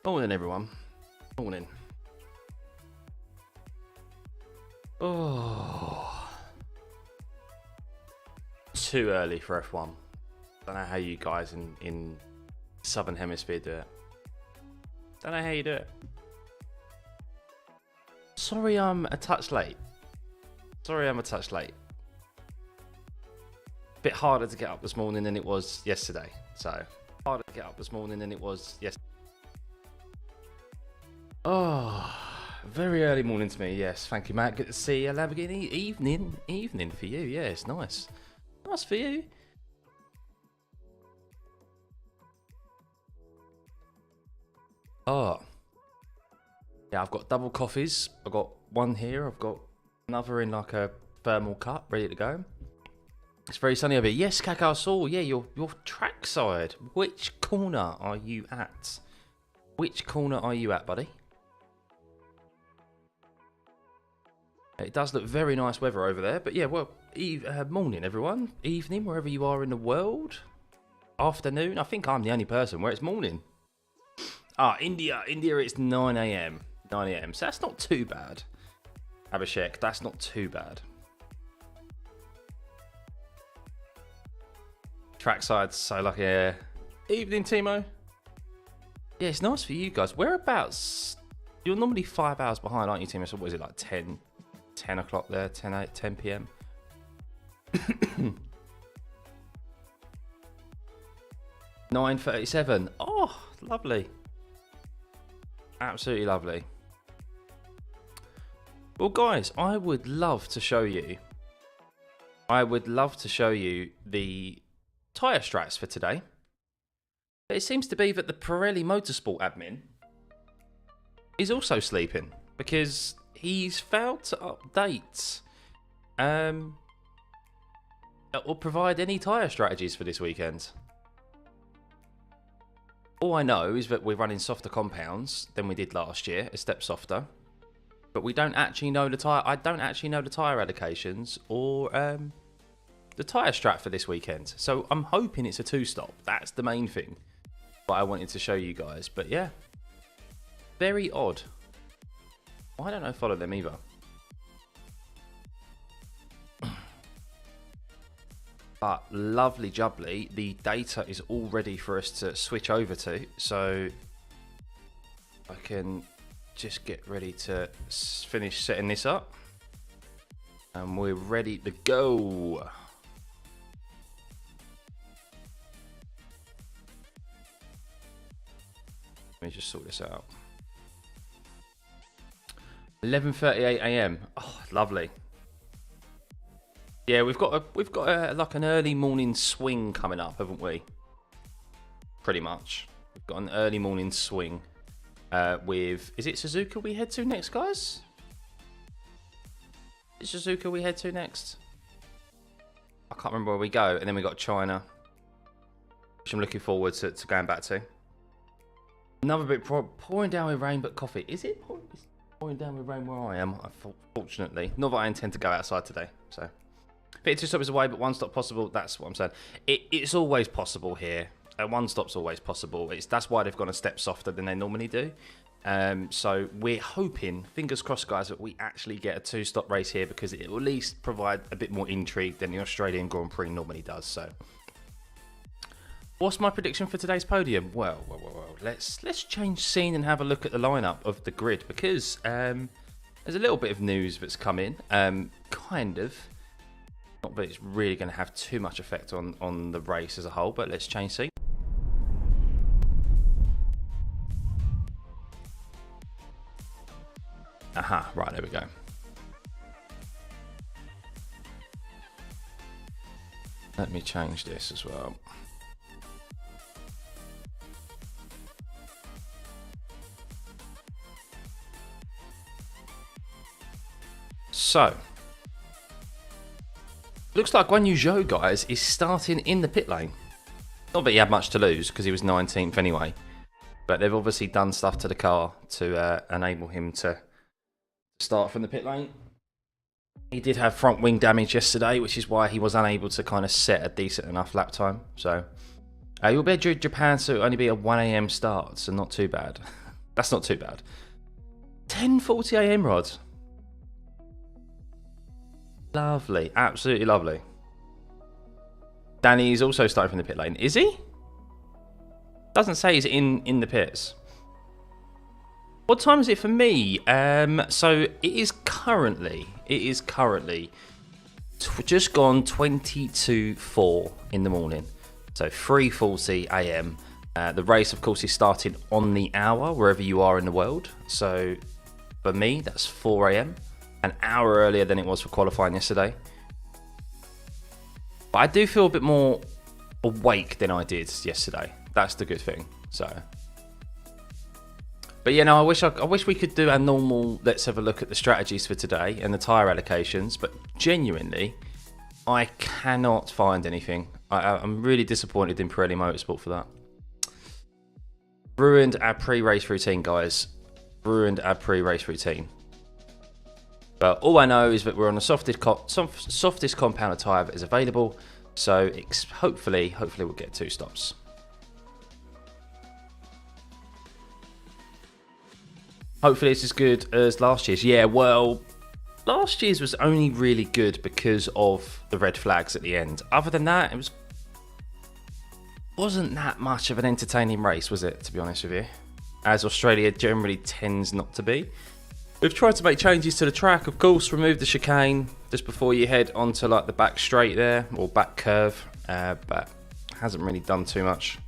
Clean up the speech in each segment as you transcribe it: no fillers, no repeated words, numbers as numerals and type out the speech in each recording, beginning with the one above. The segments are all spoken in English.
Morning, everyone. Morning. Oh, too early for F1. Don't know how you guys in Southern Hemisphere do it. Don't know how you do it. Sorry, I'm a touch late. Bit harder to get up this morning than it was yesterday. Oh, very early morning to me. Yes, thank you, Matt. Good to see you. Lamborghini evening for you. Yeah, it's nice. Nice for you. Oh, yeah. I've got double coffees. I've got one here. I've got another in like a thermal cup, ready to go. It's very sunny over here. Yes, Cacao Saw. Yeah, your trackside. Which corner are you at? Buddy? It does look very nice weather over there. But yeah, well, morning, everyone. Evening, wherever you are in the world. Afternoon. I think I'm the only person where it's morning. Ah, India, it's 9 a.m. 9 a.m. So that's not too bad. Abhishek, that's not too bad. Trackside, so like a evening, Timo. Yeah, it's nice for you guys. Whereabouts? You're normally 5 hours behind, aren't you, Timo? So what is it, like 10 o'clock there, 10 p.m. 9:37. Oh, lovely. Absolutely lovely. Well, guys, I would love to show you the tyre strats for today. But it seems to be that the Pirelli Motorsport admin is also sleeping because he's failed to update or provide any tyre strategies for this weekend. All I know is that we're running softer compounds than we did last year, a step softer. But we don't actually know the tyre. I don't actually know the tyre allocations or the tyre strat for this weekend. So I'm hoping it's a two-stop. That's the main thing that I wanted to show you guys. But yeah, very odd. Why don't I follow them either? But lovely jubbly, the data is all ready for us to switch over to. So I can just get ready to finish setting this up. And we're ready to go. Let me just sort this out. 11:38 a.m. Oh, lovely. Yeah, we've got like an early morning swing coming up, haven't we? Pretty much. We've got an early morning swing with. Is it Suzuka we head to next, guys? Is it Suzuka we head to next? I can't remember where we go, and then we got China, which I'm looking forward to going back to. Another bit pouring down with rain, but coffee. Is it pouring down with rain where I am? Fortunately, not that I intend to go outside today. So, fit two stops away, but one stop possible. That's what I'm saying. It's always possible here. One stop's always possible. That's why they've gone a step softer than they normally do. So we're hoping, fingers crossed, guys, that we actually get a two-stop race here because it will at least provide a bit more intrigue than the Australian Grand Prix normally does. So. What's my prediction for today's podium? Well. Let's change scene and have a look at the lineup of the grid because there's a little bit of news that's come in. Kind of. Not that it's really going to have too much effect on the race as a whole, but let's change scene. Aha, right, there we go. Let me change this as well. So, looks like Guan Yu Zhou, guys, is starting in the pit lane. Not that he had much to lose because he was 19th anyway. But they've obviously done stuff to the car to enable him to start from the pit lane. He did have front wing damage yesterday, which is why he was unable to kind of set a decent enough lap time. So, you'll be at Japan, so it'll only be a 1 a.m. start, so not too bad. That's not too bad. 10:40 AM, Rod. Lovely. Absolutely lovely. Danny's also starting from the pit lane. Is he? Doesn't say he's in the pits. What time is it for me? So it is currently just gone 22:04 in the morning. So 3:40 AM. The race, of course, is starting on the hour wherever you are in the world. So for me, that's 4 AM, an hour earlier than it was for qualifying yesterday. But I do feel a bit more awake than I did yesterday. That's the good thing. So, but yeah, no, I wish we could do our normal. Let's have a look at the strategies for today and the tyre allocations. But genuinely, I cannot find anything. I'm really disappointed in Pirelli Motorsport for that. Ruined our pre-race routine, guys. Ruined our pre-race routine. But all I know is that we're on the softest compound of tyre that is available. So hopefully we'll get 2 stops. Hopefully it's as good as last year's. Yeah, well, last year's was only really good because of the red flags at the end. Other than that, it wasn't that much of an entertaining race, was it, to be honest with you? As Australia generally tends not to be. We've tried to make changes to the track, of course, remove the chicane just before you head onto like the back straight there, or back curve, but hasn't really done too much.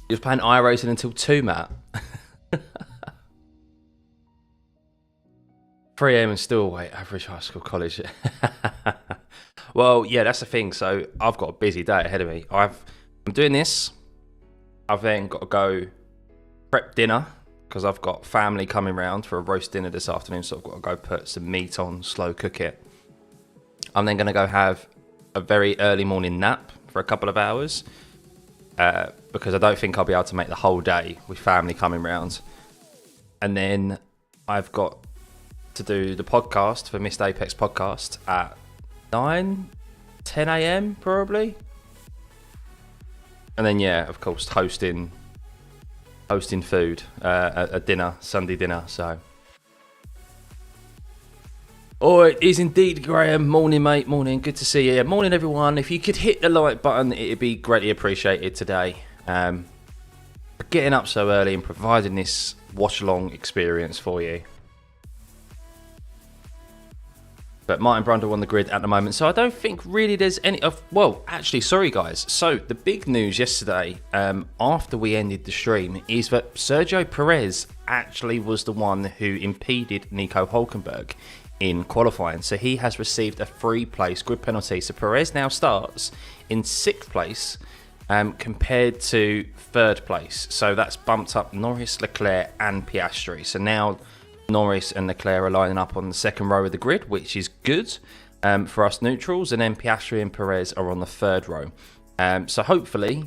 You was playing iRacing until 2, Matt. 3 AM and still awake, average high school college. Well, yeah, that's the thing. So I've got a busy day ahead of me. I'm doing this. I've then got to go prep dinner because I've got family coming round for a roast dinner this afternoon. So I've got to go put some meat on, slow cook it. I'm then going to go have a very early morning nap for a couple of hours because I don't think I'll be able to make the whole day with family coming round. And then I've got to do the podcast for Missed Apex podcast at 10 AM probably. And then, yeah, of course, hosting food, a dinner, Sunday dinner. So, oh, it is indeed, Graham. Morning, mate. Morning. Good to see you. Morning, everyone. If you could hit the like button, it'd be greatly appreciated today. For getting up so early and providing this watch-along experience for you. But Martin Brundle on the grid at the moment, so I don't think really there's any of. Well, actually, sorry guys. So the big news yesterday, after we ended the stream, is that Sergio Perez actually was the one who impeded Nico Hülkenberg in qualifying. So he has received a 3-place grid penalty. So Perez now starts in 6th place, compared to 3rd place. So that's bumped up Norris, Leclerc, and Piastri. So now Norris and Leclerc are lining up on the 2nd row of the grid, which is good for us neutrals, and then Piastri and Perez are on the 3rd row. So hopefully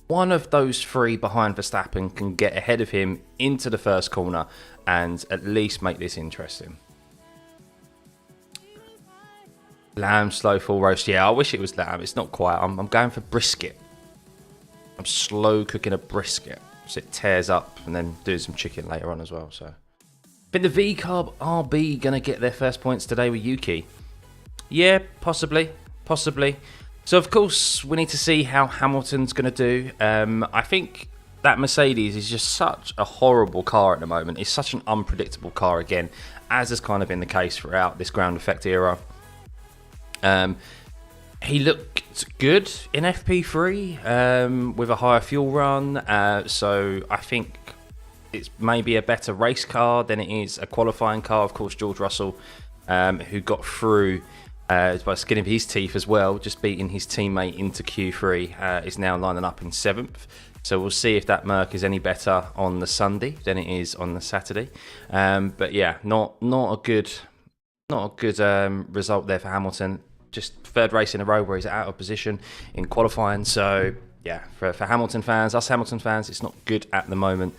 one of those 3 behind Verstappen can get ahead of him into the first corner and at least make this interesting. Lamb slow full roast. Yeah, I wish it was lamb. It's not quite. I'm going for brisket. I'm slow cooking a brisket so it tears up, and then doing some chicken later on as well. So I think the V-Carb RB going to get their first points today with Yuki. Yeah, possibly. So, of course, we need to see how Hamilton's going to do. I think that Mercedes is just such a horrible car at the moment. It's such an unpredictable car again, as has kind of been the case throughout this ground effect era. He looked good in FP3 with a higher fuel run. So I think it's maybe a better race car than it is a qualifying car. Of course, George Russell, who got through by the skin of his teeth as well, just beating his teammate into Q3, is now lining up in 7th. So we'll see if that Merc is any better on the Sunday than it is on the Saturday. But yeah, not a good result there for Hamilton. Just 3rd race in a row where he's out of position in qualifying. So yeah, for Hamilton fans, us Hamilton fans, it's not good at the moment.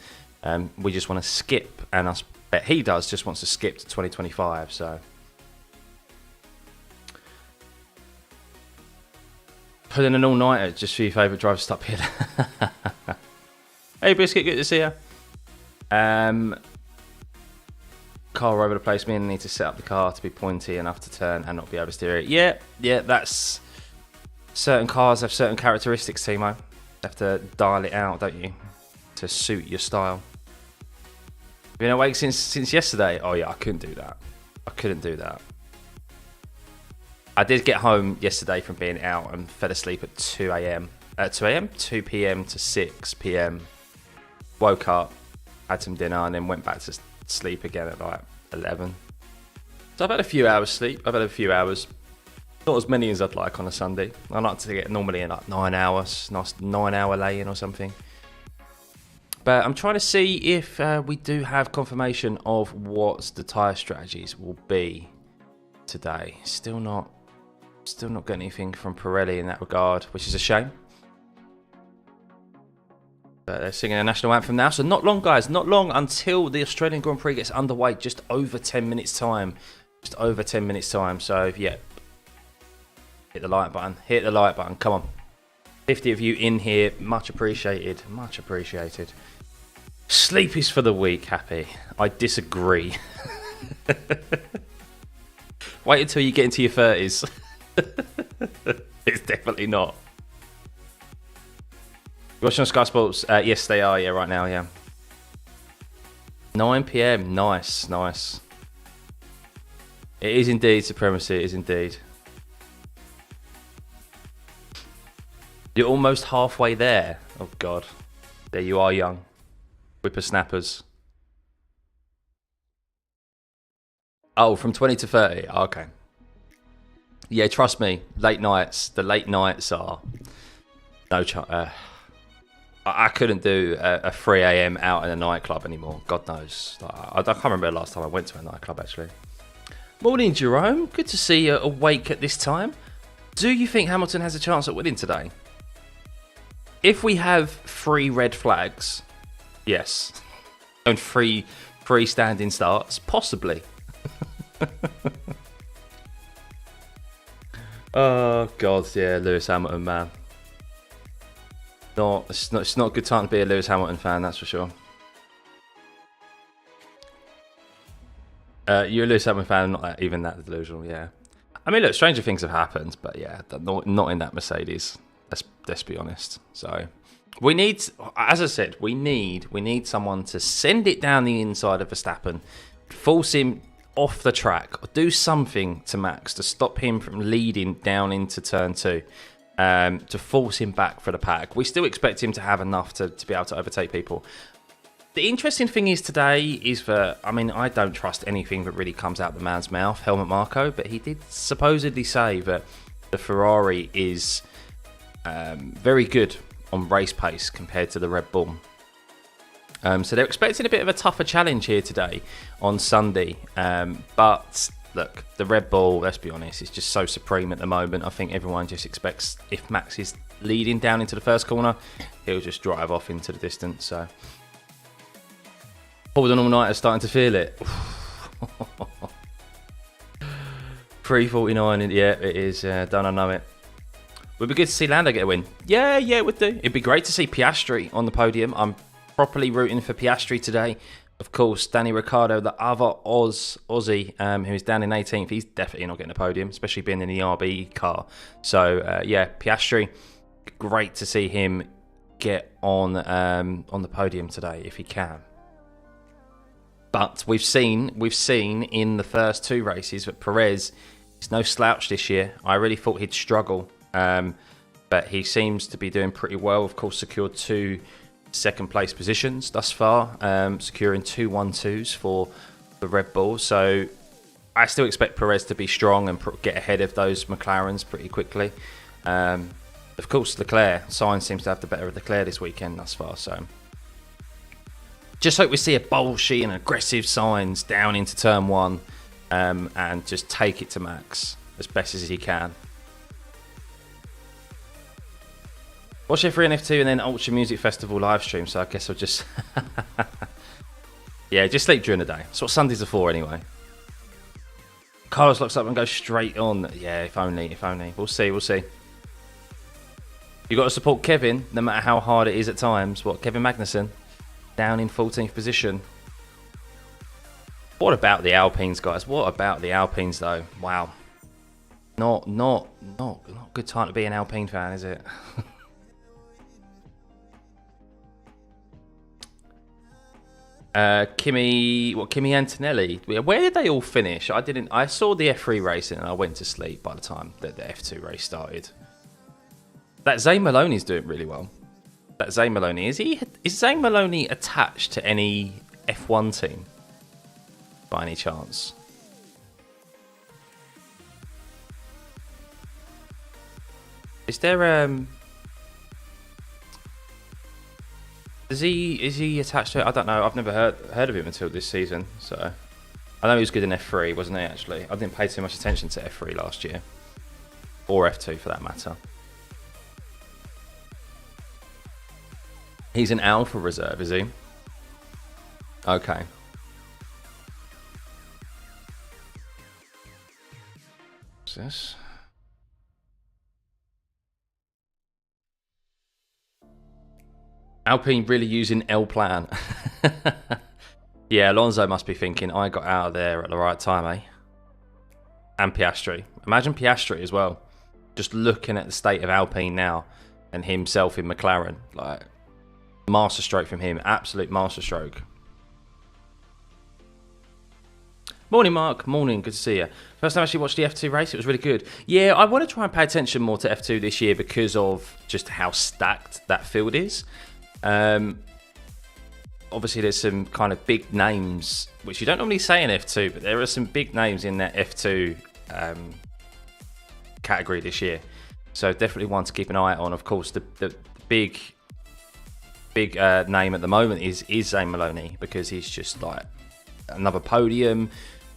We just want to skip, and I bet he just wants to skip to 2025. So Put in an all-nighter just for your favourite driver stop here. Hey, Biscuit, good to see you. Car over the place. Me and need to set up the car to be pointy enough to turn and not be oversteer. Yeah, that's... Certain cars have certain characteristics, Timo. You have to dial it out, don't you? To suit your style. Been awake since yesterday? Oh yeah, I couldn't do that. I couldn't do that. I did get home yesterday from being out and fell asleep at 2 a.m. 2 a.m? 2 p.m. to 6 p.m. Woke up, had some dinner, and then went back to sleep again at like 11. So I've had a few hours sleep. I've had a few hours. Not as many as I'd like on a Sunday. I like to get normally in like 9 hours. Nice 9-hour lay-in or something. But I'm trying to see if we do have confirmation of what the tyre strategies will be today. Still not getting anything from Pirelli in that regard, which is a shame. But they're singing a national anthem now, so not long, guys. Not long until the Australian Grand Prix gets underway. Just over 10 minutes time. Just over 10 minutes time. So yeah, hit the like button. Hit the like button. Come on. 50 of you in here. Much appreciated. Much appreciated. Sleep is for the weak, Happy. I disagree. Wait until you get into your 30s. It's definitely not. Watching on Sky Sports? Yes, they are. Yeah, right now. Yeah. 9 p.m. Nice, nice. It is indeed supremacy. It is indeed. You're almost halfway there. Oh God, there you are, young whippersnappers. Oh, from 20 to 30. Okay. Yeah, trust me. Late nights. The late nights are no chance. I couldn't do a 3 a.m. out in a nightclub anymore. God knows. I can't remember the last time I went to a nightclub, actually. Morning, Jerome. Good to see you awake at this time. Do you think Hamilton has a chance at winning today? If we have 3 red flags, yes. And 3 standing starts, possibly. Oh, God, yeah, Lewis Hamilton, man. It's not a good time to be a Lewis Hamilton fan, that's for sure. You're a Lewis Hamilton fan, not even that delusional, yeah. I mean, look, stranger things have happened, but yeah, not in that Mercedes. Let's be honest. So we need, as I said, we need someone to send it down the inside of Verstappen, force him off the track, or do something to Max to stop him from leading down into turn 2. To force him back for the pack. We still expect him to have enough to be able to overtake people. The interesting thing is today is that, I mean, I don't trust anything that really comes out the man's mouth, Helmut Marko, but he did supposedly say that the Ferrari is very good on race pace compared to the Red Bull. So they're expecting a bit of a tougher challenge here today on Sunday. But look, the Red Bull, let's be honest, is just so supreme at the moment. I think everyone just expects if Max is leading down into the first corner, he'll just drive off into the distance. So Paul the All-Nighter starting to feel it. 3:49, yeah, it is. Don't I know it. Would be good to see Lando get a win. Yeah, it would do. It'd be great to see Piastri on the podium. I'm properly rooting for Piastri today. Of course, Danny Ricciardo, the other Aussie, who's down in 18th, he's definitely not getting a podium, especially being in the RB car. So, yeah, Piastri, great to see him get on the podium today if he can. But we've seen in the first 2 races that Perez is no slouch this year. I really thought he'd struggle, but he seems to be doing pretty well. Of course, secured 2 second place positions thus far, securing 2 1-2s for the Red Bull. So I still expect Perez to be strong and get ahead of those McLarens pretty quickly. Of course, Sainz seems to have the better of Leclerc this weekend thus far. So just hope we see a bolshy and aggressive Sainz down into turn 1 and just take it to Max as best as he can. Watch F3 and F2 and then Ultra Music Festival live stream, so I guess I'll just... yeah, just sleep during the day. That's what Sundays are for anyway. Carlos locks up and goes straight on. Yeah, if only. We'll see. You got to support Kevin, no matter how hard it is at times. What, Kevin Magnussen, down in 14th position. What about the Alpines, guys? What about the Alpines, though? Wow. Not a good time to be an Alpine fan, is it? Kimi Antonelli. Where did they all finish? I saw the F3 racing and I went to sleep by the time that the F2 race started. That Zane Maloney's doing really well. That Zane Maloney, is Zane Maloney attached to any F1 team by any chance? Is there is he attached to it? I don't know. I've never heard of him until this season. So I know he was good in F3, wasn't he? Actually, I didn't pay too much attention to F3 last year, or F2 for that matter. He's an Alpha reserve, is he? Okay. What's this? Alpine really using L plan. Yeah, Alonso must be thinking, I got out of there at the right time, eh? And Piastri. Imagine Piastri as well. Just looking at the state of Alpine now and himself in McLaren. Like, masterstroke from him. Absolute masterstroke. Morning, Mark. Morning. Good to see you. First time I actually watched the F2 race. It was really good. Yeah, I want to try and pay attention more to F2 this year because of just how stacked that field is. Obviously, there's some kind of big names, which you don't normally say in F2, but there are some big names in that F2 category this year. So definitely one to keep an eye on. Of course, the big name at the moment is Zane Maloney, because he's just like another podium.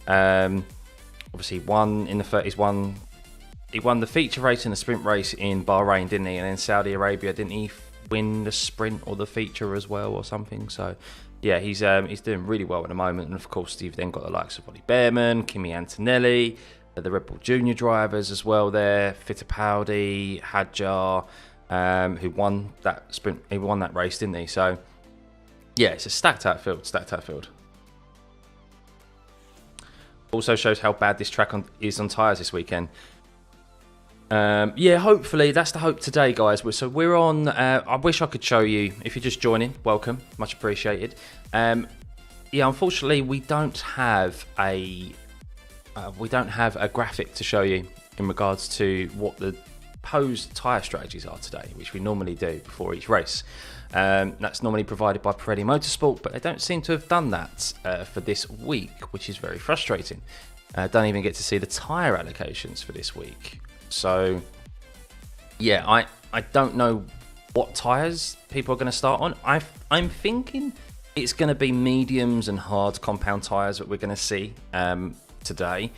Obviously, he won the feature race and the sprint race in Bahrain, didn't he? And then Saudi Arabia, didn't he win the sprint or the feature as well or something? So yeah, he's doing really well at the moment. And of course, you've then got the likes of Ollie Behrman, Kimi Antonelli, the Red Bull Junior drivers as well there, Fittipaldi, Hadjar, who won that sprint. He won that race, didn't he? So yeah, it's a stacked out field. Also shows how bad this track is on tyres this weekend. Yeah, hopefully that's the hope today, guys. So we're on. I wish I could show you. If you're just joining, welcome, much appreciated. Yeah, unfortunately, we don't have a graphic to show you in regards to what the proposed tyre strategies are today, which we normally do before each race. That's normally provided by Perez and Motorsport, but they don't seem to have done that for this week, which is very frustrating. Don't even get to see the tyre allocations for this week. So yeah, I don't know what tyres people are going to start on. I'm thinking it's going to be mediums and hard compound tyres that we're going to see today.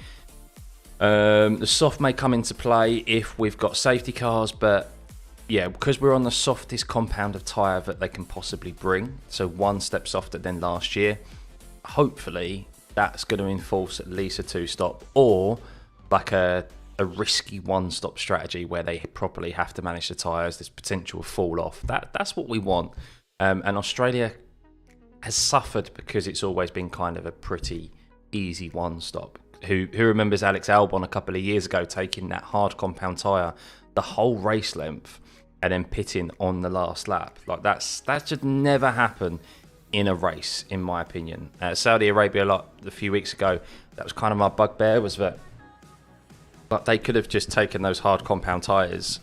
The soft may come into play if we've got safety cars, but yeah, because we're on the softest compound of tyre that they can possibly bring, so one step softer than last year, hopefully that's going to enforce at least a 2-stop or like a risky 1-stop strategy where they properly have to manage the tyres. There's potential fall off. That's what we want. And Australia has suffered because it's always been kind of a pretty easy 1-stop. Who remembers Alex Albon a couple of years ago taking that hard compound tyre the whole race length and then pitting on the last lap? Like that should never happen in a race, in my opinion. Saudi Arabia, like a few weeks ago, that was kind of my bugbear, was that but they could have just taken those hard compound tyres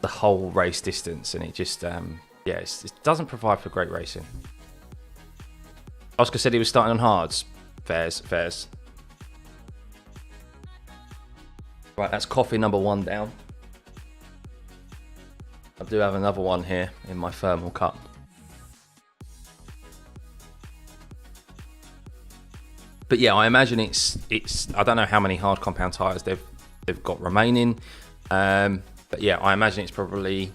the whole race distance, and it just it doesn't provide for great racing. Oscar said he was starting on hards. Fairs. Right, that's coffee number 1 down. I do have another one here in my thermal cup. But yeah, I imagine it's. I don't know how many hard compound tyres they've got remaining, but yeah, I imagine it's probably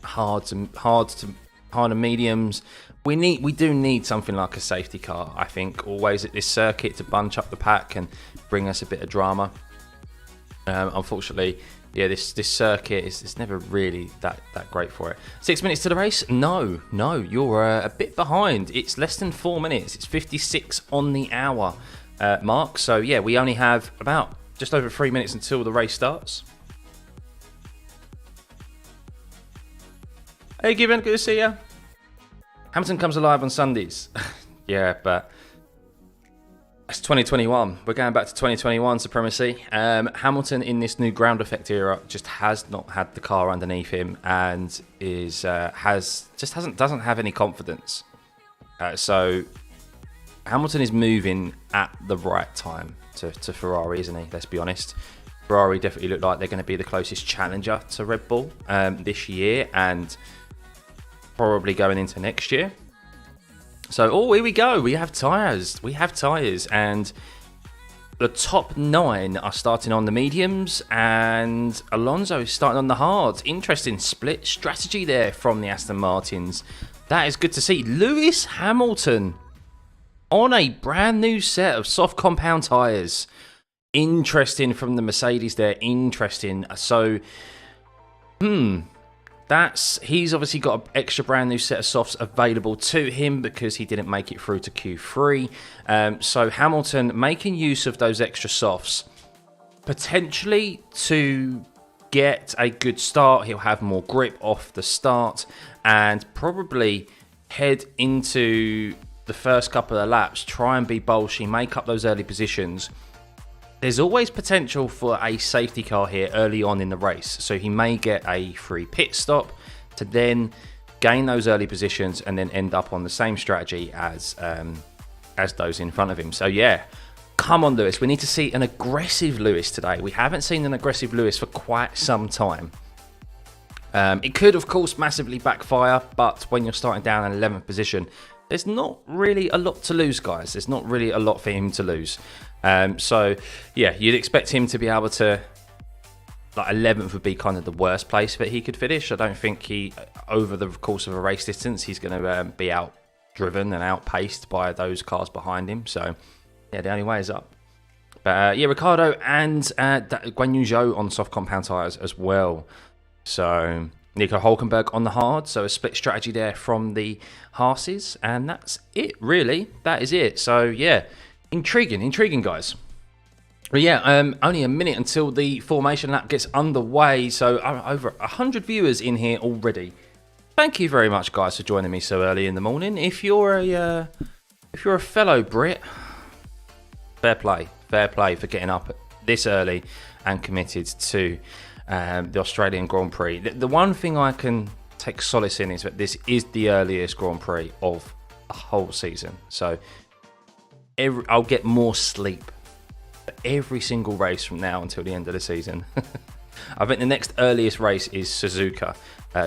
hard and mediums. We do need something like a safety car, I think, always at this circuit to bunch up the pack and bring us a bit of drama. Unfortunately, yeah, this circuit is never really that great for it. 6 minutes to the race? No, you're a bit behind. It's less than 4 minutes. It's 56 on the hour mark. So yeah, we only have about just over 3 minutes until the race starts. Hey, Gibbon, good to see you. Hamilton comes alive on Sundays. Yeah, but it's 2021. We're going back to 2021 supremacy. Hamilton in this new ground effect era just has not had the car underneath him and doesn't have any confidence. So Hamilton is moving at the right time to Ferrari, isn't he? Let's be honest. Ferrari definitely look like they're going to be the closest challenger to Red Bull this year and probably going into next year. So, here we go. We have tyres. And the top 9 are starting on the mediums, and Alonso is starting on the hards. Interesting split strategy there from the Aston Martins. That is good to see. Lewis Hamilton on a brand new set of soft compound tyres. Interesting from the Mercedes there. Interesting. So, he's obviously got an extra brand new set of softs available to him because he didn't make it through to Q3. So Hamilton making use of those extra softs, potentially to get a good start. He'll have more grip off the start and probably head into the first couple of laps, try and be bolshy, make up those early positions. There's always potential for a safety car here early on in the race. So he may get a free pit stop to then gain those early positions and then end up on the same strategy as those in front of him. So yeah, come on Lewis. We need to see an aggressive Lewis today. We haven't seen an aggressive Lewis for quite some time. It could, of course, massively backfire, but when you're starting down in 11th position, there's not really a lot to lose, guys. There's not really a lot for him to lose. So yeah, you'd expect him to be able to, like 11th would be kind of the worst place that he could finish. I don't think he, over the course of a race distance, he's going to be out driven and outpaced by those cars behind him. So yeah, the only way is up. But yeah, Ricciardo and Guan Yu Zhou on soft compound tyres as well. So Nico Hülkenberg on the hard. So a split strategy there from the Haas's, and that's it really. That is it. So yeah. Intriguing, guys. But yeah, only a minute until the formation lap gets underway. So over 100 viewers in here already. Thank you very much, guys, for joining me so early in the morning. If you're a fellow Brit, fair play for getting up this early and committed to the Australian Grand Prix. The one thing I can take solace in is that this is the earliest Grand Prix of the whole season. So I'll get more sleep for every single race from now until the end of the season. I think the next earliest race is Suzuka,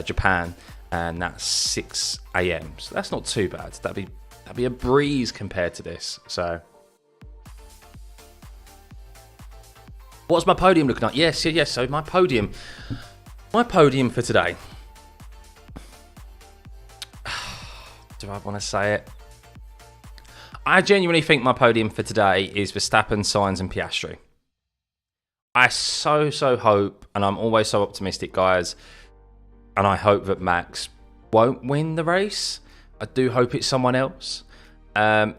Japan, and that's 6 a.m. So that's not too bad. That'd be a breeze compared to this. So, what's my podium looking like? Yes. So my podium for today. Do I want to say it? I genuinely think my podium for today is Verstappen, Sainz and Piastri. I so hope, and I'm always so optimistic, guys, and I hope that Max won't win the race. I do hope it's someone else. And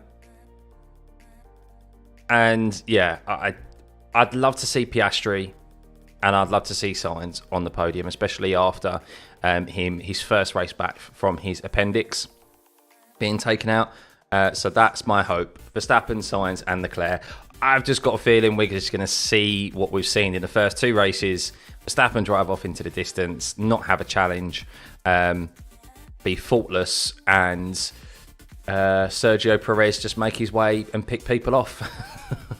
yeah, I'd love to see Piastri and I'd love to see Sainz on the podium, especially after his first race back from his appendix being taken out. So that's my hope. Verstappen, Sainz and Leclerc. I've just got a feeling we're just going to see what we've seen in the first 2 races. Verstappen drive off into the distance, not have a challenge, be faultless, and Sergio Perez just make his way and pick people off.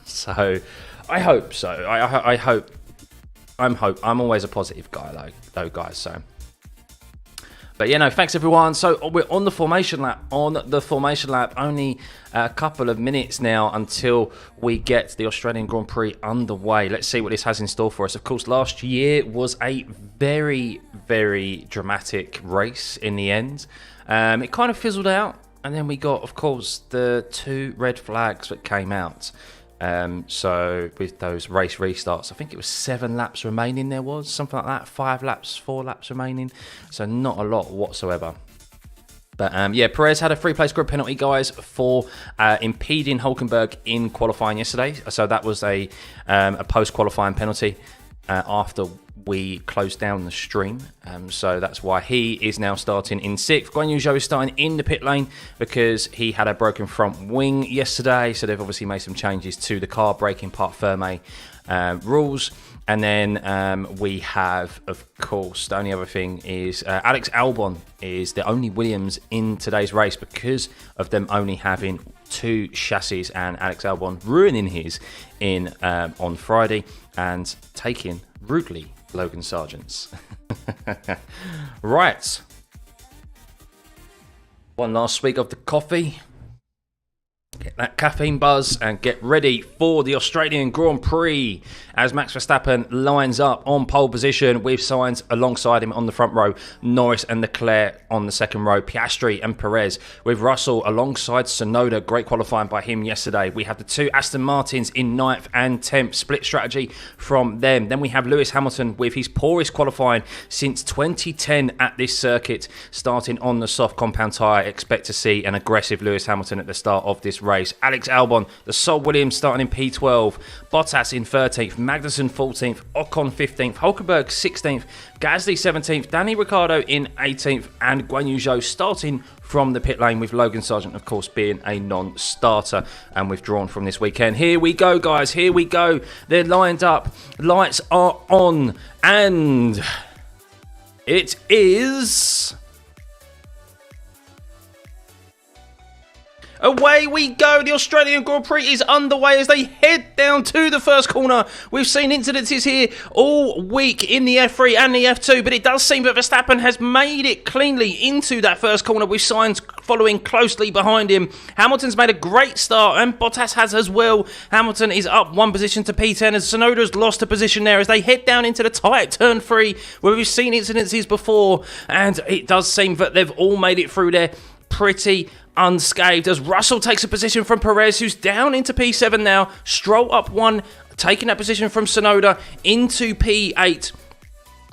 So I hope so. I hope. I'm always a positive guy though, guys. So. But yeah, no, thanks everyone. So we're on the formation lap. Only a couple of minutes now until we get the Australian Grand Prix underway. Let's see what this has in store for us. Of course, last year was a very, very dramatic race in the end. It kind of fizzled out. And then we got, of course, the 2 red flags that came out. So with those race restarts, I think it was 7 laps remaining, there was something like that, 4 laps remaining, so not a lot whatsoever. But yeah, Perez had a 3-place grid penalty, guys, for impeding Hulkenberg in qualifying yesterday. So that was a post-qualifying penalty after we closed down the stream. So that's why he is now starting in 6th. Guan Yu Zhou is starting in the pit lane because he had a broken front wing yesterday. So they've obviously made some changes to the car braking part firme rules. And then we have, of course, the only other thing is Alex Albon is the only Williams in today's race because of them only having 2 chassis, and Alex Albon ruining his in on Friday and taking rudely Logan Sargent's. Right. One last swig of the coffee. Get that caffeine buzz and get ready for the Australian Grand Prix as Max Verstappen lines up on pole position with Sainz alongside him on the front row, Norris and Leclerc on the second row, Piastri and Perez with Russell alongside Tsunoda. Great qualifying by him yesterday. We have the 2 Aston Martins in 9th and 10th, split strategy from them. Then we have Lewis Hamilton with his poorest qualifying since 2010 at this circuit, starting on the soft compound tyre. Expect to see an aggressive Lewis Hamilton at the start of this race. Alex Albon, the sole Williams, starting in P12, Bottas in 13th, Magnussen 14th, Ocon 15th, Hulkenberg 16th, Gasly 17th, Danny Ricciardo in 18th, and Guan Yu Zhou starting from the pit lane with Logan Sargent, of course, being a non-starter and withdrawn from this weekend. Here we go, guys. Here we go. They're lined up. Lights are on, and it is... Away we go. The Australian Grand Prix is underway as they head down to the first corner. We've seen incidences here all week in the F3 and the F2, but it does seem that Verstappen has made it cleanly into that first corner with Sainz following closely behind him. Hamilton's made a great start and Bottas has as well. Hamilton is up 1 position to P10 as Tsunoda's lost a position there as they head down into the tight turn 3 where we've seen incidences before, and it does seem that they've all made it through there pretty unscathed as Russell takes a position from Perez, who's down into P7 now. Stroll up 1, taking that position from Tsunoda into P8.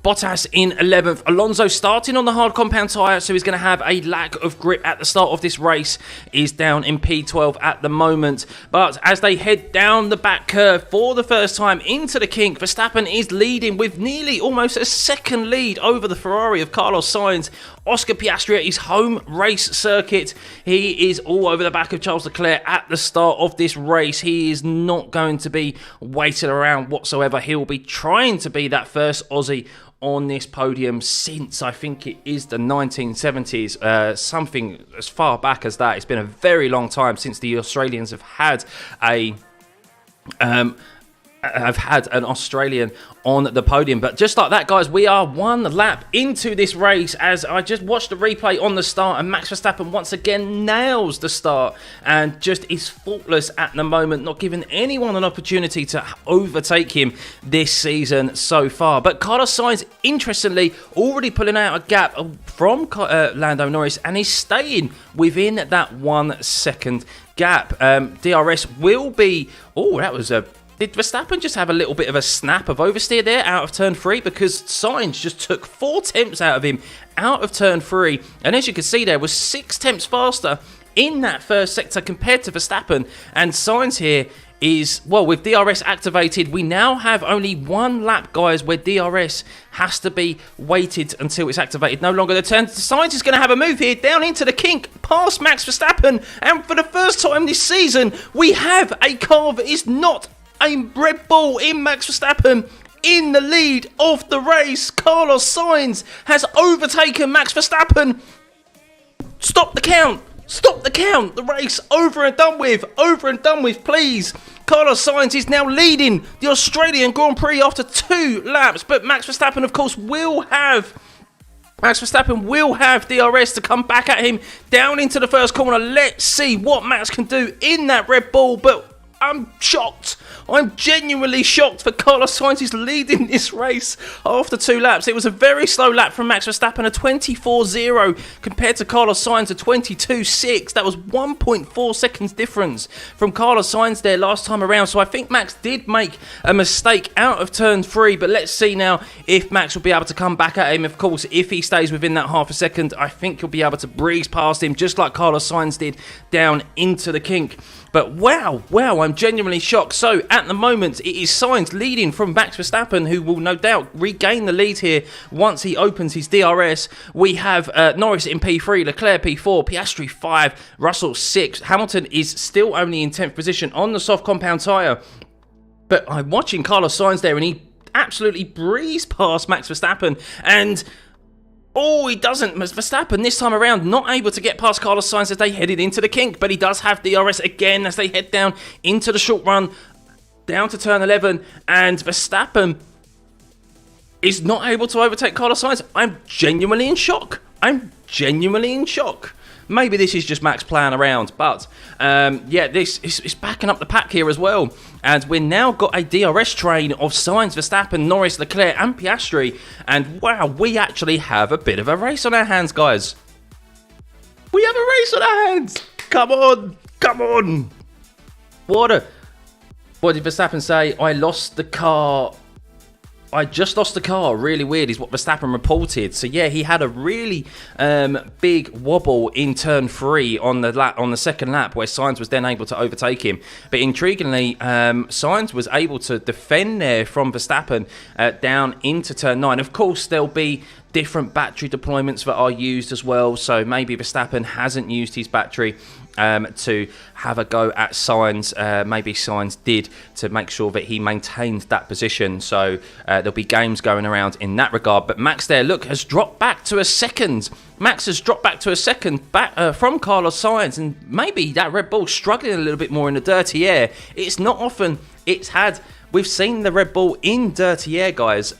Bottas in 11th. Alonso starting on the hard compound tyre, so he's going to have a lack of grip at the start of this race. Is down in P12 at the moment. But as they head down the back curve for the first time into the kink, Verstappen is leading with nearly almost a second lead over the Ferrari of Carlos Sainz. Oscar Piastri at his home race circuit. He is all over the back of Charles Leclerc at the start of this race. He is not going to be waiting around whatsoever. He'll be trying to be that first Aussie on this podium since I think it is the 1970s, something as far back as that. It's been a very long time since the Australians have had an Australian on the podium. But just like that, guys, we are 1 lap into this race as I just watched the replay on the start and Max Verstappen once again nails the start and just is faultless at the moment, not giving anyone an opportunity to overtake him this season so far. But Carlos Sainz, interestingly, already pulling out a gap from Lando Norris and he's staying within that 1 second gap. DRS will be... Oh, that was a... Did Verstappen just have a little bit of a snap of oversteer there out of turn 3? Because Sainz just took 4 tenths out of him out of turn 3. And as you can see there, was 6 tenths faster in that first sector compared to Verstappen. And Sainz here is, well, with DRS activated, we now have only 1 lap, guys, where DRS has to be waited until it's activated. No longer the turn. Sainz is going to have a move here down into the kink past Max Verstappen. And for the first time this season, we have a car that is not a Red Bull in Max Verstappen in the lead of the race. Carlos Sainz has overtaken Max Verstappen. Stop the count. Stop the count. The race over and done with. Over and done with, please. Carlos Sainz is now leading the Australian Grand Prix after 2 laps. But Max Verstappen, of course, will have DRS to come back at him down into the first corner. Let's see what Max can do in that Red Bull. But I'm shocked I'm genuinely shocked that Carlos Sainz is leading this race after 2 laps. It was a very slow lap from Max Verstappen, a 24.0 compared to Carlos Sainz, a 22.6. That was 1.4 seconds difference from Carlos Sainz there last time around. So I think Max did make a mistake out of turn 3, but let's see now if Max will be able to come back at him. Of course, if he stays within that half a second, I think he'll be able to breeze past him just like Carlos Sainz did down into the kink. But wow, I'm genuinely shocked. So at the moment, it is Sainz leading from Max Verstappen, who will no doubt regain the lead here once he opens his DRS. We have Norris in P3, Leclerc P4, Piastri 5, Russell 6. Hamilton is still only in 10th position on the soft compound tyre. But I'm watching Carlos Sainz there, and he absolutely breezed past Max Verstappen. And oh, he doesn't. Verstappen this time around not able to get past Carlos Sainz as they headed into the kink, but he does have DRS again as they head down into the short run, down to turn 11, and Verstappen is not able to overtake Carlos Sainz. I'm genuinely in shock. Maybe this is just Max playing around, but yeah, this is backing up the pack here as well. And we've now got a DRS train of Sainz, Verstappen, Norris, Leclerc and Piastri. And wow, we actually have a bit of a race on our hands, guys. We have a race on our hands. Come on. What did Verstappen say? I just lost the car. Really weird is what Verstappen reported. So yeah, he had a really big wobble in turn 3 on the second lap, where Sainz was then able to overtake him. But intriguingly, Sainz was able to defend there from Verstappen down into turn 9. Of course, there'll be different battery deployments that are used as well. So maybe Verstappen hasn't used his battery to have a go at Sainz. Maybe Sainz did, to make sure that he maintained that position. So there'll be games going around in that regard. But Max there, look, has dropped back to a second. Max has dropped back to a second back from Carlos Sainz, and maybe that Red Bull struggling a little bit more in the dirty air. It's not often we've seen the Red Bull in dirty air, guys.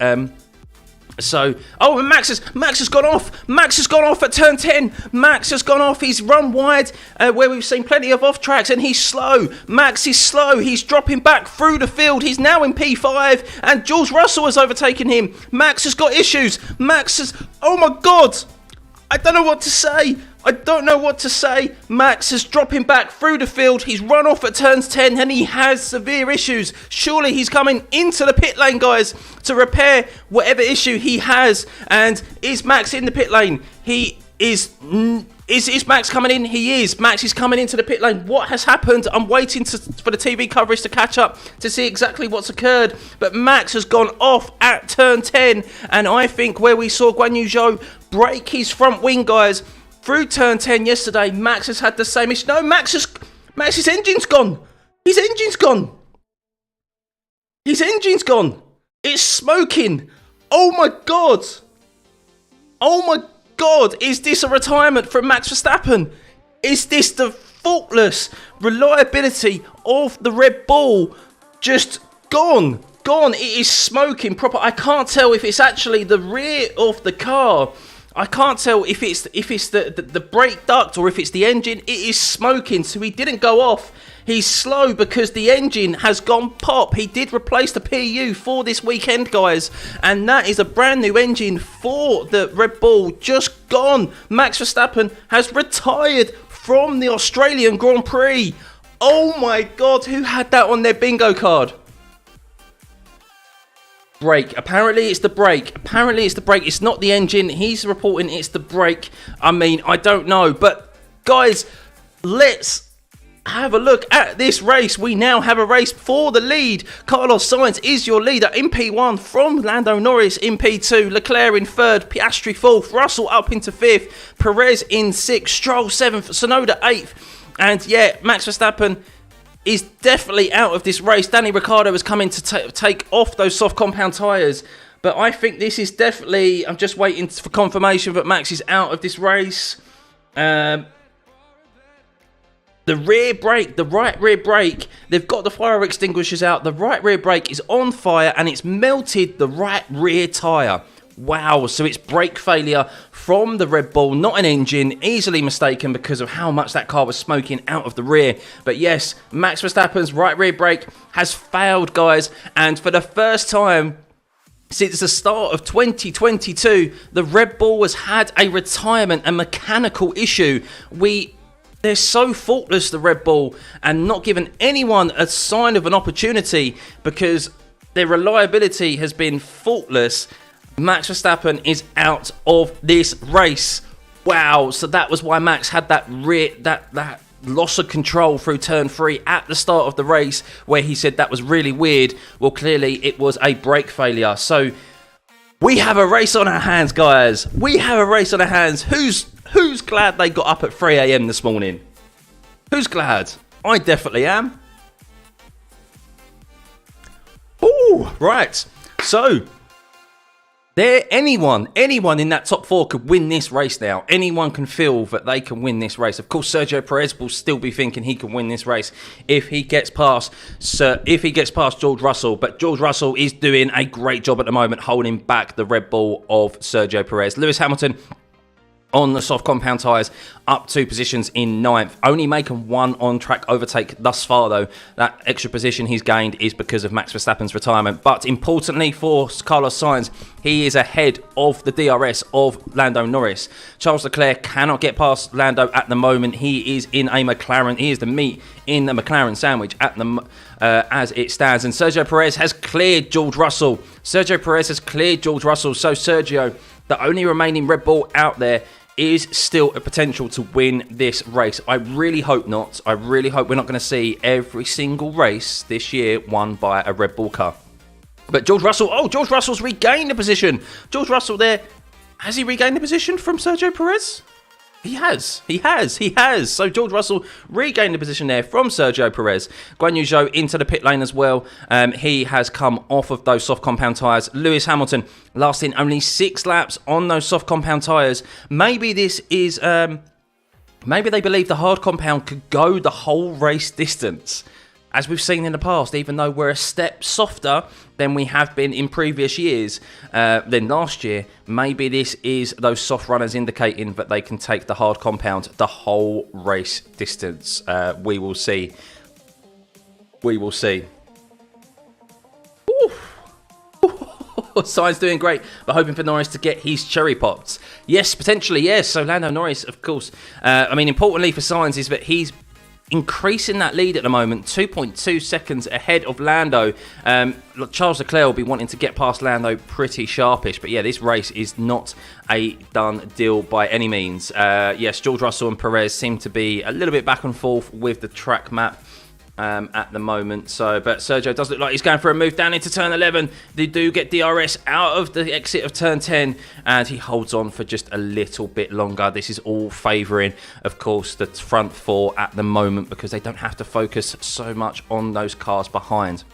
So, oh, and Max has gone off. Max has gone off at turn 10. Max has gone off. He's run wide, where we've seen plenty of off tracks, and he's slow. Max is slow. He's dropping back through the field. He's now in P5, and George Russell has overtaken him. Max has got issues. Oh my God. I don't know what to say. Max is dropping back through the field. He's run off at turns 10 and he has severe issues. Surely he's coming into the pit lane, guys, to repair whatever issue he has. And is Max in the pit lane? Is Max coming in? He is. Max is coming into the pit lane. What has happened? I'm waiting for the TV coverage to catch up to see exactly what's occurred. But Max has gone off at turn 10. And I think where we saw Guan Yu Zhou break his front wing, guys, through turn 10 yesterday, Max has had the same issue. No, Max's engine's gone. His engine's gone. It's smoking. Oh my God. Is this a retirement from Max Verstappen? Is this the faultless reliability of the Red Bull just gone? It is smoking proper. I can't tell if it's actually the rear of the car. I can't tell if it's the brake duct or if it's the engine. It is smoking, so he didn't go off. He's slow because the engine has gone pop. He did replace the PU for this weekend, guys, and that is a brand new engine for the Red Bull. Just gone. Max Verstappen has retired from the Australian Grand Prix. Oh my God, who had that on their bingo card? Brake. Apparently it's the brake. It's not the engine. He's reporting it's the brake. I mean, I don't know. But guys, let's have a look at this race. We now have a race for the lead. Carlos Sainz is your leader in P1 from Lando Norris in P2. Leclerc in 3rd. Piastri 4th. Russell up into 5th. Perez in 6th. Stroll 7th. Tsunoda 8th. And yeah, Max Verstappen is definitely out of this race. Danny Ricciardo has come in to take off those soft compound tyres. But I think this is definitely... I'm just waiting for confirmation that Max is out of this race. The rear brake, the right rear brake, they've got the fire extinguishers out. The right rear brake is on fire and it's melted the right rear tyre. Wow, so it's brake failure from the Red Bull, not an engine, easily mistaken because of how much that car was smoking out of the rear. But yes, Max Verstappen's right rear brake has failed, guys, and for the first time since the start of 2022, the Red Bull has had a retirement, a mechanical issue. They're so faultless, the Red Bull, and not giving anyone a sign of an opportunity because their reliability has been faultless. Max Verstappen is out of this race. Wow, so that was why Max had that loss of control through turn 3 at the start of the race, where he said that was really weird. Well, clearly it was a brake failure. So we have a race on our hands, guys. We have a race on our hands. Who's glad they got up at 3 a.m. this morning? Who's glad? I definitely am. Ooh, right. So anyone in that top 4 could win this race now. Anyone can feel that they can win this race. Of course, Sergio Perez will still be thinking he can win this race if he gets past George Russell. But George Russell is doing a great job at the moment, holding back the Red Bull of Sergio Perez. Lewis Hamilton on the soft compound tyres, up 2 positions in 9th. Only making 1 on-track overtake thus far, though. That extra position he's gained is because of Max Verstappen's retirement. But importantly for Carlos Sainz, he is ahead of the DRS of Lando Norris. Charles Leclerc cannot get past Lando at the moment. He is in a McLaren. He is the meat in the McLaren sandwich at the as it stands. And Sergio Perez has cleared George Russell. So Sergio, the only remaining Red Bull out there, is still a potential to win this race. I really hope not. I really hope we're not going to see every single race this year won by a Red Bull car. But George Russell's regained the position. George Russell there, has he regained the position from Sergio Perez? He has. So George Russell regained the position there from Sergio Perez. Guan Yu Zhou into the pit lane as well. He has come off of those soft compound tyres. Lewis Hamilton lasting only 6 laps on those soft compound tyres. Maybe this is... maybe they believe the hard compound could go the whole race distance, as we've seen in the past, even though we're a step softer than we have been in previous years, than last year. Maybe this is those soft runners indicating that they can take the hard compound the whole race distance. We will see. Ooh. Sainz doing great, but hoping for Norris to get his cherry popped. Yes, potentially, yes. So Lando Norris, of course. Importantly for Sainz is that he's increasing that lead at the moment, 2.2 seconds ahead of Lando. Charles Leclerc will be wanting to get past Lando pretty sharpish, but yeah, this race is not a done deal by any means. Yes, George Russell and Perez seem to be a little bit back and forth with the track map at the moment. But Sergio does look like he's going for a move down into turn 11. They do get DRS out of the exit of turn 10, and he holds on for just a little bit longer. This is all favouring, of course, the front 4 at the moment, because they don't have to focus so much on those cars behind.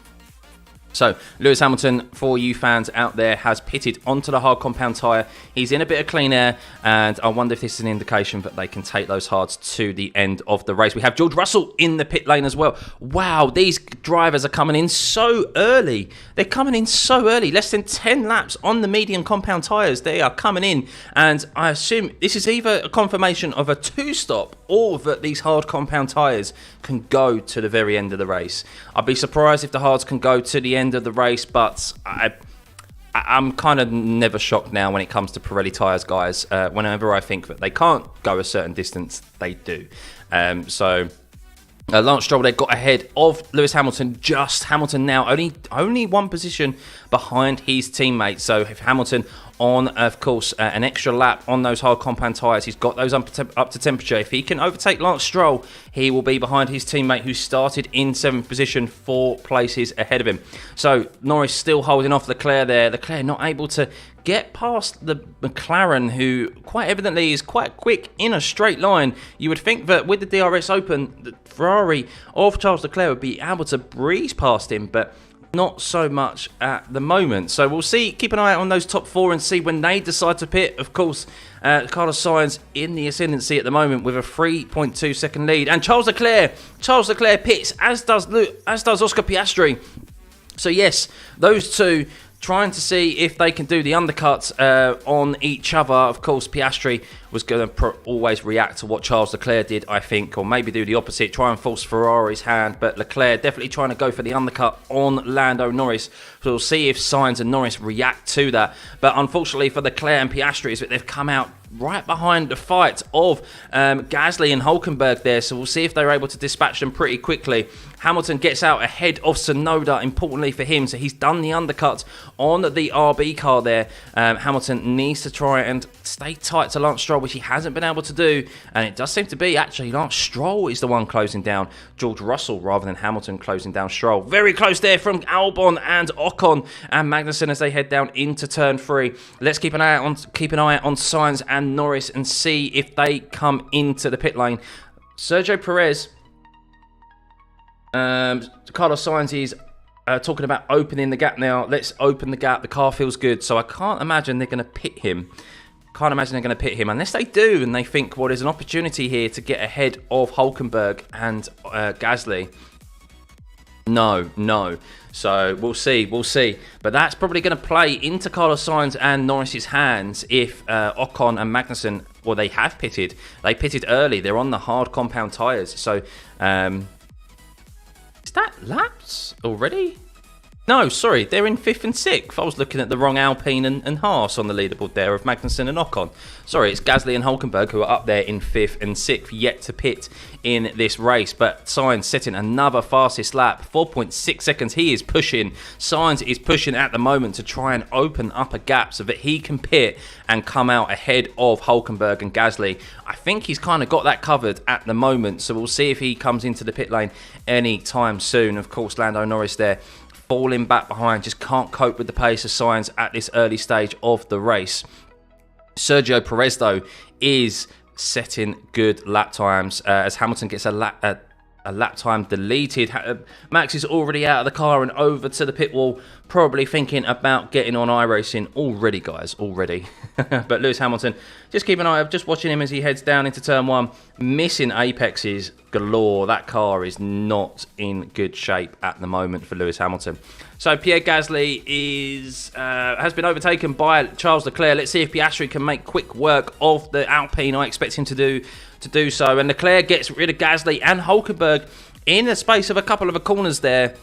So, Lewis Hamilton, for you fans out there, has pitted onto the hard compound tyre. He's in a bit of clean air, and I wonder if this is an indication that they can take those hards to the end of the race. We have George Russell in the pit lane as well. Wow, these drivers are coming in so early. They're coming in so early. Less than 10 laps on the medium compound tyres. They are coming in, and I assume this is either a confirmation of a 2-stop or that these hard compound tyres can go to the very end of the race. I'd be surprised if the hards can go to the end of the race, but I'm kind of never shocked now when it comes to Pirelli tyres, guys. Whenever I think that they can't go a certain distance, they do. Lance Stroll, they got ahead of Lewis Hamilton. Just Hamilton now, only 1 position behind his teammate. So if Hamilton on, of course, an extra lap on those hard compound tyres, he's got those up to temperature. If he can overtake Lance Stroll, he will be behind his teammate, who started in 7th position, 4 places ahead of him. So Norris still holding off Leclerc there. Leclerc not able to get past the McLaren, who quite evidently is quite quick in a straight line. You would think that with the DRS open, the Ferrari of Charles Leclerc would be able to breeze past him, but not so much at the moment. So we'll see. Keep an eye out on those top 4 and see when they decide to pit. Of course, Carlos Sainz in the ascendancy at the moment with a 3.2 second lead, and Charles Leclerc pits, as does Oscar Piastri. So yes, those two trying to see if they can do the undercuts on each other. Of course, Piastri was going to always react to what Charles Leclerc did, I think, or maybe do the opposite, try and force Ferrari's hand. But Leclerc definitely trying to go for the undercut on Lando Norris. So we'll see if Sainz and Norris react to that. But unfortunately for Leclerc and Piastri, is that they've come out right behind the fight of Gasly and Hulkenberg there, so we'll see if they're able to dispatch them pretty quickly. Hamilton gets out ahead of Tsunoda, importantly for him, so he's done the undercut on the RB car there. Hamilton needs to try and stay tight to Lance Stroll, which he hasn't been able to do, and it does seem to be actually Lance Stroll is the one closing down George Russell rather than Hamilton closing down Stroll. Very close there from Albon and Ocon and Magnussen as they head down into turn 3. Let's keep an eye on Sainz and Norris and see if they come into the pit lane. Sergio Perez, Carlos Sainz is talking about opening the gap now. Let's open the gap. The car feels good, so I can't imagine they're going to pit him. Can't imagine they're going to pit him unless they do and they think, well, there's an opportunity here to get ahead of Hulkenberg and Gasly. No. So we'll see. But that's probably going to play into Carlos Sainz and Norris's hands if Ocon and Magnussen, well, they have pitted. They pitted early. They're on the hard compound tyres. So is that laps already? No, sorry, they're in 5th and 6th. I was looking at the wrong Alpine and Haas on the leaderboard there of Magnussen and Ocon. Sorry, it's Gasly and Hulkenberg who are up there in 5th and 6th, yet to pit in this race. But Sainz setting another fastest lap, 4.6 seconds. He is pushing. Sainz is pushing at the moment to try and open up a gap so that he can pit and come out ahead of Hulkenberg and Gasly. I think he's kind of got that covered at the moment, so we'll see if he comes into the pit lane anytime soon. Of course, Lando Norris there, falling back behind, just can't cope with the pace of Sainz at this early stage of the race. Sergio Perez, though, is setting good lap times as Hamilton gets a lap time deleted. Max is already out of the car and over to the pit wall, probably thinking about getting on iRacing already, guys, already. But Lewis Hamilton, just keep an eye, just watching him as he heads down into turn 1, missing apexes galore. That car is not in good shape at the moment for Lewis Hamilton. So Pierre Gasly has been overtaken by Charles Leclerc. Let's see if Piastri can make quick work of the Alpine. I expect him to do so. And Leclerc gets rid of Gasly and Hulkenberg in the space of a couple of corners there.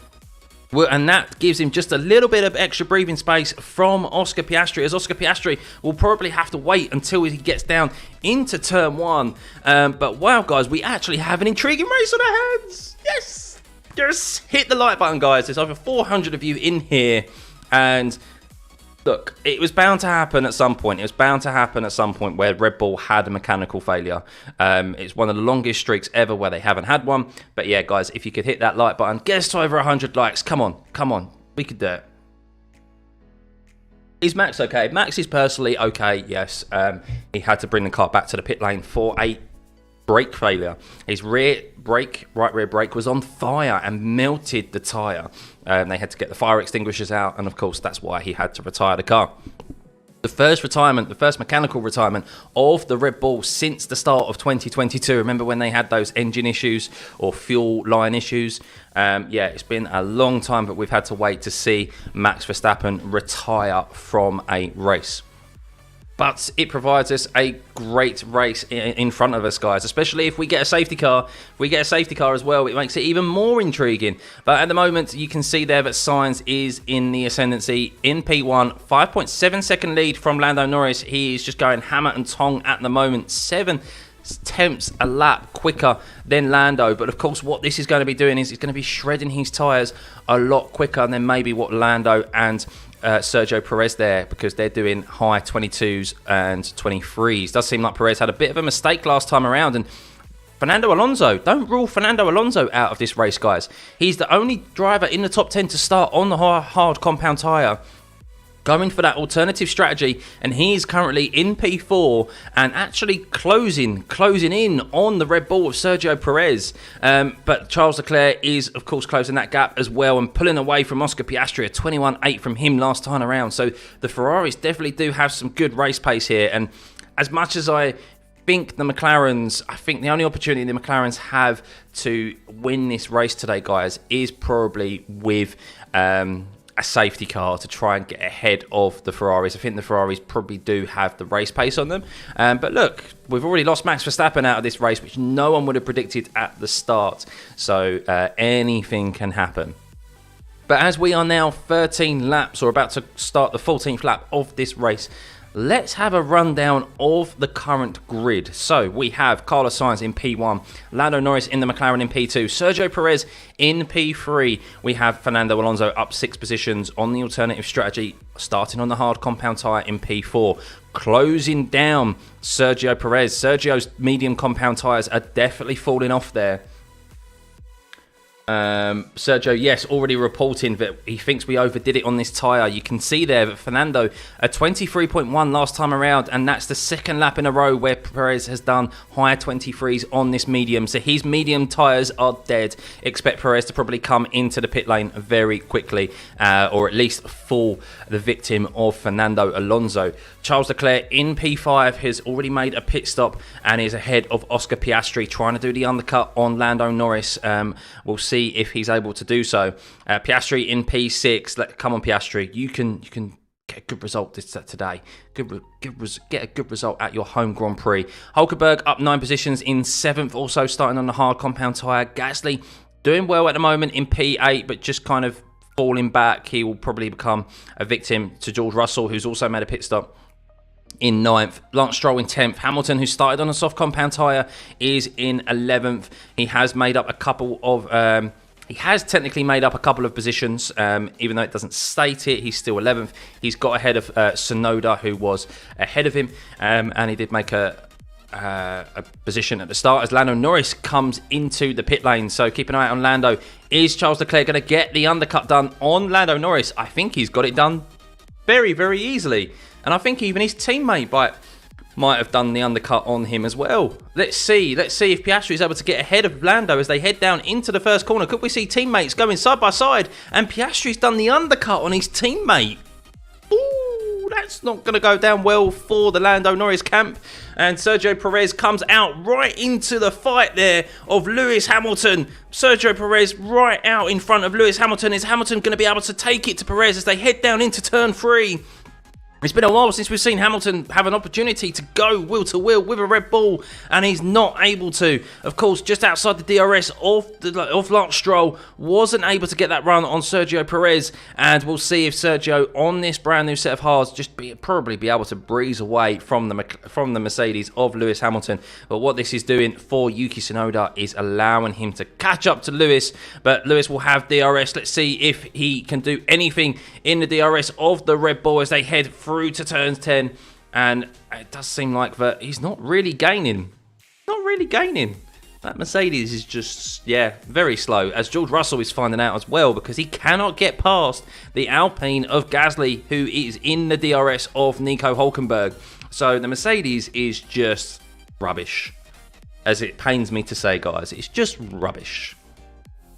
And that gives him just a little bit of extra breathing space from Oscar Piastri, as Oscar Piastri will probably have to wait until he gets down into turn 1. But wow, guys, we actually have an intriguing race on our hands. Yes! Just hit the like button, guys. There's over 400 of you in here. And look, it was bound to happen at some point. It was bound to happen at some point where Red Bull had a mechanical failure. It's one of the longest streaks ever where they haven't had one. But yeah, guys, if you could hit that like button, get us to over 100 likes. Come on. We could do it. Is Max okay? Max is personally okay, yes. He had to bring the car back to the pit lane for a brake failure. His right rear brake was on fire and melted the tyre. They had to get the fire extinguishers out, and of course that's why he had to retire the car. The first mechanical retirement of the Red Bull since the start of 2022. Remember when they had those engine issues or fuel line issues? Yeah, it's been a long time, but we've had to wait to see Max Verstappen retire from a race. But it provides us a great race in front of us, guys, especially if we get a safety car. If we get a safety car as well, it makes it even more intriguing. But at the moment, you can see there that Sainz is in the ascendancy in P1. 5.7 second lead from Lando Norris. He is just going hammer and tong at the moment. 7 tenths a lap quicker than Lando. But of course, what this is going to be doing is it's going to be shredding his tyres a lot quicker than maybe what Lando and Sergio Perez there, because they're doing high 22s and 23s. Does seem like Perez had a bit of a mistake last time around, and Fernando Alonso, don't rule Fernando Alonso out of this race, guys. He's the only driver in the top 10 to start on the hard compound tyre, going for that alternative strategy, and he's currently in P4 and actually closing in on the Red Bull of Sergio Perez. But Charles Leclerc is, of course, closing that gap as well and pulling away from Oscar Piastri, a 21.8 from him last time around. So the Ferraris definitely do have some good race pace here, and as much as I think the only opportunity the McLarens have to win this race today, guys, is probably with a safety car to try and get ahead of the Ferraris. I think the Ferraris probably do have the race pace on them. But look, we've already lost Max Verstappen out of this race, which no one would have predicted at the start. So anything can happen. But as we are now 13 laps, or about to start the 14th lap of this race, let's have a rundown of the current grid. So we have Carlos Sainz in P1, Lando Norris in the McLaren in P2, Sergio Perez in P3. We have Fernando Alonso up 6 positions on the alternative strategy, starting on the hard compound tyre in P4. Closing down Sergio Perez. Sergio's medium compound tyres are definitely falling off there. Sergio, yes, already reporting that he thinks we overdid it on this tyre. You can see there that Fernando, a 23.1 last time around, and that's the second lap in a row where Perez has done higher 23s on this medium. So his medium tyres are dead. Expect Perez to probably come into the pit lane very quickly, or at least fall the victim of Fernando Alonso. Charles Leclerc in P5 has already made a pit stop and is ahead of Oscar Piastri, trying to do the undercut on Lando Norris. We'll see if he's able to do so. Piastri in P6. Come on, Piastri. You can get a good result today. Get a good result at your home Grand Prix. Hulkenberg up 9 positions in 7th, also starting on the hard compound tyre. Gasly doing well at the moment in P8, but just kind of falling back. He will probably become a victim to George Russell, who's also made a pit stop in 9th. Lance Stroll in 10th. Hamilton, who started on a soft compound tyre, is in 11th. He has made up a couple of... he has technically made up a couple of positions, even though it doesn't state it. He's still 11th. He's got ahead of Tsunoda, who was ahead of him, and he did make a position at the start as Lando Norris comes into the pit lane. So keep an eye out on Lando. Is Charles Leclerc going to get the undercut done on Lando Norris? I think he's got it done very, very easily. And I think even his teammate might have done the undercut on him as well. Let's see if Piastri is able to get ahead of Lando as they head down into the first corner. Could we see teammates going side by side? And Piastri's done the undercut on his teammate. Ooh, that's not going to go down well for the Lando Norris camp. And Sergio Perez comes out right into the fight there of Lewis Hamilton. Sergio Perez right out in front of Lewis Hamilton. Is Hamilton going to be able to take it to Perez as they head down into turn 3? It's been a while since we've seen Hamilton have an opportunity to go wheel to wheel with a Red Bull, and he's not able to. Of course, just outside the DRS of Lance Stroll, wasn't able to get that run on Sergio Perez, and we'll see if Sergio, on this brand new set of hards, probably be able to breeze away from the Mercedes of Lewis Hamilton. But what this is doing for Yuki Tsunoda is allowing him to catch up to Lewis, but Lewis will have DRS. Let's see if he can do anything in the DRS of the Red Bull as they head through to turns 10, and it does seem like that he's not really gaining. That Mercedes is just, very slow, as George Russell is finding out as well, because he cannot get past the Alpine of Gasly, who is in the DRS of Nico Hulkenberg. So the Mercedes is just rubbish, as it pains me to say, guys. It's just rubbish.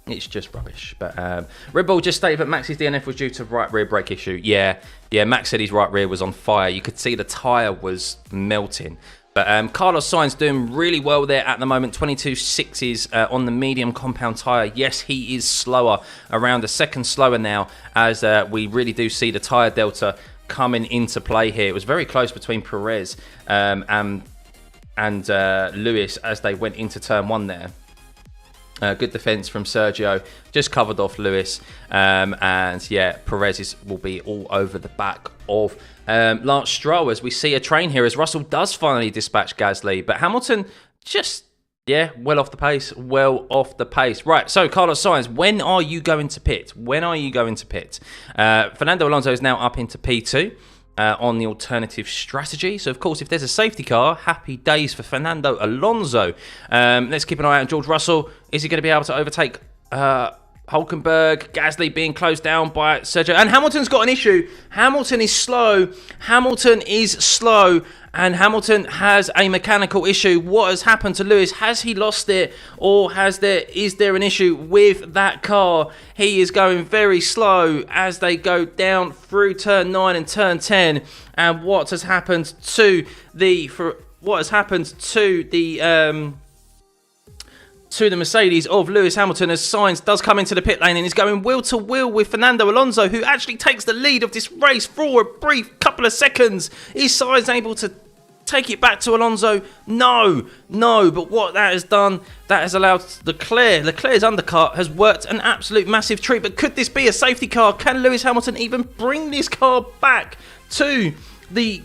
It's just rubbish. But Red Bull just stated that Max's DNF was due to right rear brake issue. Yeah, Max said his right rear was on fire. You could see the tyre was melting. But Carlos Sainz doing really well there at the moment. 22.6s on the medium compound tyre. Yes, he is slower, around a second slower now, as we really do see the tyre delta coming into play here. It was very close between Perez and Lewis as they went into turn 1 there. Good defence from Sergio, just covered off Lewis, and Perez will be all over the back of Lance Stroll as we see a train here as Russell does finally dispatch Gasly, but Hamilton just, well off the pace. Right, so Carlos Sainz, when are you going to pit? Fernando Alonso is now up into P2. On the alternative strategy. So, of course, if there's a safety car, happy days for Fernando Alonso. Let's keep an eye out on George Russell. Is he going to be able to overtake Hulkenberg? Gasly being closed down by Sergio. And Hamilton's got an issue. Hamilton is slow. And Hamilton has a mechanical issue. What has happened to Lewis? Has he lost it? Or is there an issue with that car? He is going very slow as they go down through turn 9 and turn 10. And what has happened to to the Mercedes of Lewis Hamilton as Sainz does come into the pit lane and is going wheel to wheel with Fernando Alonso, who actually takes the lead of this race for a brief couple of seconds. Is Sainz able to take it back to Alonso? No, but what that has done, that has allowed Leclerc's undercut has worked an absolute massive treat. But could this be a safety car? Can Lewis Hamilton even bring this car back to the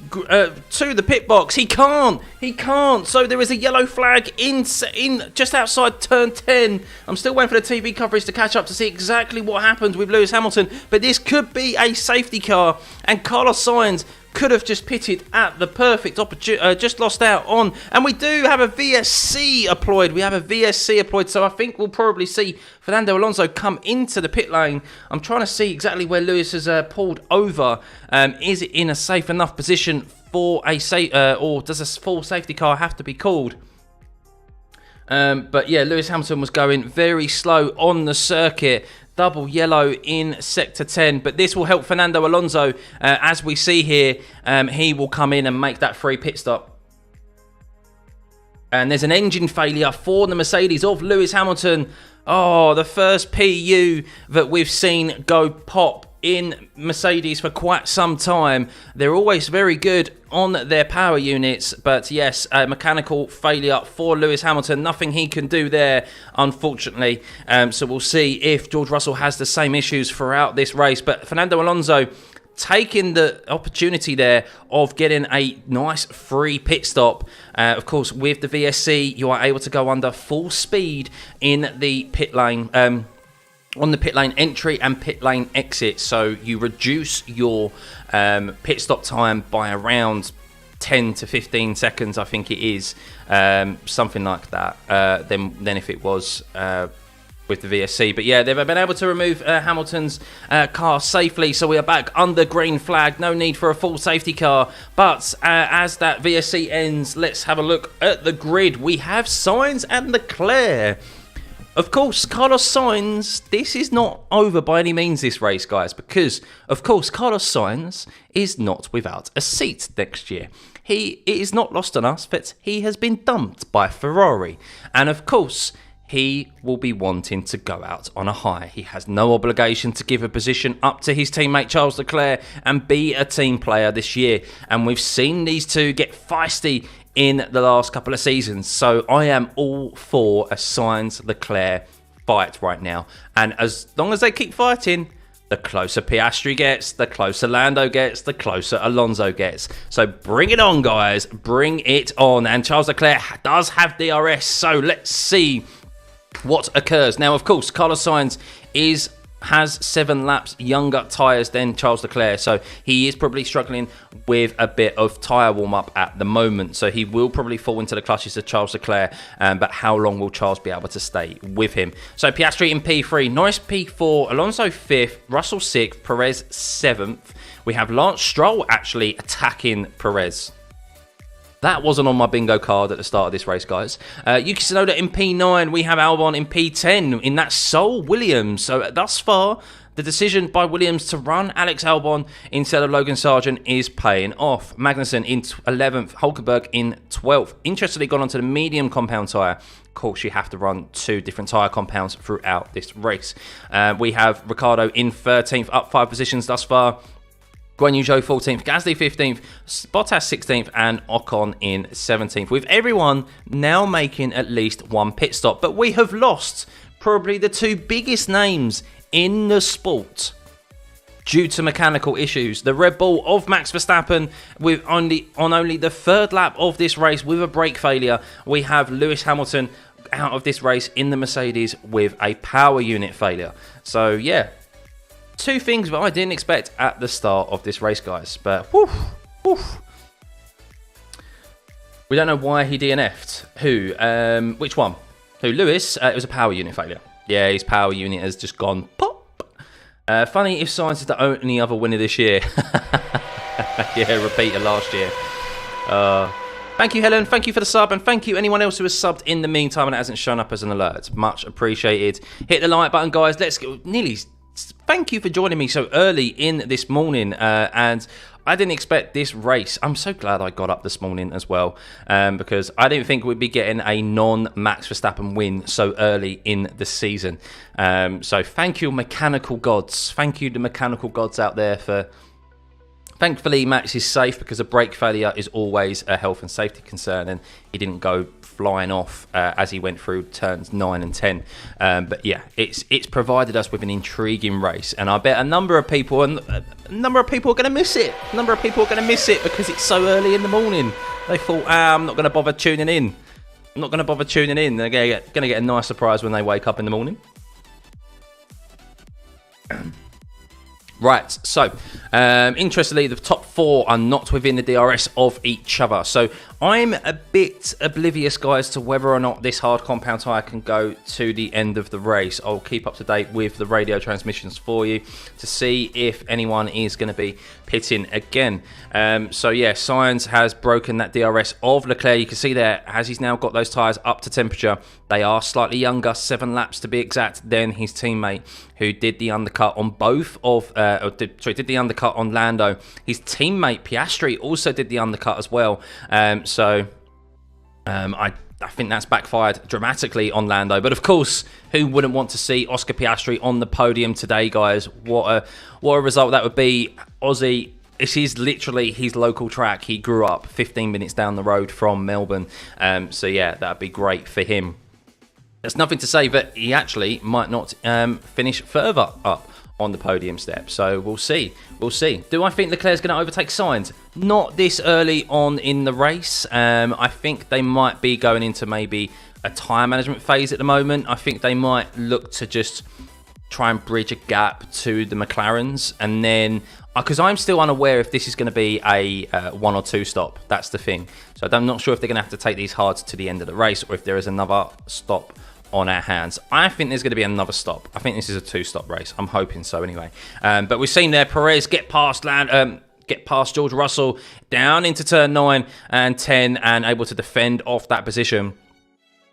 pit box? He can't. So there is a yellow flag in just outside turn 10. I'm still waiting for the TV coverage to catch up to see exactly what happened with Lewis Hamilton, but this could be a safety car, and Carlos Sainz could have just pitted at the perfect opportunity, just lost out on. And we do have a VSC employed. So I think we'll probably see Fernando Alonso come into the pit lane. I'm trying to see exactly where Lewis has pulled over. Is it in a safe enough position for a or does a full safety car have to be called? But yeah, Lewis Hamilton was going very slow on the circuit. Double yellow in sector 10, but this will help Fernando Alonso. As we see here, he will come in and make that free pit stop. And there's an engine failure for the Mercedes of Lewis Hamilton. Oh, the first PU that we've seen go pop in Mercedes for quite some time. They're always very good on their power units, but yes, a mechanical failure for Lewis Hamilton. Nothing he can do there, unfortunately. So we'll see if George Russell has the same issues throughout this race. But Fernando Alonso taking the opportunity there of getting a nice free pit stop. Of course, with the VSC, you are able to go under full speed in the pit lane. On the pit lane entry and pit lane exit, so you reduce your pit stop time by around 10 to 15 seconds, I think it is, something like that, than if it was with the VSC. But yeah, they've been able to remove Hamilton's car safely, so we are back under green flag. No need for a full safety car. But as that VSC ends, let's have a look at the grid. We have Sainz and Leclerc. Of course, Carlos Sainz, this is not over by any means, this race, guys, because, of course, Carlos Sainz is not without a seat next year. It is not lost on us that he has been dumped by Ferrari. And, of course, he will be wanting to go out on a high. He has no obligation to give a position up to his teammate Charles Leclerc and be a team player this year. And we've seen these two get feisty in the last couple of seasons. So I am all for a Sainz-Leclerc fight right now. And as long as they keep fighting, the closer Piastri gets, the closer Lando gets, the closer Alonso gets. So bring it on, guys. Bring it on. And Charles Leclerc does have DRS, so let's see what occurs. Now, of course, Carlos Sainz has 7 laps younger tyres than Charles Leclerc, so he is probably struggling with a bit of tyre warm-up at the moment, so he will probably fall into the clutches of Charles Leclerc, but how long will Charles be able to stay with him? So Piastri in P3, Norris P4, Alonso 5th, Russell 6th, Perez 7th. We have Lance Stroll actually attacking Perez. That wasn't on my bingo card at the start of this race, guys. Yuki Tsunoda in P9. We have Albon in P10. In that sole Williams. So thus far, the decision by Williams to run Alex Albon instead of Logan Sargent is paying off. Magnussen in 11th. Hulkenberg in 12th. Interestingly, gone onto the medium compound tyre. Of course, you have to run 2 different tyre compounds throughout this race. We have Ricciardo in 13th. Up 5 positions thus far. Guan Yu Zhou 14th, Gasly 15th, Bottas 16th, and Ocon in 17th. With everyone now making at least 1 pit stop. But we have lost probably the 2 biggest names in the sport due to mechanical issues. The Red Bull of Max Verstappen with only the 3rd lap of this race with a brake failure. We have Lewis Hamilton out of this race in the Mercedes with a power unit failure. So yeah, 2 things that I didn't expect at the start of this race, guys. But, woof. We don't know why he DNF'd. Who? Which one? Who? Lewis? It was a power unit failure. Yeah, his power unit has just gone pop. Funny if Sainz is the only other winner this year. Yeah, repeater last year. Thank you, Helen. Thank you for the sub. And thank you anyone else who has subbed in the meantime and hasn't shown up as an alert. Much appreciated. Hit the like button, guys. Let's go. Thank you for joining me so early in this morning, and I didn't expect this race. I'm so glad I got up this morning as well, because I didn't think we'd be getting a non-Max Verstappen win so early in the season. So thank you, mechanical gods. Thank you, the mechanical gods out there for... Thankfully, Max is safe because a brake failure is always a health and safety concern, and he didn't go flying off as he went through turns 9 and 10. But yeah, it's provided us with an intriguing race, and I bet a number of people are going to miss it. A number of people are going to miss it because it's so early in the morning. They thought, I'm not going to bother tuning in. I'm not going to bother tuning in. They're going to get a nice surprise when they wake up in the morning. Right, so interestingly, the top 4 are not within the DRS of each other. So I'm a bit oblivious, guys, to whether or not this hard compound tyre can go to the end of the race. I'll keep up to date with the radio transmissions for you to see if anyone is going to be pitting again. So yeah, Sainz has broken that DRS of Leclerc. You can see there, as he's now got those tyres up to temperature, they are slightly younger, 7 laps to be exact, than his teammate who did the undercut on both of... did the undercut on Lando. His teammate Piastri also did the undercut as well. I think that's backfired dramatically on Lando. But of course, who wouldn't want to see Oscar Piastri on the podium today, guys? What a result that would be. Aussie, this is literally his local track. He grew up 15 minutes down the road from Melbourne. So yeah, that'd be great for him. There's nothing to say that he actually might not finish further up on the podium step. So we'll see. We'll see. Do I think Leclerc's going to overtake Sainz? Not this early on in the race. I think they might be going into maybe a tyre management phase at the moment. I think they might look to just try and bridge a gap to the McLarens, and then because I'm still unaware if this is going to be a 1 or 2 stop. That's the thing. So I'm not sure if they're going to have to take these hards to the end of the race, or if there is another stop on our hands. I think there's going to be another stop. I think this is a 2-stop race. I'm hoping so anyway. But we've seen there Perez get past George Russell down into turn 9 and 10 and able to defend off that position.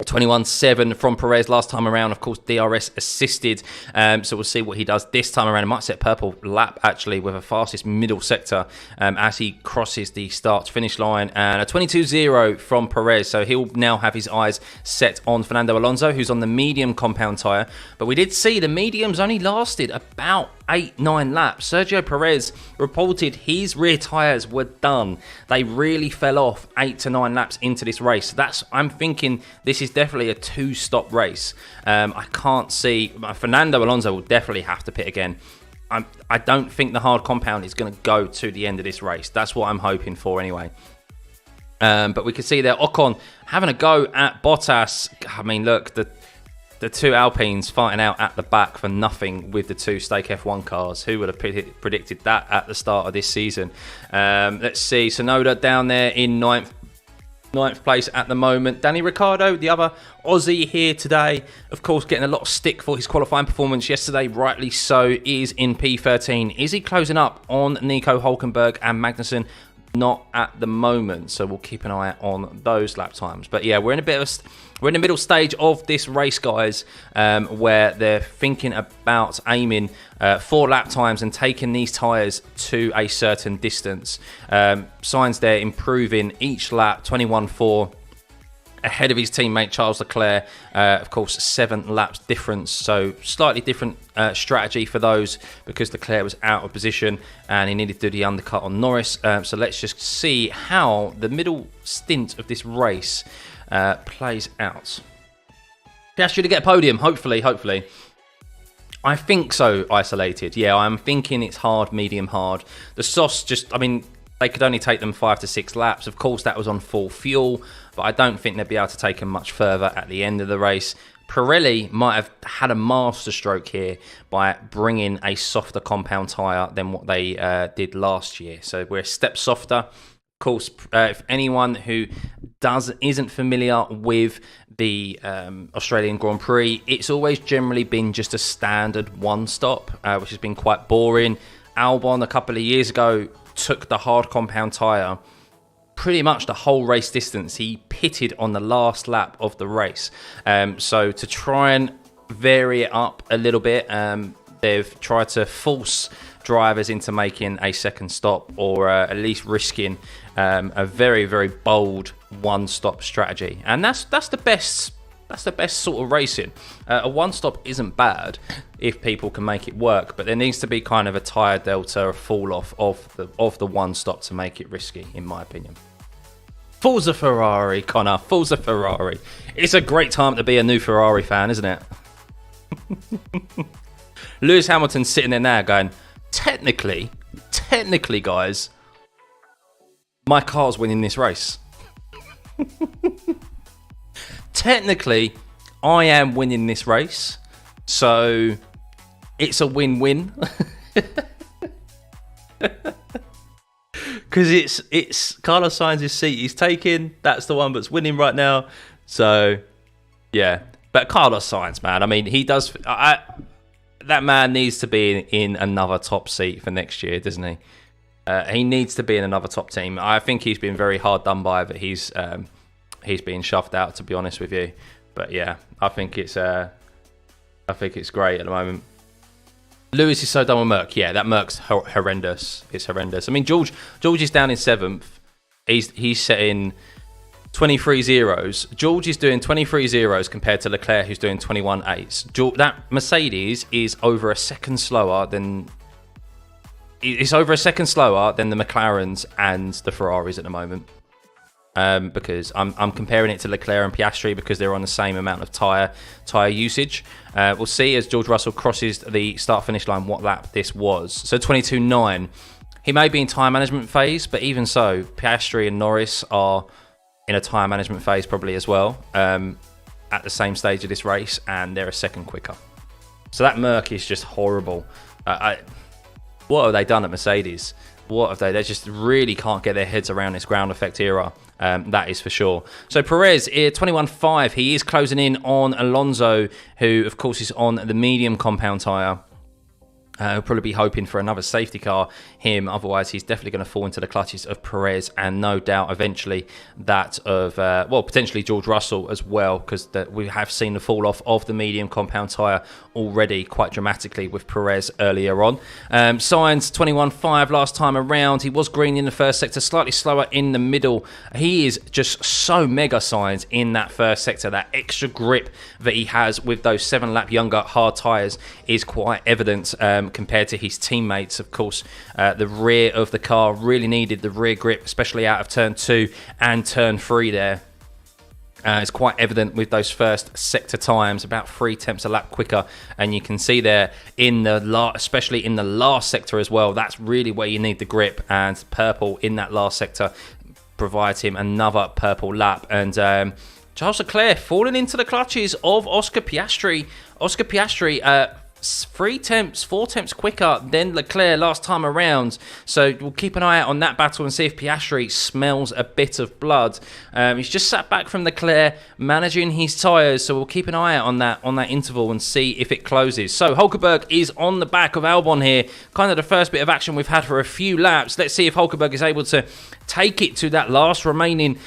21.7 from Perez last time around, of course, DRS assisted. So we'll see what he does this time around. It might set purple lap, actually, with a fastest middle sector as he crosses the start-finish line. And a 22.0 from Perez. So he'll now have his eyes set on Fernando Alonso, who's on the medium compound tyre. But we did see the mediums only lasted about 8-9 laps. Sergio Perez reported his rear tyres were done. They really fell off 8 to 9 laps into this race. I'm thinking this is definitely a 2-stop race. I can't see... Fernando Alonso will definitely have to pit again. I don't think the hard compound is going to go to the end of this race. That's what I'm hoping for anyway. But we can see there Ocon having a go at Bottas. I mean, look, the 2 Alpines fighting out at the back for nothing with the 2 Stake F1 cars. Who would have predicted that at the start of this season? Let's see. Tsunoda down there in ninth place at the moment. Danny Ricciardo, the other Aussie here today, of course, getting a lot of stick for his qualifying performance yesterday. Rightly so, is in P13. Is he closing up on Nico Hülkenberg and Magnussen? Not at the moment, so we'll keep an eye on those lap times. But yeah, we're in the middle stage of this race, guys, where they're thinking about aiming 4 lap times and taking these tyres to a certain distance. Sainz there improving each lap, 21.4. Ahead of his teammate Charles Leclerc, of course, 7 laps difference. So slightly different strategy for those because Leclerc was out of position and he needed to do the undercut on Norris. So let's just see how the middle stint of this race plays out. Piastri to get a podium, hopefully. I think so, isolated. Yeah, I'm thinking it's hard, medium, hard. The softs just, I mean, they could only take them 5 to 6 laps. Of course, that was on full fuel, but I don't think they'd be able to take them much further at the end of the race. Pirelli might have had a masterstroke here by bringing a softer compound tyre than what they did last year. So we're a step softer. Of course, if anyone who isn't familiar with the Australian Grand Prix, it's always generally been just a standard 1-stop, which has been quite boring. Albon, a couple of years ago, took the hard compound tyre pretty much the whole race distance. He pitted on the last lap of the race. So to try and vary it up a little bit, they've tried to force drivers into making a second stop, or at least risking a very, very bold one-stop strategy. And that's the best. That's the best sort of racing. A one-stop isn't bad if people can make it work, but there needs to be kind of a tyre delta, a fall-off of the one-stop to make it risky, in my opinion. Forza Ferrari, Connor. Forza Ferrari. It's a great time to be a new Ferrari fan, isn't it? Lewis Hamilton's sitting there now going, technically, guys, my car's winning this race. Technically, I am winning this race, so it's a win-win. Because it's Carlos Sainz's seat he's taking. That's the one that's winning right now. So, yeah. But Carlos Sainz, man, I mean, he does... that man needs to be in another top seat for next year, doesn't he? He needs to be in another top team. I think he's been very hard done by, but he's being shoved out, to be honest with you. But yeah, I think it's great at the moment. Lewis is so done with Merc. Yeah, that Merc's horrendous. It's horrendous. I mean, George is down in 7th. He's setting 23 zeros. George is doing 23 zeros compared to Leclerc, who's doing 21 eights. That Mercedes is over a second slower than... It's over a second slower than the McLarens and the Ferraris at the moment. Because I'm comparing it to Leclerc and Piastri because they're on the same amount of tyre usage. We'll see as George Russell crosses the start-finish line what lap this was. So 22.9. He may be in tyre management phase, but even so, Piastri and Norris are in a tyre management phase probably as well at the same stage of this race, and they're a second quicker. So that Merc is just horrible. What have they done at Mercedes? What have they? They just really can't get their heads around this ground effect era. That is for sure. So Perez, 21.5. He is closing in on Alonso, who, of course, is on the medium compound tyre. He'll probably be hoping for another safety car, him. Otherwise, he's definitely going to fall into the clutches of Perez and no doubt eventually that of, potentially George Russell as well, because we have seen the fall off of the medium compound tyre already quite dramatically with Perez earlier on. Sainz, 21.5 last time around. He was green in the first sector, slightly slower in the middle. He is just so mega Sainz in that first sector. That extra grip that he has with those 7-lap younger hard tyres is quite evident. Compared to his teammates, of course, the rear of the car really needed the rear grip, especially out of turn 2 and turn 3 there. It's quite evident with those first sector times, about 3 tenths a lap quicker, and you can see there in the especially in the last sector as well, that's really where you need the grip, and purple in that last sector provides him another purple lap. And Charles Leclerc falling into the clutches of Oscar Piastri. Oscar Piastri 4 tenths quicker than Leclerc last time around. So we'll keep an eye out on that battle and see if Piastri smells a bit of blood. He's just sat back from Leclerc, managing his tyres. So we'll keep an eye out on that interval and see if it closes. So Hulkenberg is on the back of Albon here. Kind of the first bit of action we've had for a few laps. Let's see if Hulkenberg is able to take it to that last remaining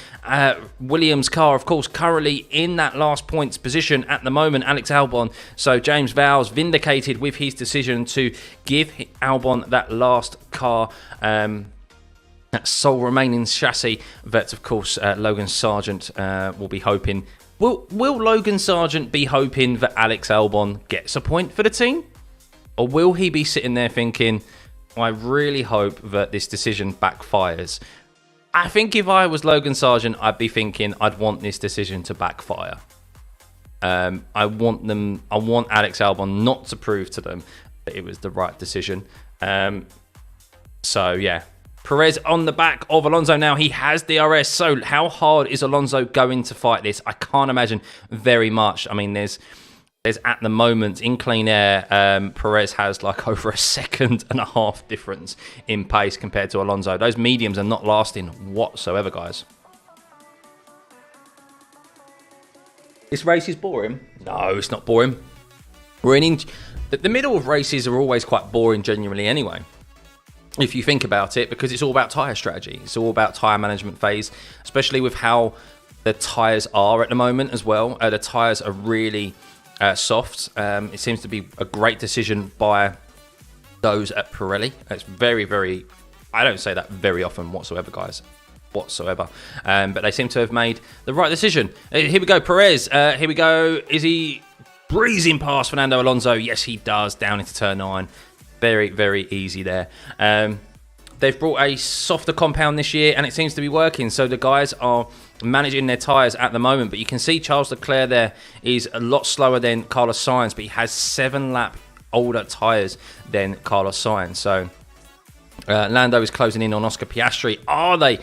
Williams car, of course, currently in that last points position at the moment, Alex Albon. So James Vowles vindicated with his decision to give Albon that last car, that sole remaining chassis that, of course, Logan Sargent will be hoping. Will Logan Sargent be hoping that Alex Albon gets a point for the team? Or will he be sitting there thinking, I really hope that this decision backfires? I think if I was Logan Sargent, I'd be thinking I'd want this decision to backfire. I want Alex Albon not to prove to them that it was the right decision. So yeah, Perez on the back of Alonso now. He has DRS. So how hard is Alonso going to fight this? I can't imagine very much. I mean, there's at the moment in clean air, Perez has like over a 1.5 seconds difference in pace compared to Alonso. Those mediums are not lasting whatsoever, guys. This race is boring. No, it's not boring. The middle of races are always quite boring genuinely anyway, if you think about it, because it's all about tyre strategy. It's all about tyre management phase, especially with how the tyres are at the moment as well. The tyres are really soft. It seems to be a great decision by those at Pirelli. It's very, very... I don't say that very often whatsoever, guys. Whatsoever. But they seem to have made the right decision. Here we go, Perez. Here we go. Is he breezing past Fernando Alonso? Yes, he does. Down into turn 9. Very, very easy there. They've brought a softer compound this year, and it seems to be working. So the guys are managing their tyres at the moment. But you can see Charles Leclerc there is a lot slower than Carlos Sainz, but he has 7-lap older tyres than Carlos Sainz. So Lando is closing in on Oscar Piastri. Are they?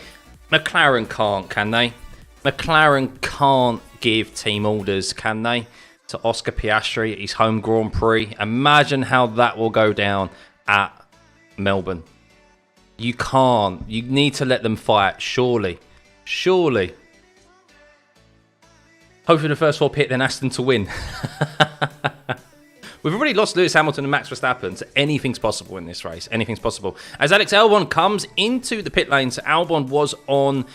McLaren can't, can they? McLaren can't give team orders, can they? To Oscar Piastri at his home Grand Prix. Imagine how that will go down at Melbourne. You can't. You need to let them fight, surely. Surely. Hopefully the first 4 pit, then Aston to win. We've already lost Lewis Hamilton and Max Verstappen, so anything's possible in this race. Anything's possible. As Alex Albon comes into the pit lane, so Albon was on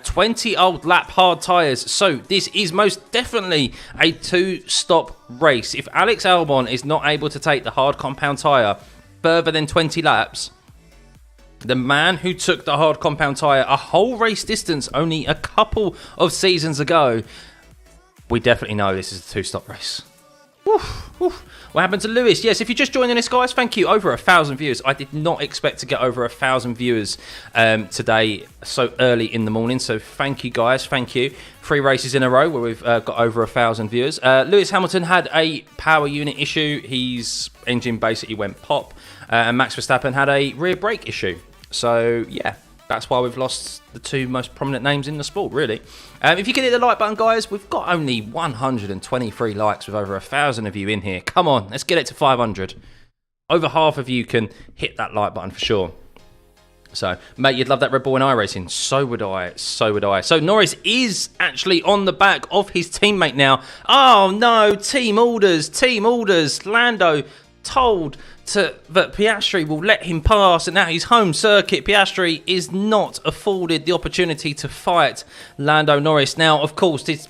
20 old lap hard tyres. So this is most definitely a 2-stop race. If Alex Albon is not able to take the hard compound tyre further than 20 laps, the man who took the hard compound tyre a whole race distance only a couple of seasons ago, we definitely know this is a 2-stop race. Woof, woof. What happened to Lewis? Yes, if you're just joining us, guys, thank you. Over 1,000 viewers. I did not expect to get over 1,000 viewers today so early in the morning. So thank you, guys. Thank you. 3 races in a row where we've got over 1,000 viewers. Lewis Hamilton had a power unit issue. His engine basically went pop. And Max Verstappen had a rear brake issue. So, yeah. That's why we've lost the 2 most prominent names in the sport, really. If you can hit the like button, guys, we've got only 123 likes with over 1,000 of you in here. Come on, let's get it to 500. Over half of you can hit that like button for sure. So, mate, you'd love that Red Bull in iRacing. So would I. So would I. So, Norris is actually on the back of his teammate now. Oh, no. Team orders. Team orders. Lando told that Piastri will let him pass, and now his home circuit, Piastri is not afforded the opportunity to fight Lando Norris. Now, of course, this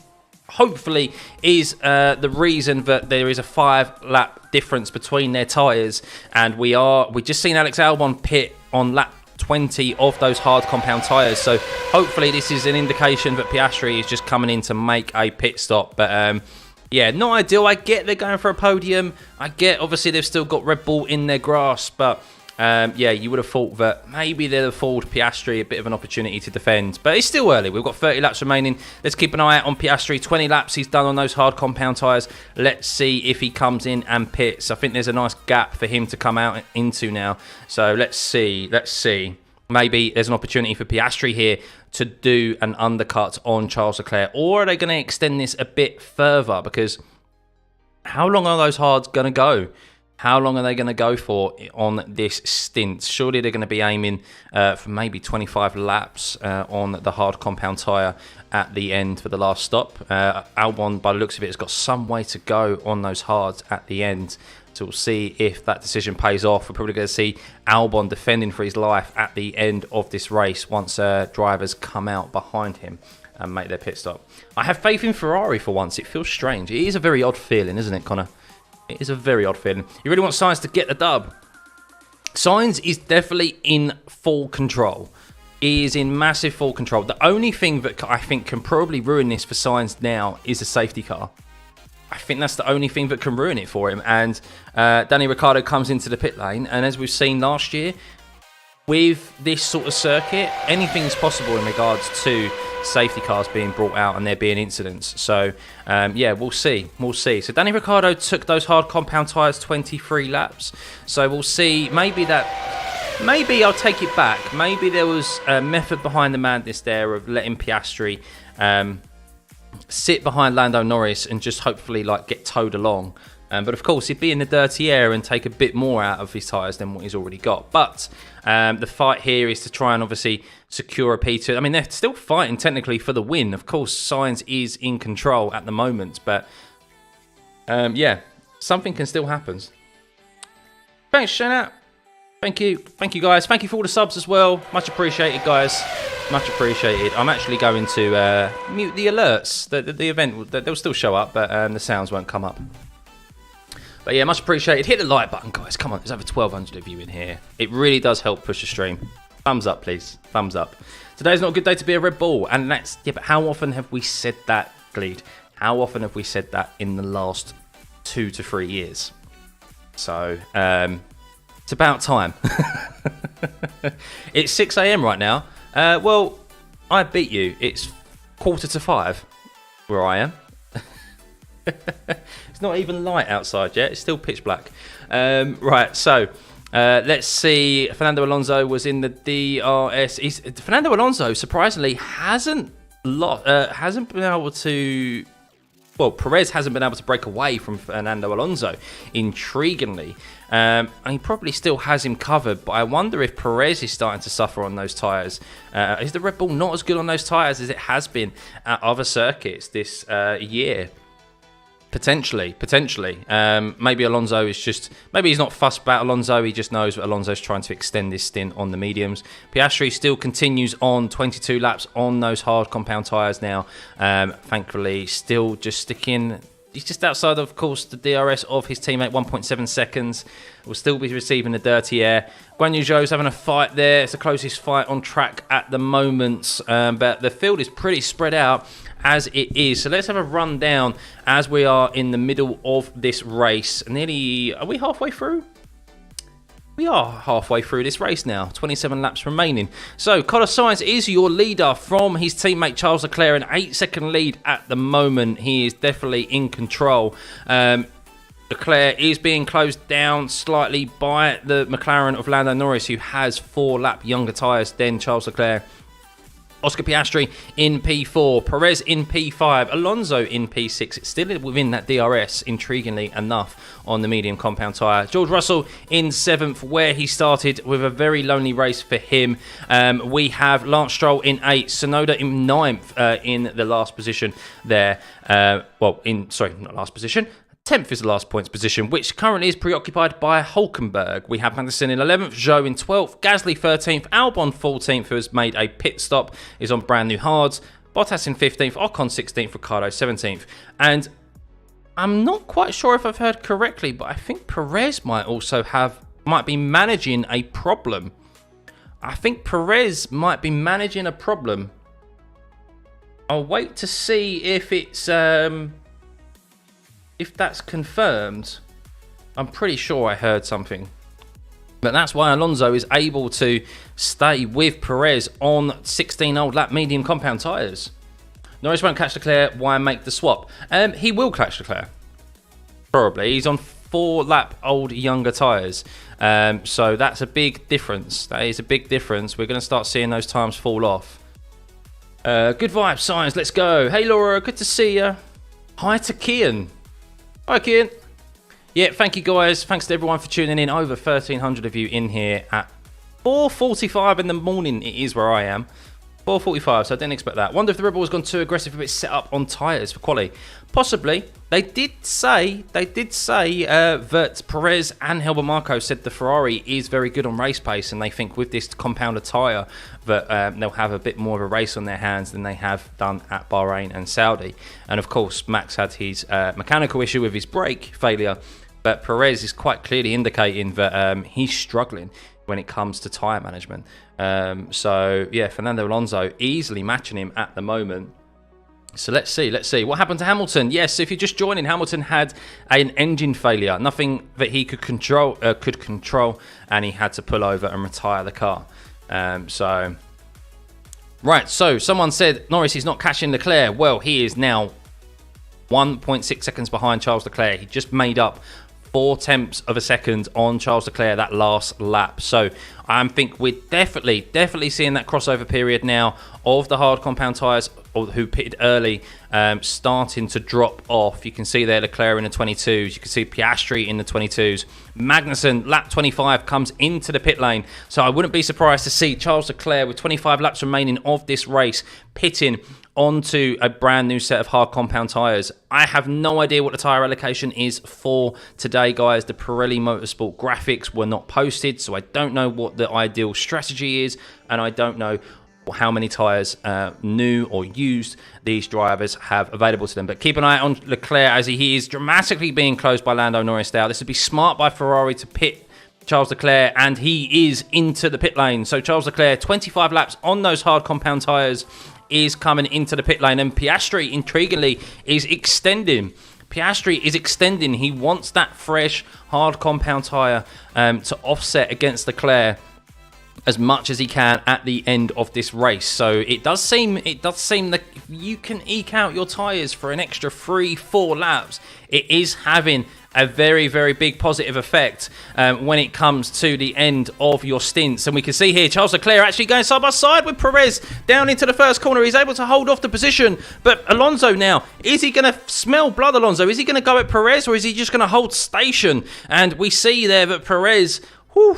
hopefully is the reason that there is a 5-lap difference between their tyres, and we just seen Alex Albon pit on lap 20 of those hard compound tyres, so hopefully this is an indication that Piastri is just coming in to make a pit stop. But yeah, not ideal. I get they're going for a podium. I get, obviously, they've still got Red Bull in their grasp. But, yeah, you would have thought that maybe they'd afford Piastri a bit of an opportunity to defend. But it's still early. We've got 30 laps remaining. Let's keep an eye out on Piastri. 20 laps he's done on those hard compound tyres. Let's see if he comes in and pits. I think there's a nice gap for him to come out into now. So let's see. Let's see. Maybe there's an opportunity for Piastri here to do an undercut on Charles Leclerc. Or are they going to extend this a bit further? Because how long are those hards going to go? How long are they going to go for on this stint? Surely they're going to be aiming for maybe 25 laps on the hard compound tyre at the end for the last stop. Albon, by the looks of it, has got some way to go on those hards at the end. So we'll see if that decision pays off. We're probably going to see Albon defending for his life at the end of this race once drivers come out behind him and make their pit stop. I have faith in Ferrari for once. It feels strange. It is a very odd feeling, isn't it, Connor? It is a very odd feeling. You really want Sainz to get the dub. Sainz is definitely in full control. He is in massive full control. The only thing that I think can probably ruin this for Sainz now is a safety car. I think that's the only thing that can ruin it for him. And Danny Ricciardo comes into the pit lane. And as we've seen last year, with this sort of circuit, anything's possible in regards to safety cars being brought out and there being incidents. So, yeah, we'll see. We'll see. So Danny Ricciardo took those hard compound tyres 23 laps. So we'll see. Maybe I'll take it back. Maybe there was a method behind the madness there of letting Piastri sit behind Lando Norris and just hopefully like get towed along. But of course, he'd be in the dirty air and take a bit more out of his tyres than what he's already got. But the fight here is to try and obviously secure a P2. I mean, they're still fighting technically for the win. Of course, Sainz is in control at the moment. But yeah, something can still happen. Thanks, Shanat. Thank you guys. Thank you for all the subs as well. Much appreciated, guys. Much appreciated. I'm actually going to mute the alerts. The event, they'll still show up, but the sounds won't come up. But yeah, much appreciated. Hit the like button, guys. Come on, there's over 1,200 of you in here. It really does help push the stream. Thumbs up, please. Thumbs up. Today's not a good day to be a Red Bull, and that's yeah. But how often have we said that, Gleed? How often have we said that in the last 2 to 3 years? So it's about time. It's 6 AM right now. Well, I beat you. It's 4:45 where I am. It's not even light outside yet. It's still pitch black. Right, so let's see. Fernando Alonso was in the DRS. Fernando Alonso surprisingly hasn't been able to. Well, Perez hasn't been able to break away from Fernando Alonso, intriguingly. And he probably still has him covered, but I wonder if Perez is starting to suffer on those tyres. Is the Red Bull not as good on those tyres as it has been at other circuits this year? Potentially. Maybe Alonso is just... Maybe he's not fussed about Alonso. He just knows that Alonso's trying to extend his stint on the mediums. Piastri still continues on 22 laps on those hard compound tyres now. Thankfully, still just sticking... He's just outside, of course, the DRS of his teammate, 1.7 seconds. Will still be receiving the dirty air. Guan Yu Zhou's having a fight there. It's the closest fight on track at the moment. But the field is pretty spread out as it is. So let's have a rundown as we are in the middle of this race. Nearly, are we halfway through? We are halfway through this race now. 27 laps remaining. So Carlos Sainz is your leader from his teammate Charles Leclerc. An 8-second lead at the moment. He is definitely in control. Leclerc is being closed down slightly by the McLaren of Lando Norris, who has 4 lap younger tyres than Charles Leclerc. Oscar Piastri in P4, Perez in P5, Alonso in P6. It's still within that DRS, intriguingly enough, on the medium compound tyre. George Russell in 7th, where he started with a very lonely race for him. We have Lance Stroll in 8th, Tsunoda in 9th in the last position there. Not last position. 10th is the last points position, which currently is preoccupied by Hulkenberg. We have Magnussen in 11th, Zhou in 12th, Gasly 13th, Albon 14th, who has made a pit stop, is on brand new hards, Bottas in 15th, Ocon 16th, Ricciardo 17th. And I'm not quite sure if I've heard correctly, but I think Perez might be managing a problem. I'll wait to see if it's... If that's confirmed, I'm pretty sure I heard something. But that's why Alonso is able to stay with Perez on 16 old lap medium compound tyres. Norris won't catch Leclerc. Why make the swap? He will catch Leclerc. Probably. He's on 4 lap old younger tyres. So that's a big difference. That is a big difference. We're going to start seeing those times fall off. Good vibes, Sainz. Let's go. Hey, Laura. Good to see you. Hi to Kian. Hi, Kian. Yeah, thank you, guys. Thanks to everyone for tuning in. Over 1,300 of you in here at 4:45 in the morning. It is where I am. 4:45, so I didn't expect that. Wonder if the Red Bull has gone too aggressive with its setup on tyres for quali. Possibly. They did say that Perez and Helmut Marko said the Ferrari is very good on race pace, and they think with this compounded tyre that they'll have a bit more of a race on their hands than they have done at Bahrain and Saudi. And of course, Max had his mechanical issue with his brake failure, but Perez is quite clearly indicating that he's struggling when it comes to tyre management. So yeah, Fernando Alonso easily matching him at the moment. So let's see what happened to Hamilton. Yes, if you're just joining, Hamilton had an engine failure, nothing that he could control, and he had to pull over and retire the car. So someone said Norris is not catching Leclerc. Well, he is now 1.6 seconds behind Charles Leclerc. He just made up 0.4 of a second on Charles Leclerc that last lap. So I think we're definitely seeing that crossover period now of the hard compound tyres who pitted early starting to drop off. You can see there Leclerc in the 22s. You can see Piastri in the 22s. Magnussen, lap 25, comes into the pit lane. So I wouldn't be surprised to see Charles Leclerc with 25 laps remaining of this race pitting onto a brand new set of hard compound tyres. I have no idea what the tyre allocation is for today, guys. The Pirelli Motorsport graphics were not posted, so I don't know what the ideal strategy is, and I don't know how many tyres, new or used, these drivers have available to them. But keep an eye on Leclerc as he is dramatically being closed by Lando Norris now. This would be smart by Ferrari to pit Charles Leclerc, and he is into the pit lane. So Charles Leclerc, 25 laps on those hard compound tyres, is coming into the pit lane, and Piastri, intriguingly, is extending. Piastri is extending. He wants that fresh, hard compound tyre to offset against Leclerc as much as he can at the end of this race. So it does seem that if you can eke out your tyres for an extra 3-4 laps, it is having a very, very big positive effect when it comes to the end of your stints. And we can see here Charles Leclerc actually going side by side with Perez down into the first corner. He's able to hold off the position. But Alonso now, is he going to smell blood, Alonso? Is he going to go at Perez, or is he just going to hold station? And we see there that Perez, who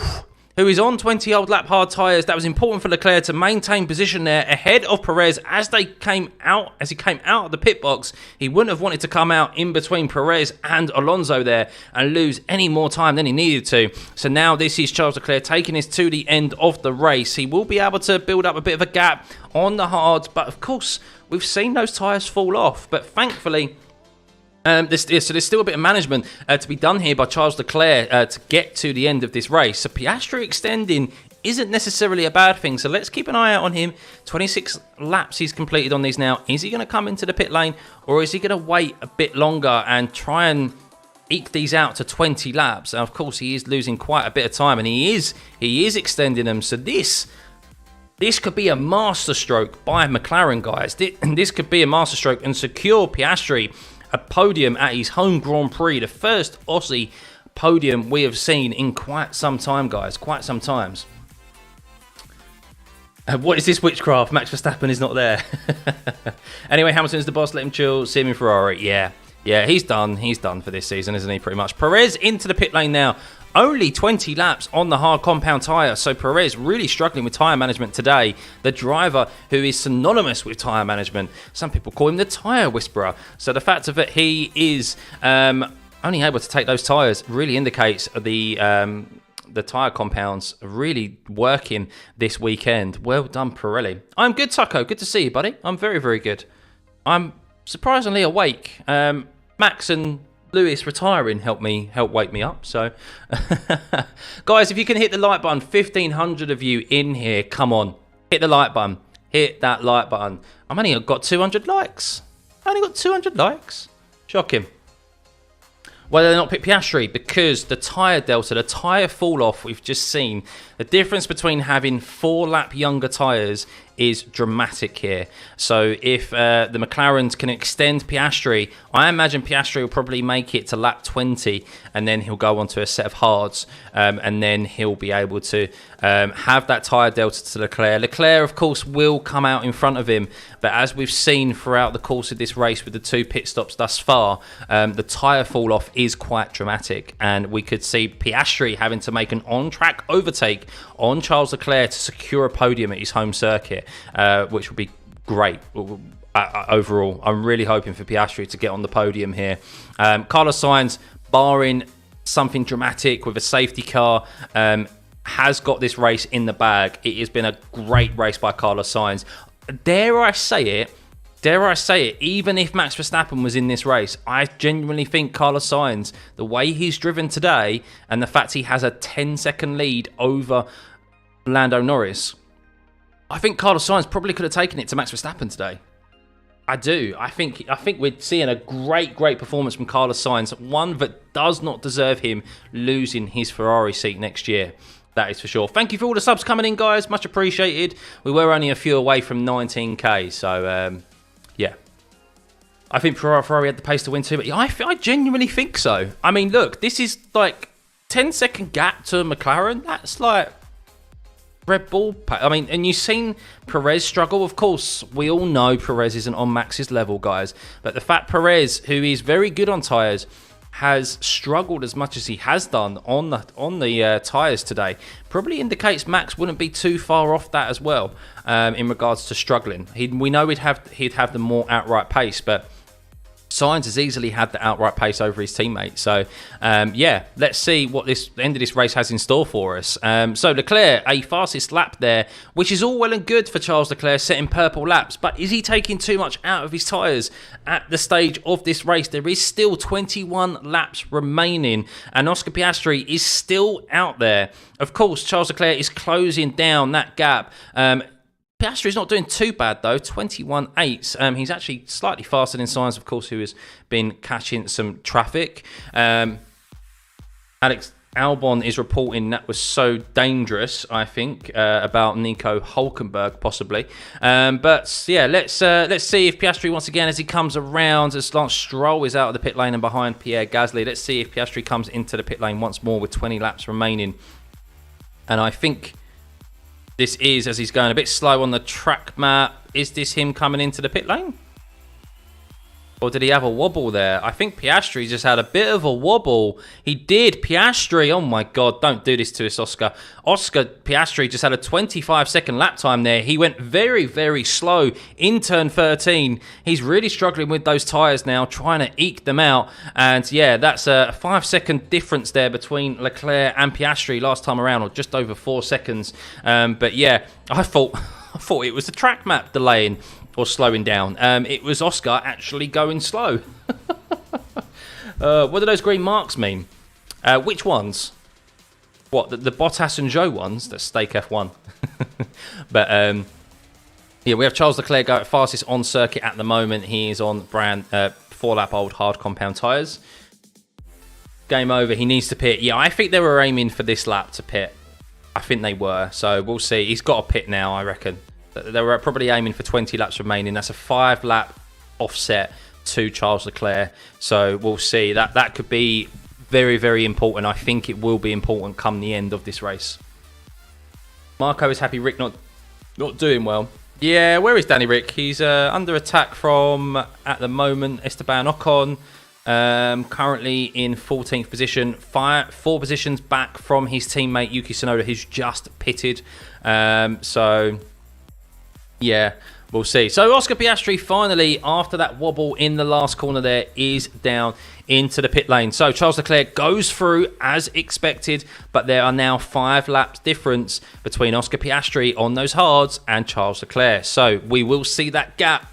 is on 20 old lap hard tyres, that was important for Leclerc to maintain position there ahead of Perez as he came out of the pit box. He wouldn't have wanted to come out in between Perez and Alonso there and lose any more time than he needed to. So now this is Charles Leclerc taking us to the end of the race. He will be able to build up a bit of a gap on the hards, but of course we've seen those tyres fall off. But thankfully, there's still a bit of management to be done here by Charles Leclerc to get to the end of this race. So Piastri extending isn't necessarily a bad thing. So let's keep an eye out on him. 26 laps he's completed on these now. Is he going to come into the pit lane, or is he going to wait a bit longer and try and eke these out to 20 laps? And of course, he is losing quite a bit of time, and he is extending them. So this could be a masterstroke by McLaren, guys. This could be a masterstroke and secure Piastri a podium at his home Grand Prix, the first Aussie podium we have seen in quite some time, guys, quite some times. What is this witchcraft? Max Verstappen is not there. Anyway, Hamilton's the boss, let him chill, see him in Ferrari. Yeah, he's done for this season, isn't he, pretty much. Perez into the pit lane now. Only 20 laps on the hard compound tyre, so Perez really struggling with tyre management today. The driver who is synonymous with tyre management. Some people call him the tyre whisperer. So the fact that he is only able to take those tyres really indicates the tyre compounds really working this weekend. Well done, Pirelli. I'm good, Tucko. Good to see you, buddy. I'm very, very good. I'm surprisingly awake. Max and Lewis retiring helped wake me up. So, guys, if you can hit the like button, 1,500 of you in here. Come on, hit the like button. Hit that like button. I've only got 200 likes. Shocking. Well, they're not pick Piastri because the tyre delta, the tyre fall off we've just seen. The difference between having 4 lap younger tyres is dramatic here. So if the McLarens can extend Piastri, I imagine Piastri will probably make it to lap 20, and then he'll go onto a set of hards, and then he'll be able to have that tyre delta to Leclerc. Leclerc, of course, will come out in front of him, but as we've seen throughout the course of this race with the 2 pit stops thus far, the tyre fall off is quite dramatic, and we could see Piastri having to make an on-track overtake on Charles Leclerc to secure a podium at his home circuit, which would be great. Overall, I'm really hoping for Piastri to get on the podium here. Carlos Sainz, barring something dramatic with a safety car, has got this race in the bag. It has been a great race by Carlos Sainz. Dare I say it, even if Max Verstappen was in this race, I genuinely think Carlos Sainz, the way he's driven today and the fact he has a 10-second lead over Lando Norris, I think Carlos Sainz probably could have taken it to Max Verstappen today. I do. I think we're seeing a great performance from Carlos Sainz, one that does not deserve him losing his Ferrari seat next year. That is for sure. Thank you for all the subs coming in, guys. Much appreciated. We were only a few away from 19k, so yeah. I think Ferrari had the pace to win too, but I genuinely think so. I mean, look, this is like 10-second gap to McLaren. That's like Red Bull. I mean, and you've seen Perez struggle. Of course, we all know Perez isn't on Max's level, guys. But the fact Perez, who is very good on tyres, has struggled as much as he has done on the tyres today, probably indicates Max wouldn't be too far off that as well in regards to struggling. We know he'd have the more outright pace, but Sainz has easily had the outright pace over his teammate. So, yeah, let's see what the end of this race has in store for us. So, Leclerc, a fastest lap there, which is all well and good for Charles Leclerc, setting purple laps. But is he taking too much out of his tyres at the stage of this race? There is still 21 laps remaining, and Oscar Piastri is still out there. Of course, Charles Leclerc is closing down that gap. Piastri's not doing too bad, though, 21.8. He's actually slightly faster than Sainz, of course, who has been catching some traffic. Alex Albon is reporting that was so dangerous, I think, about Nico Hülkenberg, possibly. But, yeah, let's see if Piastri, once again, as he comes around, as Lance Stroll is out of the pit lane and behind Pierre Gasly, let's see if Piastri comes into the pit lane once more with 20 laps remaining. And I think this is, as he's going a bit slow on the track map, is this him coming into the pit lane? Or did he have a wobble there? I think Piastri just had a bit of a wobble. He did. Piastri, oh my God, don't do this to us, Oscar. Oscar Piastri just had a 25-second lap time there. He went very, very slow in turn 13. He's really struggling with those tyres now, trying to eke them out. And yeah, that's a 5-second difference there between Leclerc and Piastri last time around, or just over 4 seconds. But yeah, I thought it was the track map delaying or slowing down. It was Oscar actually going slow. What do those green marks mean? Which ones? What, the Bottas and Zhou ones? That's Stake F1. But yeah, we have Charles Leclerc go fastest on circuit at the moment. He is on brand 4-lap old hard compound tyres. Game over. He needs to pit. Yeah, I think they were aiming for this lap to pit. I think they were. So we'll see. He's got a pit now, I reckon. They were probably aiming for 20 laps remaining. That's a 5-lap offset to Charles Leclerc. So we'll see. That could be very, very important. I think it will be important come the end of this race. Marco is happy Rick not doing well. Yeah, where is Danny Rick? He's under attack from, at the moment, Esteban Ocon. Currently in 14th position. 4 positions back from his teammate Yuki Tsunoda, who's just pitted. So yeah, we'll see. So Oscar Piastri finally, after that wobble in the last corner there, is down into the pit lane. So Charles Leclerc goes through as expected, but there are now 5 laps difference between Oscar Piastri on those hards and Charles Leclerc. So we will see that gap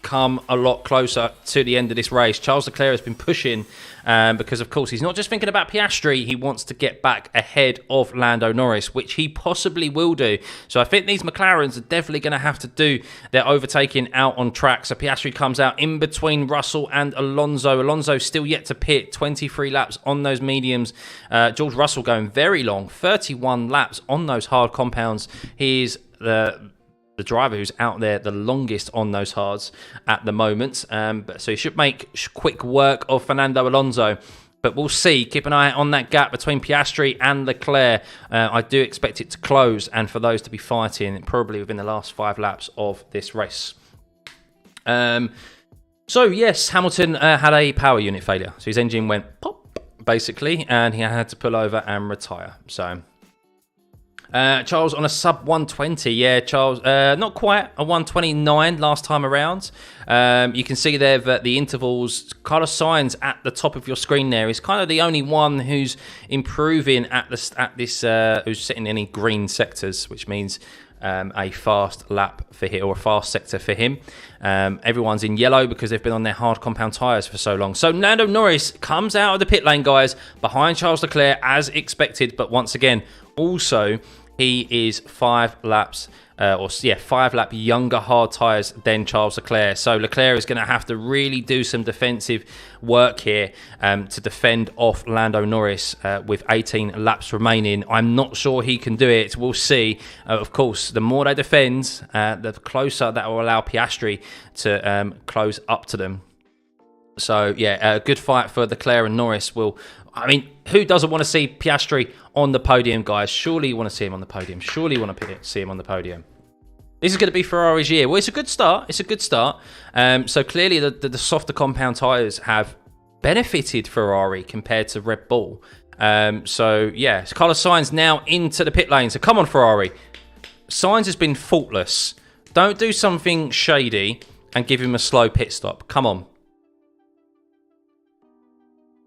come a lot closer to the end of this race. Charles Leclerc has been pushing because, of course, he's not just thinking about Piastri. He wants to get back ahead of Lando Norris, which he possibly will do. So I think these McLarens are definitely going to have to do their overtaking out on track. So Piastri comes out in between Russell and Alonso. Alonso still yet to pit, 23 laps on those mediums. George Russell going very long, 31 laps on those hard compounds. He's the driver who's out there the longest on those hards at the moment. So he should make quick work of Fernando Alonso. But we'll see. Keep an eye on that gap between Piastri and Leclerc. I do expect it to close and for those to be fighting probably within the last 5 laps of this race. So yes, Hamilton had a power unit failure. So his engine went pop, basically, and he had to pull over and retire. So Charles on a sub 120. Yeah, Charles, not quite a 129 last time around. You can see there that the intervals, Carlos Sainz at the top of your screen there is kind of the only one who's improving at this, who's sitting in any green sectors, which means a fast lap for him, or a fast sector for him. Everyone's in yellow because they've been on their hard compound tyres for so long. So Lando Norris comes out of the pit lane, guys, behind Charles Leclerc as expected. But once again, also, he is 5 laps, 5-lap younger hard tyres than Charles Leclerc. So Leclerc is going to have to really do some defensive work here to defend off Lando Norris with 18 laps remaining. I'm not sure he can do it. We'll see. Of course, the more they defend, the closer that will allow Piastri to close up to them. So, yeah, a good fight for Leclerc and Norris will... I mean, who doesn't want to see Piastri on the podium, guys? Surely you want to see him on the podium. Surely you want to see him on the podium. This is going to be Ferrari's year. Well, it's a good start. It's a good start. So clearly the softer compound tyres have benefited Ferrari compared to Red Bull. So yeah, Carlos Sainz now into the pit lane. So come on, Ferrari. Sainz has been faultless. Don't do something shady and give him a slow pit stop. Come on.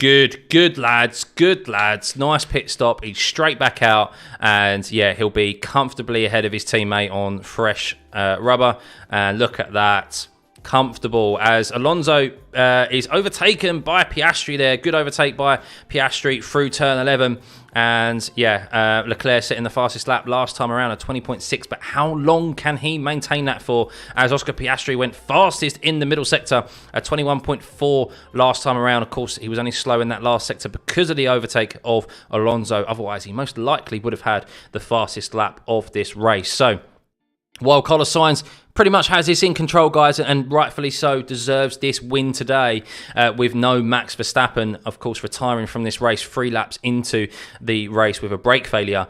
Good lads, good lads. Nice pit stop. He's straight back out, and yeah, he'll be comfortably ahead of his teammate on fresh rubber. And look at that. Comfortable as Alonso is overtaken by Piastri there. Good overtake by Piastri through turn 11. And yeah, Leclerc setting the fastest lap last time around at 20.6. But how long can he maintain that for? As Oscar Piastri went fastest in the middle sector at 21.4 last time around. Of course, he was only slow in that last sector because of the overtake of Alonso. Otherwise, he most likely would have had the fastest lap of this race. So, while Carlos Sainz pretty much has this in control, guys, and rightfully so, deserves this win today with no Max Verstappen, of course, retiring from this race 3 laps into the race with a brake failure.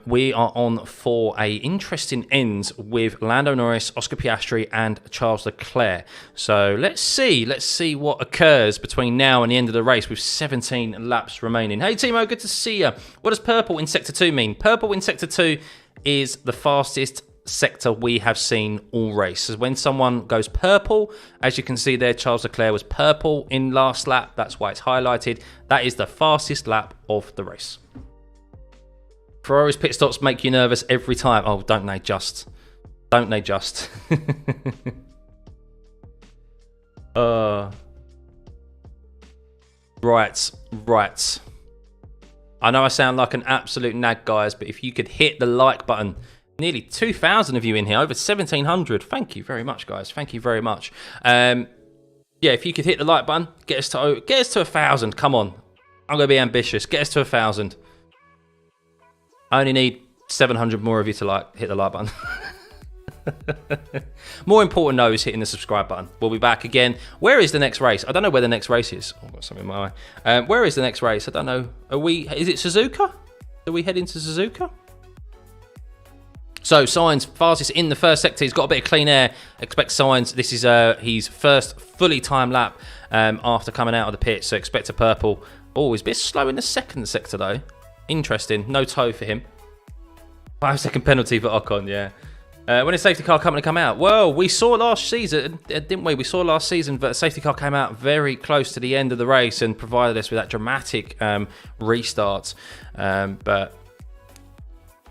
We are on for a interesting end with Lando Norris, Oscar Piastri, and Charles Leclerc. So let's see what occurs between now and the end of the race with 17 laps remaining. Hey, Timo, good to see you. What does purple in Sector 2 mean? Purple in Sector 2 is the fastest sector we have seen all race. So when someone goes purple, as you can see there, Charles Leclerc was purple in last lap. That's why it's highlighted. That is the fastest lap of the race. Ferrari's pit stops make you nervous every time. Oh, don't they just? Don't they just? Right. I know I sound like an absolute nag, guys, but if you could hit the like button. Nearly 2,000 of you in here, over 1,700. Thank you very much, guys. Thank you very much. Yeah, if you could hit the like button, get us to 1,000. Come on, I'm gonna be ambitious. Get us to 1,000. I only need 700 more of you to hit the like button. More important though is hitting the subscribe button. We'll be back again. Where is the next race? I don't know where the next race is. Oh, I've got something in my eye. Where is the next race? I don't know. Is it Suzuka? Are we heading to Suzuka? So Sainz fastest in the first sector. He's got a bit of clean air. Expect Sainz. This is his first fully timed lap after coming out of the pit. So expect a purple. Oh, he's a bit slow in the second sector though. Interesting. No toe for him. 5-second penalty for Ocon. Yeah. When is safety car company come out? Well, we saw last season, didn't we? We saw last season that a safety car came out very close to the end of the race and provided us with that dramatic restart. But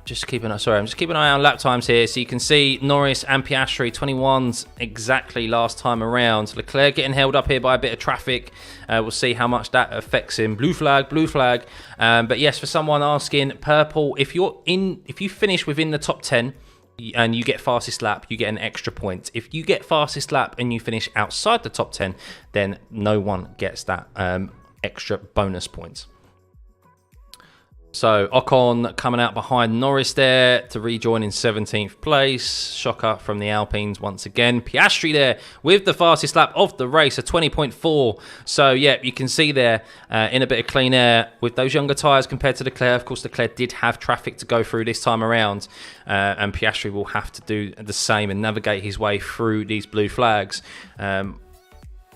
just keep an eye. Sorry, I'm just keeping an eye on lap times here, so you can see Norris and Piastri 21s exactly last time around. Leclerc getting held up here by a bit of traffic. We'll see how much that affects him. Blue flag, blue flag. But yes, for someone asking, purple. If you finish within the top 10 and you get fastest lap, you get an extra point. If you get fastest lap and you finish outside the top 10, then no one gets that extra bonus points. So Ocon coming out behind Norris there to rejoin in 17th place. Shocker from the Alpines once again. Piastri there with the fastest lap of the race, a 20.4. So yeah, you can see there in a bit of clean air with those younger tyres compared to Leclerc. Of course, Leclerc did have traffic to go through this time around, and Piastri will have to do the same and navigate his way through these blue flags.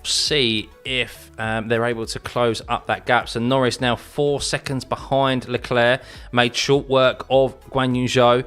See if they're able to close up that gap. So Norris now 4 seconds behind Leclerc, made short work of Guan Yu Zhou.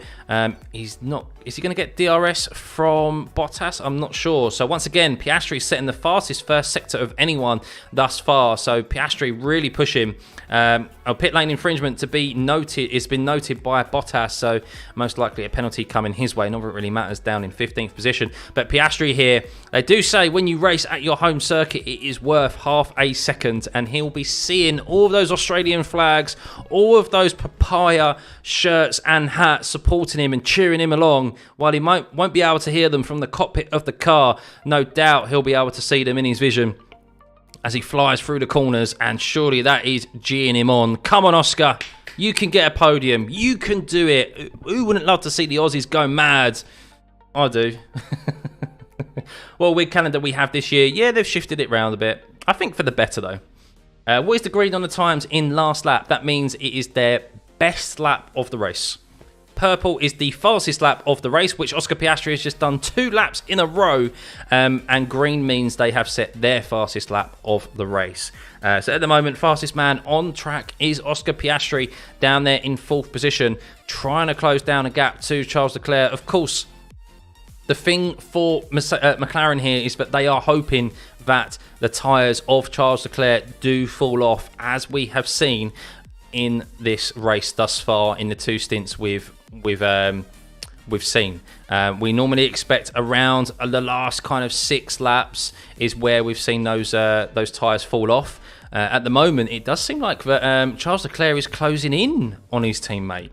He's not. Is he going to get DRS from Bottas? I'm not sure. So once again, Piastri setting the fastest first sector of anyone thus far. So Piastri really pushing. A pit lane infringement to be noted. It's been noted by Bottas, so most likely a penalty coming his way. Not that it really matters down in 15th position. But Piastri here, they do say when you race at your home circuit, it is worth half a second, and he'll be seeing all of those Australian flags, all of those papaya shirts and hats supporting him and cheering him along. While he won't be able to hear them from the cockpit of the car, no doubt he'll be able to see them in his vision as he flies through the corners, and surely that is geeing him on. Come on, Oscar. You can get a podium. You can do it. Who wouldn't love to see the Aussies go mad? I do. Well, with calendar we have this year, yeah, they've shifted it round a bit. I think for the better, though. What is the green on the times in last lap? That means it is their best lap of the race. purple is the fastest lap of the race, which Oscar Piastri has just done 2 laps in a row, and green means they have set their fastest lap of the race. So at the moment, fastest man on track is Oscar Piastri, down there in 4th position, trying to close down a gap to Charles Leclerc. Of course, the thing for McLaren here is that they are hoping that the tyres of Charles Leclerc do fall off, as we have seen in this race thus far in the 2 stints we've seen. We normally expect around the last kind of 6 laps is where we've seen those tyres fall off. At the moment, it does seem like that Charles Leclerc is closing in on his teammate.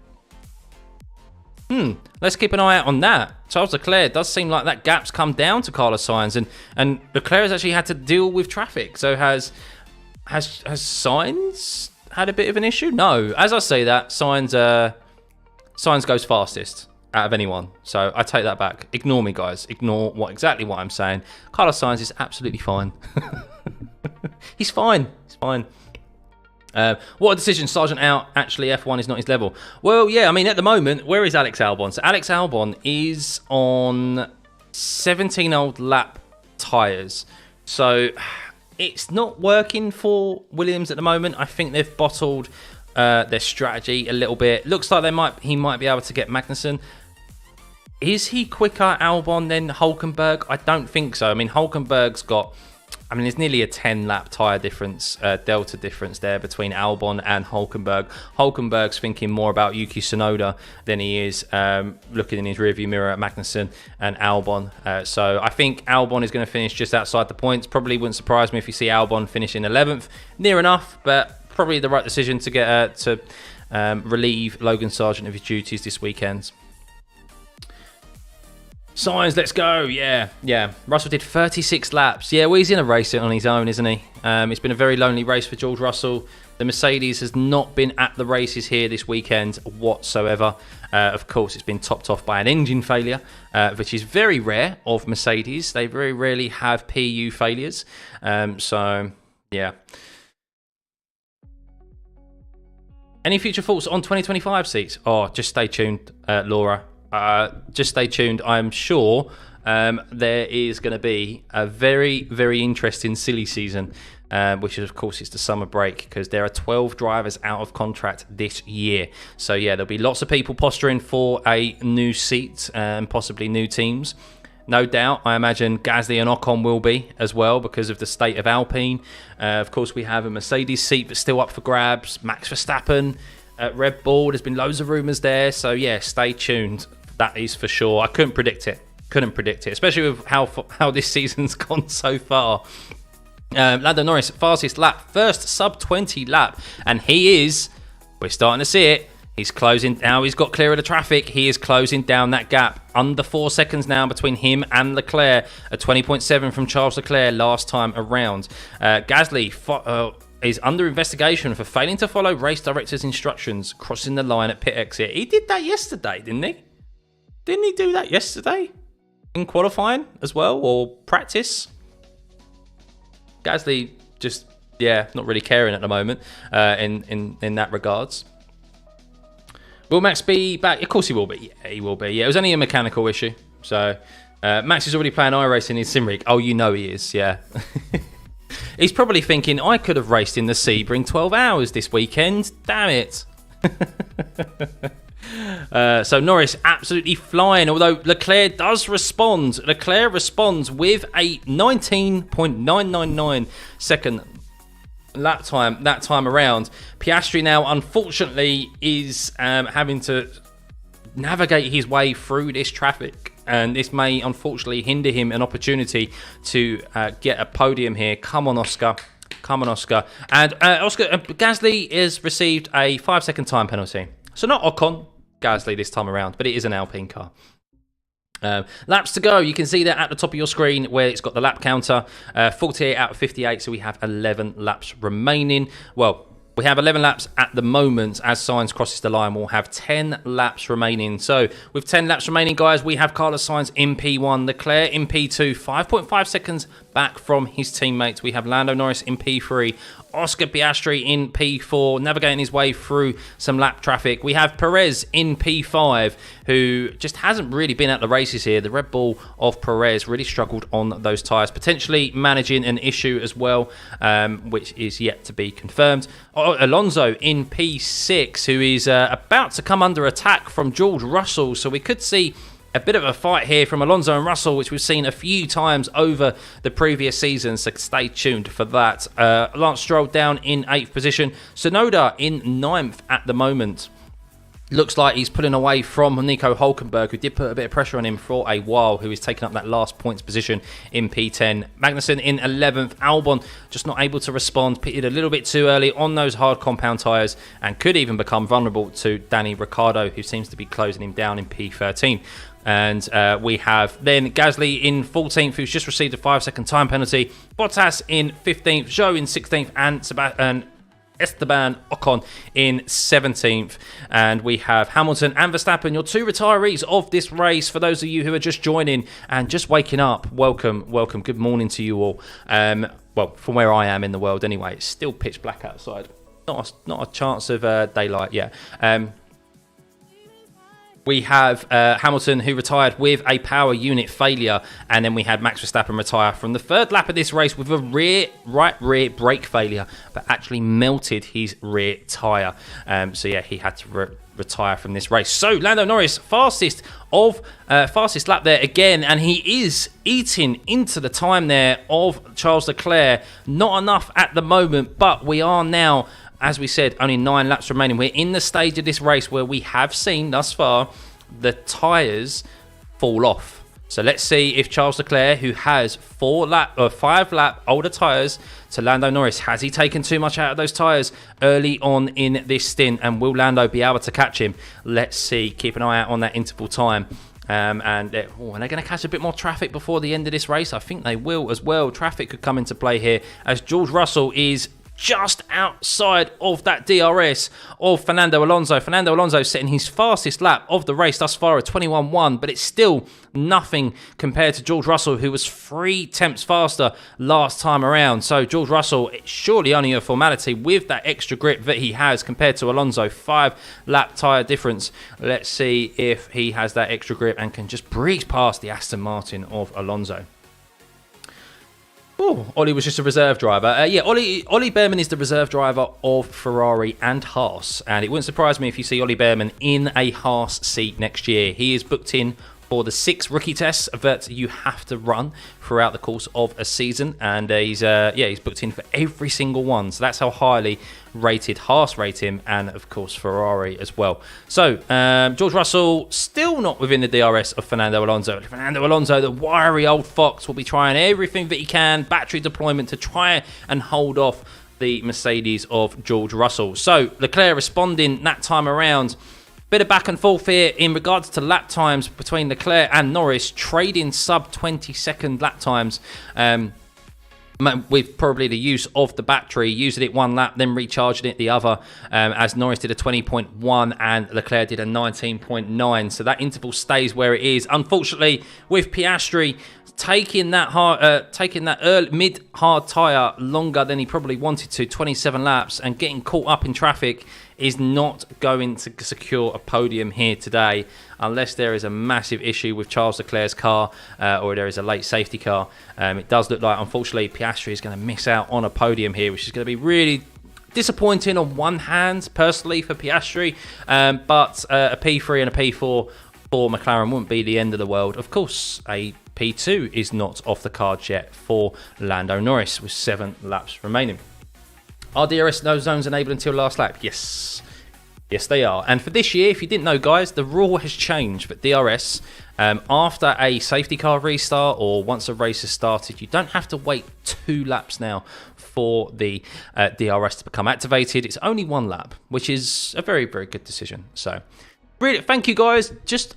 Let's keep an eye out on that. Charles Leclerc does seem like that gap's come down to Carlos Sainz, and Leclerc has actually had to deal with traffic. So has Sainz had a bit of an issue? No. As I say that, Sainz goes fastest out of anyone. So I take that back. Ignore me, guys. Ignore exactly what I'm saying. Carlos Sainz is absolutely fine. He's fine. He's fine. What a decision. Sargent out. Actually, F1 is not his level. Well, yeah, I mean, at the moment, where is Alex Albon? So Alex Albon is on 17 old lap tyres. So it's not working for Williams at the moment. I think they've bottled their strategy a little bit. Looks like he might be able to get Magnussen. Is he quicker, Albon, than Hulkenberg? I don't think so. I mean, Hulkenberg's got... I mean, there's nearly a 10-lap tyre difference, delta difference there between Albon and Hulkenberg. Hulkenberg's thinking more about Yuki Tsunoda than he is looking in his rearview mirror at Magnussen and Albon. So I think Albon is going to finish just outside the points. Probably wouldn't surprise me if you see Albon finish in 11th. Near enough, but probably the right decision to get relieve Logan Sargent of his duties this weekend. Sainz, let's go. Yeah. Russell did 36 laps. Yeah, well, he's in a race on his own, isn't he? It's been a very lonely race for George Russell. The Mercedes has not been at the races here this weekend whatsoever. Of course, it's been topped off by an engine failure, which is very rare of Mercedes. They very rarely have PU failures. So, yeah. Any future thoughts on 2025 seats? Oh, just stay tuned, Laura. Just stay tuned. I'm sure there is going to be a very, very interesting silly season, which is, of course, it's the summer break, because there are 12 drivers out of contract this year. So, yeah, there'll be lots of people posturing for a new seat and possibly new teams. No doubt, I imagine Gasly and Ocon will be as well because of the state of Alpine. Of course, we have a Mercedes seat that's still up for grabs. Max Verstappen at Red Bull. There's been loads of rumours there. So, yeah, stay tuned. That is for sure. I couldn't predict it. Especially with how this season's gone so far. Lando Norris, fastest lap. First sub-20 lap. And we're starting to see it. He's closing. Now he's got clear of the traffic. He is closing down that gap. Under 4 seconds now between him and Leclerc. A 20.7 from Charles Leclerc last time around. Gasly is under investigation for failing to follow race director's instructions, crossing the line at pit exit. He did that yesterday, didn't he? Didn't he do that yesterday? In qualifying as well, or practice? Gasly just, not really caring at the moment in that regards. Will Max be back? Of course he will be. Yeah, he will be. Yeah, it was only a mechanical issue. So, Max is already playing iRacing in his sim rig. Oh, you know he is, yeah. He's probably thinking, I could have raced in the Sebring 12 hours this weekend. Damn it. So Norris absolutely flying, although Leclerc does respond. Leclerc responds with a 19.999 second lap time that time around. Piastri now, unfortunately, is having to navigate his way through this traffic, and this may unfortunately hinder him an opportunity to get a podium here. Come on, Oscar. And Gasly has received a 5-second time penalty. So not Ocon, Gasly this time around, but it is an Alpine car. Laps to go. You can see that at the top of your screen where it's got the lap counter. 48 out of 58, so we have 11 laps remaining. Well, we have 11 laps at the moment. As Sainz crosses the line, we'll have 10 laps remaining. So with 10 laps remaining, guys, we have Carlos Sainz in P1, Leclerc in P2, 5.5 seconds back from his teammates. We have Lando Norris in P3, Oscar Piastri in P4, navigating his way through some lap traffic. We have Perez in P5, who just hasn't really been at the races here. The Red Bull of Perez really struggled on those tyres, potentially managing an issue as well, which is yet to be confirmed. Alonso in P6, who is about to come under attack from George Russell, so we could see a bit of a fight here from Alonso and Russell, which we've seen a few times over the previous season, so stay tuned for that. Lance Stroll down in 8th position. Tsunoda in 9th at the moment. Looks like he's pulling away from Nico Hülkenberg, who did put a bit of pressure on him for a while, who is taking up that last points position in P10. Magnussen in 11th. Albon just not able to respond, pitted a little bit too early on those hard compound tyres, and could even become vulnerable to Danny Ricciardo, who seems to be closing him down in P13. And we have then Gasly in 14th, who's just received a 5-second time penalty. Bottas in 15th, Zhou in 16th, and Esteban Ocon in 17th. And we have Hamilton and Verstappen, your two retirees of this race. For those of you who are just joining and just waking up, welcome. Good morning to you all. Well, from where I am in the world anyway, it's still pitch black outside. Not a chance of daylight yet. We have Hamilton, who retired with a power unit failure, and then we had Max Verstappen retire from the third lap of this race with a right rear brake failure, but actually melted his rear tyre. So yeah, he had to retire from this race. So Lando Norris, fastest lap there again, and he is eating into the time there of Charles Leclerc. Not enough at the moment, but we are now, as we said, only 9 laps remaining. We're in the stage of this race where we have seen thus far the tyres fall off. So let's see if Charles Leclerc, who has 5 lap older tyres to Lando Norris, has he taken too much out of those tyres early on in this stint, and will Lando be able to catch him? Let's see. Keep an eye out on that interval time. And they're going to catch a bit more traffic before the end of this race. I think they will as well. Traffic could come into play here as George Russell is just outside of that DRS of Fernando Alonso. Fernando Alonso setting his fastest lap of the race thus far at 21.1, but it's still nothing compared to George Russell, who was 3 tenths faster last time around. So George Russell, it's surely only a formality with that extra grip that he has compared to Alonso. 5 lap tyre difference. Let's see if he has that extra grip and can just breeze past the Aston Martin of Alonso. Oh, Ollie was just a reserve driver. Yeah, Ollie Behrman is the reserve driver of Ferrari and Haas. And it wouldn't surprise me if you see Ollie Behrman in a Haas seat next year. He is booked in for the 6 rookie tests that you have to run throughout the course of a season. And he's booked in for every single one. So that's how highly rated Haas rate him, and of course Ferrari as well. So George Russell still not within the DRS of Fernando Alonso. Fernando Alonso, the wiry old fox, will be trying everything that he can, battery deployment, to try and hold off the Mercedes of George Russell. So Leclerc responding that time around. Bit of back and forth here in regards to lap times between Leclerc and Norris, trading sub 20-second lap times. With probably the use of the battery, using it 1 lap, then recharging it the other, as Norris did a 20.1 and Leclerc did a 19.9. So that interval stays where it is. Unfortunately, with Piastri taking that early, mid-hard tyre longer than he probably wanted to, 27 laps, and getting caught up in traffic, is not going to secure a podium here today unless there is a massive issue with Charles Leclerc's car or there is a late safety car. It does look like, unfortunately, Piastri is going to miss out on a podium here, which is going to be really disappointing on one hand, personally, for Piastri. But a P3 and a P4 for McLaren wouldn't be the end of the world. Of course, a P2 is not off the cards yet for Lando Norris with 7 laps remaining. Are DRS no zones enabled until last lap? Yes. Yes, they are. And for this year, if you didn't know, guys, the rule has changed. But DRS, after a safety car restart or once a race has started, you don't have to wait 2 laps now for the DRS to become activated. It's only 1 lap, which is a very, very good decision. So, really, thank you, guys. Just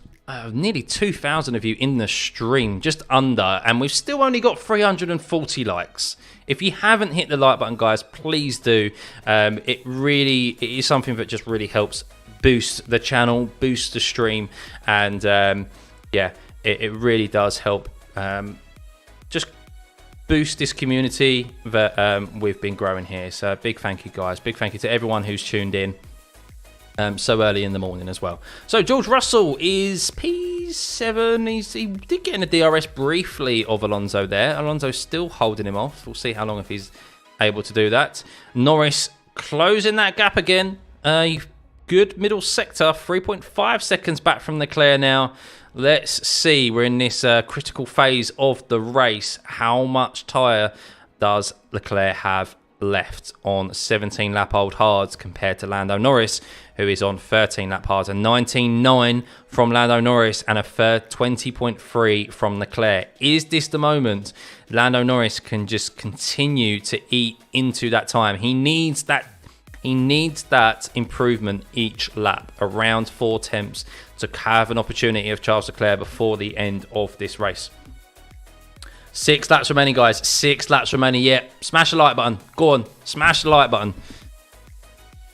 nearly 2,000 of you in the stream, just under, and we've still only got 340 likes. If you haven't hit the like button, guys, please do. It is something that just really helps boost the channel, boost the stream, and yeah, it really does help just boost this community that we've been growing here. So big thank you, guys. Big thank you to everyone who's tuned in so early in the morning as well. So George Russell is P7. He did get in the DRS briefly of Alonso there. Alonso's still holding him off. We'll see how long if he's able to do that. Norris closing that gap again. Good middle sector, 3.5 seconds back from Leclerc now. Let's see, we're in this critical phase of the race. How much tyre does Leclerc have left on 17 lap old hards compared to Lando Norris, who is on 13 lap hards? A 19.9 from Lando Norris and a third 20.3 from Leclerc. Is this the moment Lando Norris can just continue to eat into that time? He needs that improvement each lap, around 4 tenths, to have an opportunity of Charles Leclerc before the end of this race. 6 laps remaining, guys. 6 laps remaining. Yeah, smash the like button. Go on, smash the like button.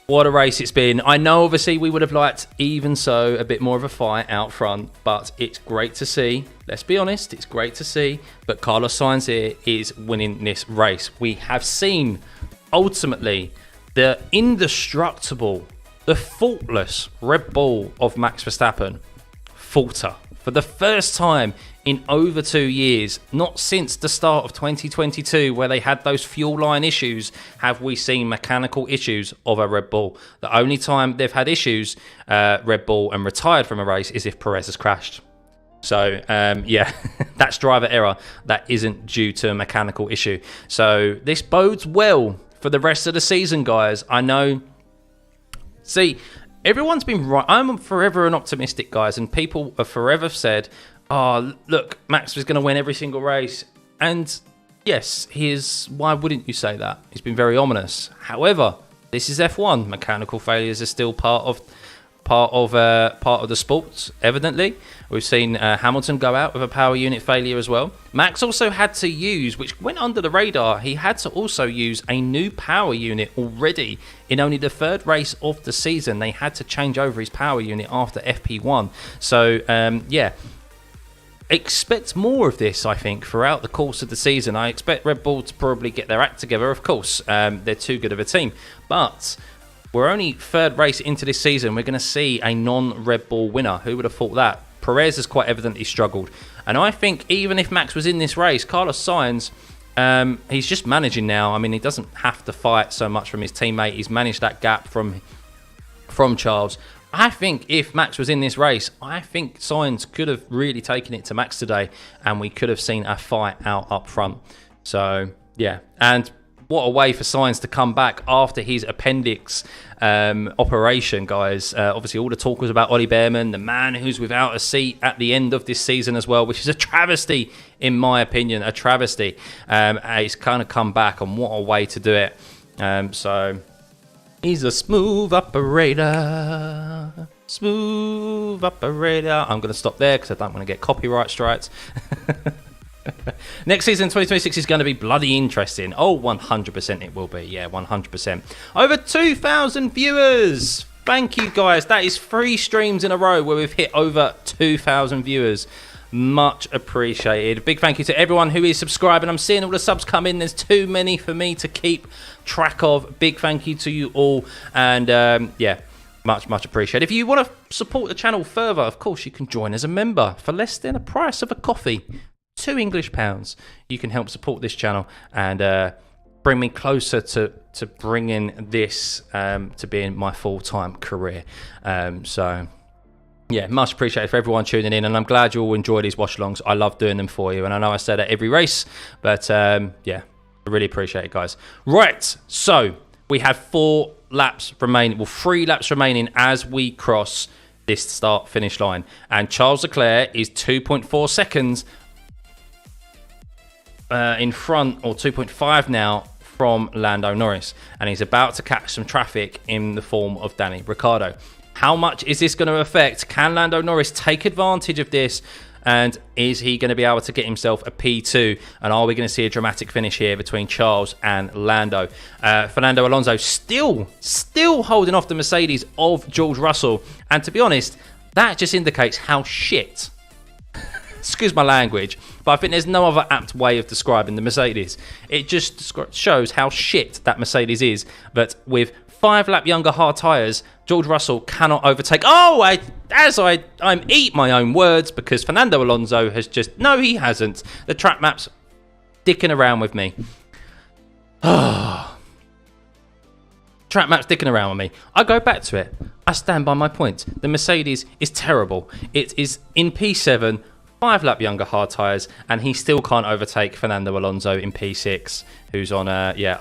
What a race it's been. I know, obviously, we would have liked, even so, a bit more of a fight out front, but it's great to see. Let's be honest, it's great to see. But Carlos Sainz here is winning this race. We have seen, ultimately, the indestructible, the faultless Red Bull of Max Verstappen falter for the first time in over 2 years. Not since the start of 2022, where they had those fuel line issues, have we seen mechanical issues of a Red Bull. The only time they've had issues, Red Bull, and retired from a race is if Perez has crashed. So, yeah, that's driver error. That isn't due to a mechanical issue. So this bodes well for the rest of the season, guys. I know. See, everyone's been right. I'm forever an optimistic, guys, and people have forever said, oh, look, Max was going to win every single race. And yes, he is. Why wouldn't you say that? He's been very ominous. However, this is F1. Mechanical failures are still part of the sport, evidently. We've seen Hamilton go out with a power unit failure as well. Max also had to use, which went under the radar, he had to also use a new power unit already. In only the 3rd race of the season, they had to change over his power unit after FP1. So, yeah, expect more of this, I think, throughout the course of the season. I expect Red Bull to probably get their act together, of course. They're too good of a team. But we're only 3rd race into this season. We're going to see a non-Red Bull winner. Who would have thought that? Perez has quite evidently struggled. And I think even if Max was in this race, Carlos Sainz, he's just managing now. I mean, he doesn't have to fight so much from his teammate. He's managed that gap from Charles. I think if Max was in this race, I think Sainz could have really taken it to Max today, and we could have seen a fight out up front. So, yeah. And what a way for Sainz to come back after his appendix operation, guys. Obviously, all the talk was about Ollie Behrman, the man who's without a seat at the end of this season as well, which is a travesty, in my opinion, a travesty. He's kind of come back, and what a way to do it. So, he's a smooth operator. Smooth operator. I'm going to stop there because I don't want to get copyright strikes. Next season, 2026, is going to be bloody interesting. Oh, 100% it will be. Yeah, 100%. Over 2,000 viewers. Thank you, guys. That is 3 streams in a row where we've hit over 2,000 viewers. Much appreciated. Big thank you to everyone who is subscribing. I'm seeing all the subs come in. There's too many for me to keep track of. Big thank you to you all. And, yeah, much appreciated. If you want to support the channel further, of course, you can join as a member for less than the price of a coffee. £2 English. You can help support this channel and bring me closer to bringing this to being my full-time career. So, yeah, much appreciated for everyone tuning in, and I'm glad you all enjoy these watch-alongs. I love doing them for you, and I know I say that every race, but yeah, I really appreciate it, guys. Right, so we have 4 laps remaining, well, 3 laps remaining as we cross this start-finish line, and Charles Leclerc is 2.4 seconds in front, or 2.5 now, from Lando Norris, and he's about to catch some traffic in the form of Danny Ricciardo. How much is this going to affect? Can Lando Norris take advantage of this, and is he going to be able to get himself a P2, and are we going to see a dramatic finish here between Charles and Lando? Fernando Alonso still holding off the Mercedes of George Russell, and to be honest, that just indicates how shit excuse my language, but I think there's no other apt way of describing the Mercedes. It just shows how shit that Mercedes is, that with 5 lap younger hard tyres, George Russell cannot overtake. Oh, I eat my own words, because Fernando Alonso has just... No, he hasn't. The track map's dicking around with me. Track map's dicking around with me. I go back to it. I stand by my point. The Mercedes is terrible. It is in P7, 5 lap younger hard tyres, and he still can't overtake Fernando Alonso in P6, who's on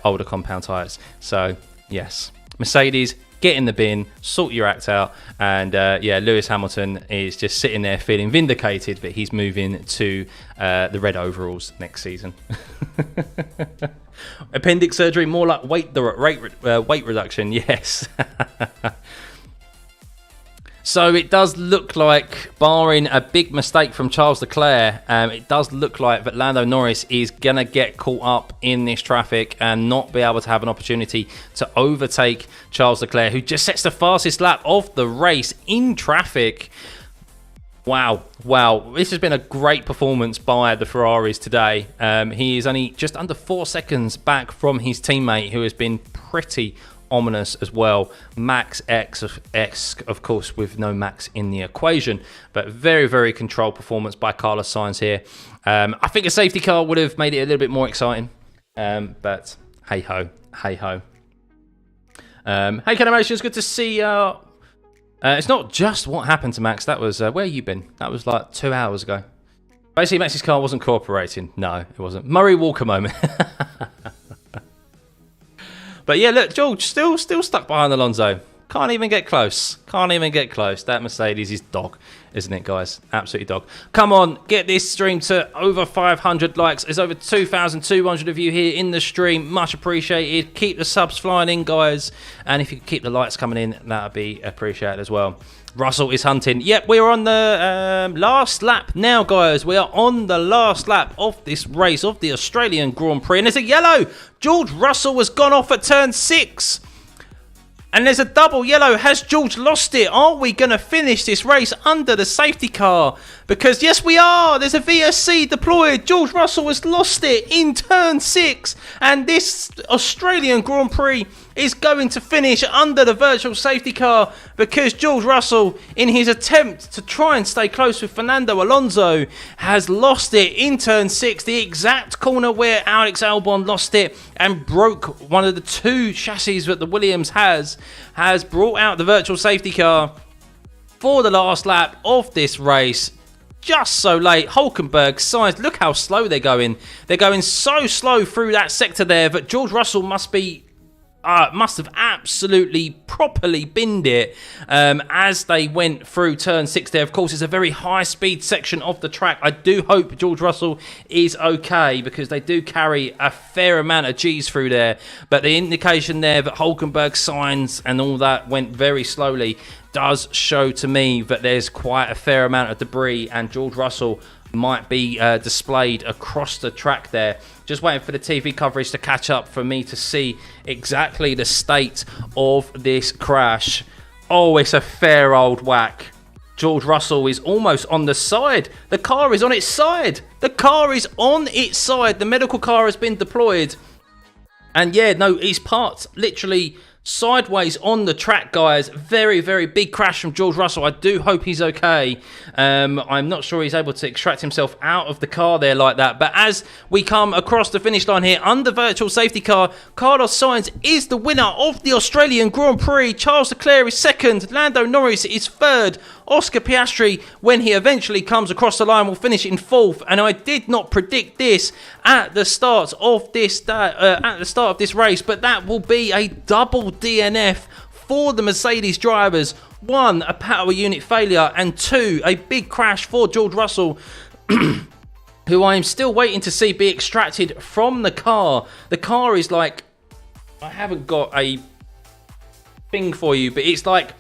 older compound tyres. So, yes. Mercedes, get in the bin, sort your act out, and Lewis Hamilton is just sitting there feeling vindicated that he's moving to the red overalls next season. Appendix surgery, more like weight reduction, yes. So it does look like, barring a big mistake from Charles Leclerc, it does look like that Lando Norris is going to get caught up in this traffic and not be able to have an opportunity to overtake Charles Leclerc, who just sets the fastest lap of the race in traffic. Wow. This has been a great performance by the Ferraris today. He is only just under 4 seconds back from his teammate, who has been pretty ominous as well. Max X, of course, with no Max in the equation, but very, very controlled performance by Carlos Sainz here. I think a safety car would have made it a little bit more exciting, but hey ho. Hey, Canimations, good to see you. It's not just what happened to Max. That was where you been? That was like 2 hours ago. Basically, Max's car wasn't cooperating. No, it wasn't. Murray Walker moment. But yeah, look, George still stuck behind Alonso. Can't even get close. That Mercedes is dog, isn't it, guys? Absolutely dog. Come on, get this stream to over 500 likes. There's over 2,200 of you here in the stream. Much appreciated. Keep the subs flying in, guys. And if you could keep the likes coming in, that would be appreciated as well. Russell is hunting. Yep, we're on the last lap now, guys. We are on the last lap of this race, of the Australian Grand Prix. And there's a yellow. George Russell has gone off at turn 6. And there's a double yellow. Has George lost it? Are we going to finish this race under the safety car? Because yes, we are. There's a VSC deployed. George Russell has lost it in turn 6. And this Australian Grand Prix is going to finish under the virtual safety car, because George Russell, in his attempt to try and stay close with Fernando Alonso, has lost it in turn 6, the exact corner where Alex Albon lost it and broke one of the 2 chassis that the Williams has brought out the virtual safety car for the last lap of this race. Just so late. Hulkenberg, Sainz, look how slow they're going. They're going so slow through that sector there that George Russell must have absolutely properly binned it as they went through turn 6 there. Of course, it's a very high-speed section of the track. I do hope George Russell is okay, because they do carry a fair amount of Gs through there. But the indication there that Hulkenberg, Sainz and all that went very slowly does show to me that there's quite a fair amount of debris, and George Russell might be displayed across the track there. Just waiting for the TV coverage to catch up for me to see exactly the state of this crash. Oh, it's a fair old whack. George Russell is almost on the side. The car is on its side. The medical car has been deployed. And yeah, no, it's parked literally sideways on the track, guys. Very, very big crash from George Russell. I do hope he's okay. I'm not sure he's able to extract himself out of the car there like that. But as we come across the finish line here under virtual safety car, Carlos Sainz is the winner of the Australian Grand Prix. Charles Leclerc is second. Lando Norris is third. Oscar Piastri, when he eventually comes across the line, will finish in 4th. And I did not predict this at the start of this race, but that will be a double DNF for the Mercedes drivers. 1, a power unit failure, and 2, a big crash for George Russell, who I am still waiting to see be extracted from the car. The car is like, I haven't got a thing for you, but it's like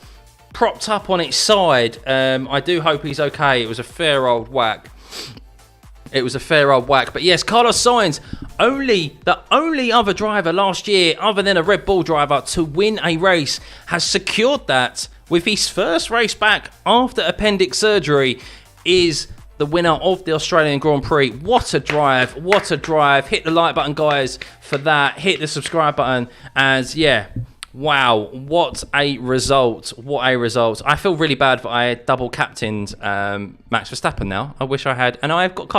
propped up on its side. I do hope he's okay. It was a fair old whack. But yes, Carlos Sainz, the only other driver last year, other than a Red Bull driver, to win a race, has secured that with his first race back after appendix surgery, is the winner of the Australian Grand Prix. What a drive. What a drive. Hit the like button, guys, for that. Hit the subscribe button. As, yeah, wow, what a result. What a result. I feel really bad that I double captained Max Verstappen now. I wish I had. And I've got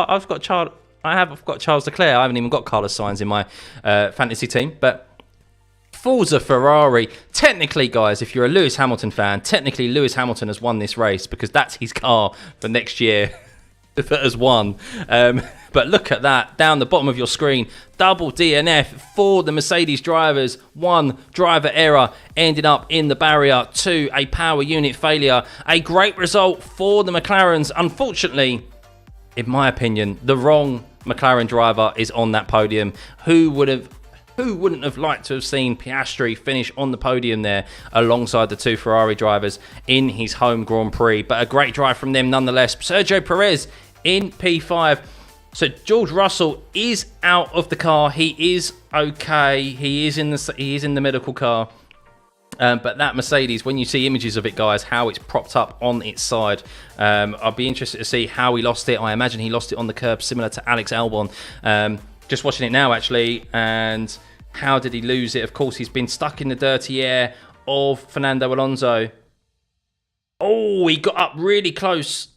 Charles Leclerc. I haven't even got Carlos Sainz in my fantasy team. But Forza Ferrari. Technically, guys, if you're a Lewis Hamilton fan, technically Lewis Hamilton has won this race because that's his car for next year that has won. But look at that, down the bottom of your screen. Double DNF for the Mercedes drivers. 1, driver error, ending up in the barrier. 2, a power unit failure. A great result for the McLarens. Unfortunately, in my opinion, the wrong McLaren driver is on that podium. Who wouldn't have liked to have seen Piastri finish on the podium there alongside the 2 Ferrari drivers in his home Grand Prix? But a great drive from them nonetheless. Sergio Perez in P5. So George Russell is out of the car. He is okay. He is in the medical car. But that Mercedes, when you see images of it, guys, how it's propped up on its side, I'll be interested to see how he lost it. I imagine he lost it on the curb, similar to Alex Albon. Just watching it now, actually, and how did he lose it? Of course, he's been stuck in the dirty air of Fernando Alonso. Oh, he got up really close.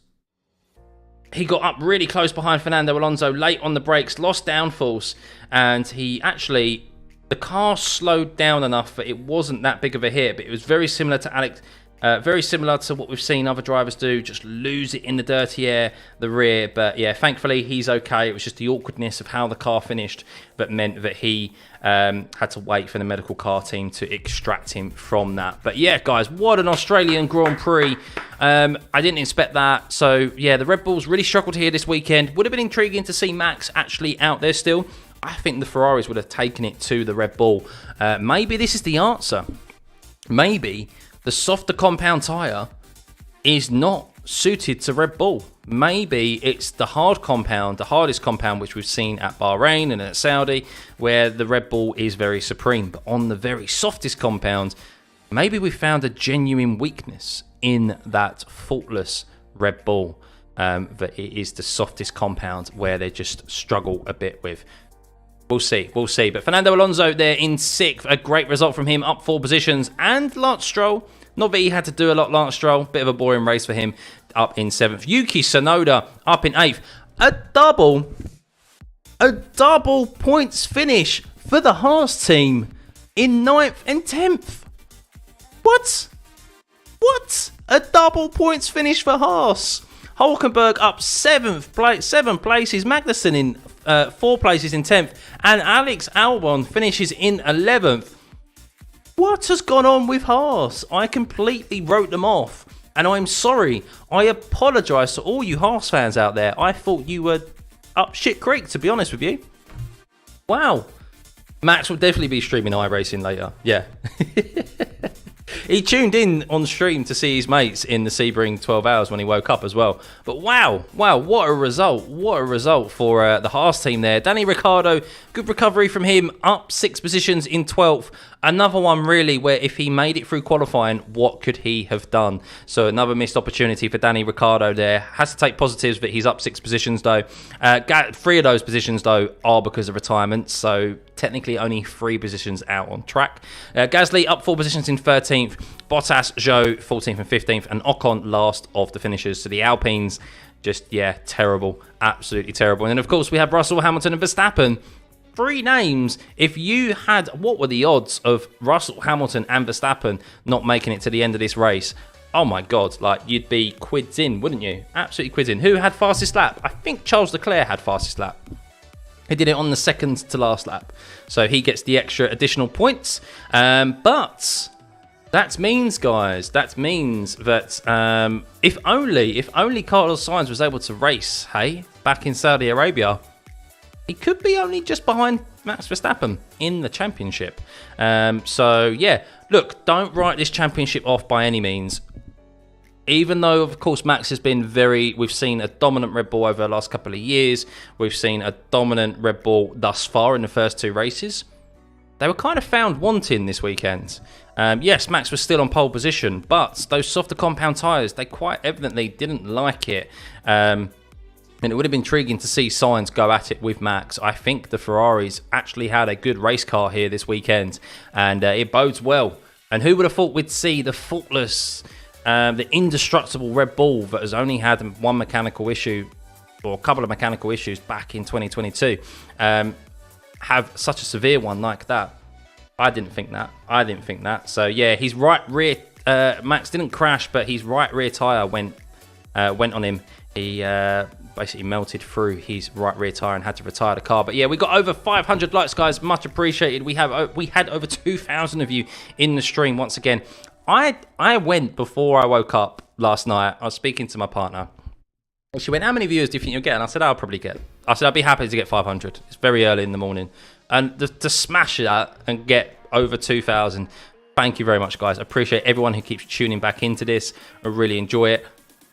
He got up really close behind Fernando Alonso, late on the brakes, lost downforce, and he actually, the car slowed down enough that it wasn't that big of a hit, but it was very similar to Alex. Very similar to what we've seen other drivers do, just lose it in the dirty air, the rear. But yeah, thankfully he's okay. It was just the awkwardness of how the car finished that meant that he had to wait for the medical car team to extract him from that. But yeah, guys, what an Australian Grand Prix. I didn't expect that. So yeah, the Red Bulls really struggled here this weekend. Would have been intriguing to see Max actually out there still. I think the Ferraris would have taken it to the Red Bull. Maybe this is the answer. Maybe the softer compound tyre is not suited to Red Bull. Maybe it's the hard compound, the hardest compound, which we've seen at Bahrain and at Saudi, where the Red Bull is very supreme. But on the very softest compound, maybe we found a genuine weakness in that faultless Red Bull. That it is the softest compound where they just struggle a bit with. We'll see, we'll see. But Fernando Alonso there in 6th. A great result from him, up 4 positions. And Lance Stroll, not that he had to do a lot, Lance Stroll. Bit of a boring race for him, up in 7th. Yuki Tsunoda up in 8th. A double points finish for the Haas team in 9th and 10th. What? A double points finish for Haas. Hulkenberg up 7 places. Magnussen in 4 places in 10th. And Alex Albon finishes in 11th. What has gone on with Haas? I completely wrote them off. And I'm sorry. I apologise to all you Haas fans out there. I thought you were up shit creek, to be honest with you. Wow. Max will definitely be streaming iRacing later. Yeah. He tuned in on stream to see his mates in the Sebring 12 hours when he woke up as well. But wow, what a result. What a result for the Haas team there. Danny Ricciardo, good recovery from him, up 6 positions in 12th. Another one really where if he made it through qualifying, what could he have done? So another missed opportunity for Danny Ricciardo there. Has to take positives, but he's up 6 positions though. 3 of those positions though are because of retirement. So technically only 3 positions out on track. Gasly up 4 positions in 13th. Bottas, Zhou 14th and 15th. And Ocon last of the finishers. So the Alpines just, yeah, terrible. Absolutely terrible. And then of course we have Russell, Hamilton and Verstappen. 3 names. If you had, what were the odds of Russell, Hamilton and Verstappen not making it to the end of this race? Oh my God, like you'd be quids in, wouldn't you? Absolutely quids in. Who had fastest lap? I think Charles Leclerc had fastest lap. He did it on the second to last lap. So he gets the extra additional points. But that means, guys, that means that if only Carlos Sainz was able to race, hey, back in Saudi Arabia, he could be only just behind Max Verstappen in the championship. So, yeah, look, don't write this championship off by any means. Even though, of course, Max has been we've seen a dominant Red Bull over the last couple of years. We've seen a dominant Red Bull thus far in the first 2 races. They were kind of found wanting this weekend. Yes, Max was still on pole position, but those softer compound tyres, they quite evidently didn't like it. And it would have been intriguing to see Sainz go at it with Max. I think the Ferraris actually had a good race car here this weekend, and it bodes well. And who would have thought we'd see the faultless, the indestructible Red Bull that has only had one mechanical issue, or a couple of mechanical issues back in 2022, have such a severe one like that? I didn't think that. So yeah, his right rear, Max didn't crash, but his right rear tyre went on him. He basically melted through his right rear tyre and had to retire the car. But yeah, we got over 500 likes, guys. Much appreciated. We had over 2,000 of you in the stream once again. I went before I woke up last night. I was speaking to my partner. And she went, "How many viewers do you think you'll get?" And I said, "I'll probably get." I said, "I'd be happy to get 500. It's very early in the morning." And to smash that and get over 2,000, thank you very much, guys. I appreciate everyone who keeps tuning back into this. I really enjoy it.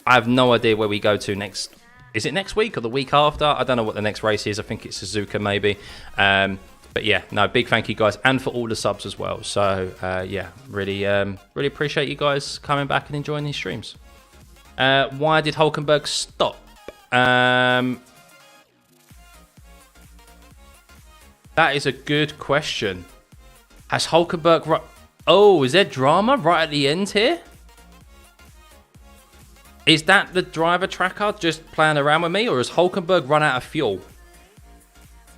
I have no idea where we go to next. Is it next week or the week after? I don't know what the next race is. I think it's Suzuka maybe. But yeah, no, big thank you, guys, and for all the subs as well. So yeah, really appreciate you guys coming back and enjoying these streams. Why did Hulkenberg stop? That is a good question. Has Hulkenberg... Oh, is there drama right at the end here? Is that the driver tracker just playing around with me? Or has Hulkenberg run out of fuel?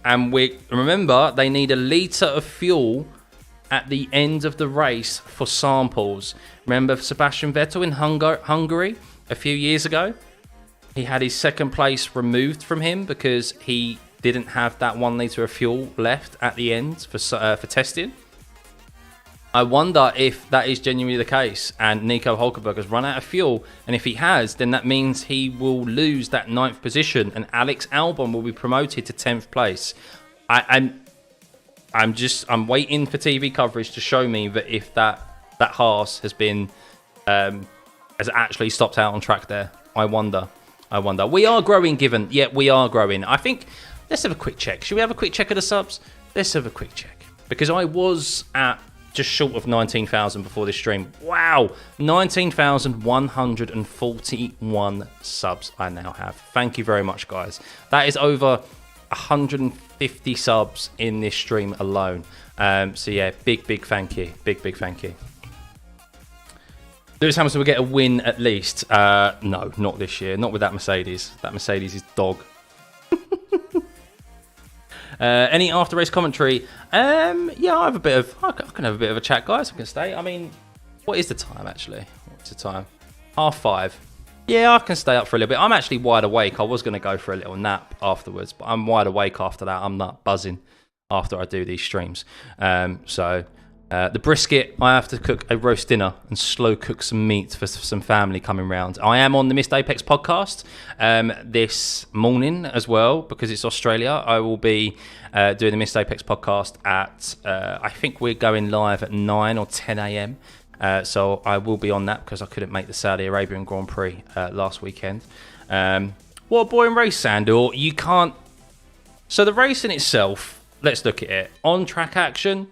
And remember, they need a litre of fuel at the end of the race for samples. Remember Sebastian Vettel in Hungary a few years ago? He had his second place removed from him because he didn't have that 1 litre of fuel left at the end for testing. I wonder if that is genuinely the case and Nico Hulkenberg has run out of fuel, and if he has, then that means he will lose that 9th position and Alex Albon will be promoted to 10th place. I'm waiting for TV coverage to show me that if that Haas has been has actually stopped out on track there. I wonder. We are growing, we are growing. I think let's have a quick check. Should we have a quick check of the subs? Let's have a quick check, because I was at just short of 19,000 before this stream. Wow, 19,141 subs I now have. Thank you very much, guys. That is over 150 subs in this stream alone. So yeah, big thank you. Big thank you. Lewis Hamilton will get a win at least. No, not this year. Not with that Mercedes. That Mercedes is dog. Any after race commentary? Yeah, I can have a bit of a chat, guys. I can stay. I mean, what is the time actually? What's the time? 5:30. Yeah, I can stay up for a little bit. I'm actually wide awake. I was going to go for a little nap afterwards, but I'm wide awake after that. I'm not buzzing after I do these streams. The brisket, I have to cook a roast dinner and slow cook some meat for some family coming round. I am on the Missed Apex podcast this morning as well, because it's Australia. I will be doing the Missed Apex podcast at, I think we're going live at 9 or 10 a.m. So I will be on that because I couldn't make the Saudi Arabian Grand Prix last weekend. What a boring race, Sandor. You can't... So the race in itself, let's look at it. On-track action...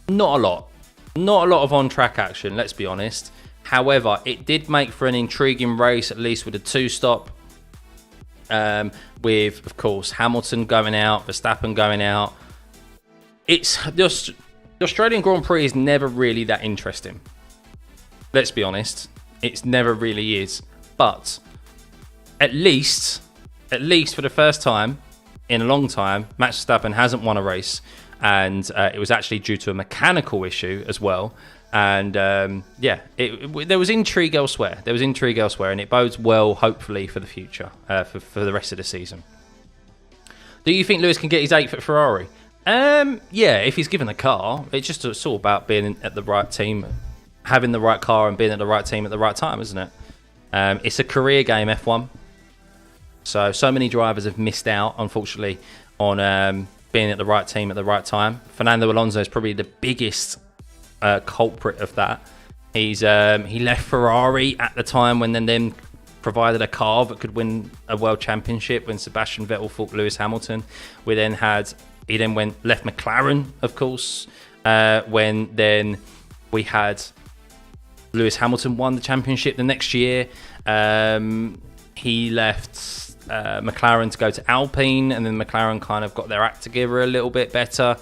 Not a lot of on-track action, let's be honest. However, it did make for an intriguing race, at least with a 2-stop. With, of course, Hamilton going out, Verstappen going out. The Australian Grand Prix is never really that interesting. Let's be honest. It never really is. But at least for the first time in a long time, Max Verstappen hasn't won a race. And it was actually due to a mechanical issue as well. And yeah, there was intrigue elsewhere. And it bodes well, hopefully, for the future, for the rest of the season. Do you think Lewis can get his 8th at Ferrari? Yeah, if he's given the car. It's all about being at the right team, having the right car and being at the right team at the right time, isn't it? It's a career game, F1. So many drivers have missed out, unfortunately, on... being at the right team at the right time. Fernando Alonso is probably the biggest culprit of that. He left Ferrari at the time when then provided a car that could win a world championship when Sebastian Vettel fought Lewis Hamilton. He then left McLaren, of course, when then we had Lewis Hamilton won the championship the next year. He left McLaren to go to Alpine, and then McLaren kind of got their act together a little bit better.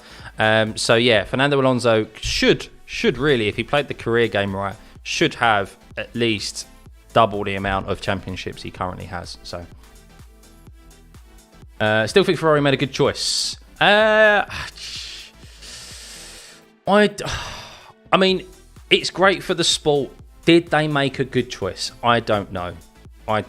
So yeah, Fernando Alonso should really, if he played the career game right, should have at least double the amount of championships he currently has. So still think Ferrari made a good choice. I mean, it's great for the sport. Did they make a good choice? I don't know. I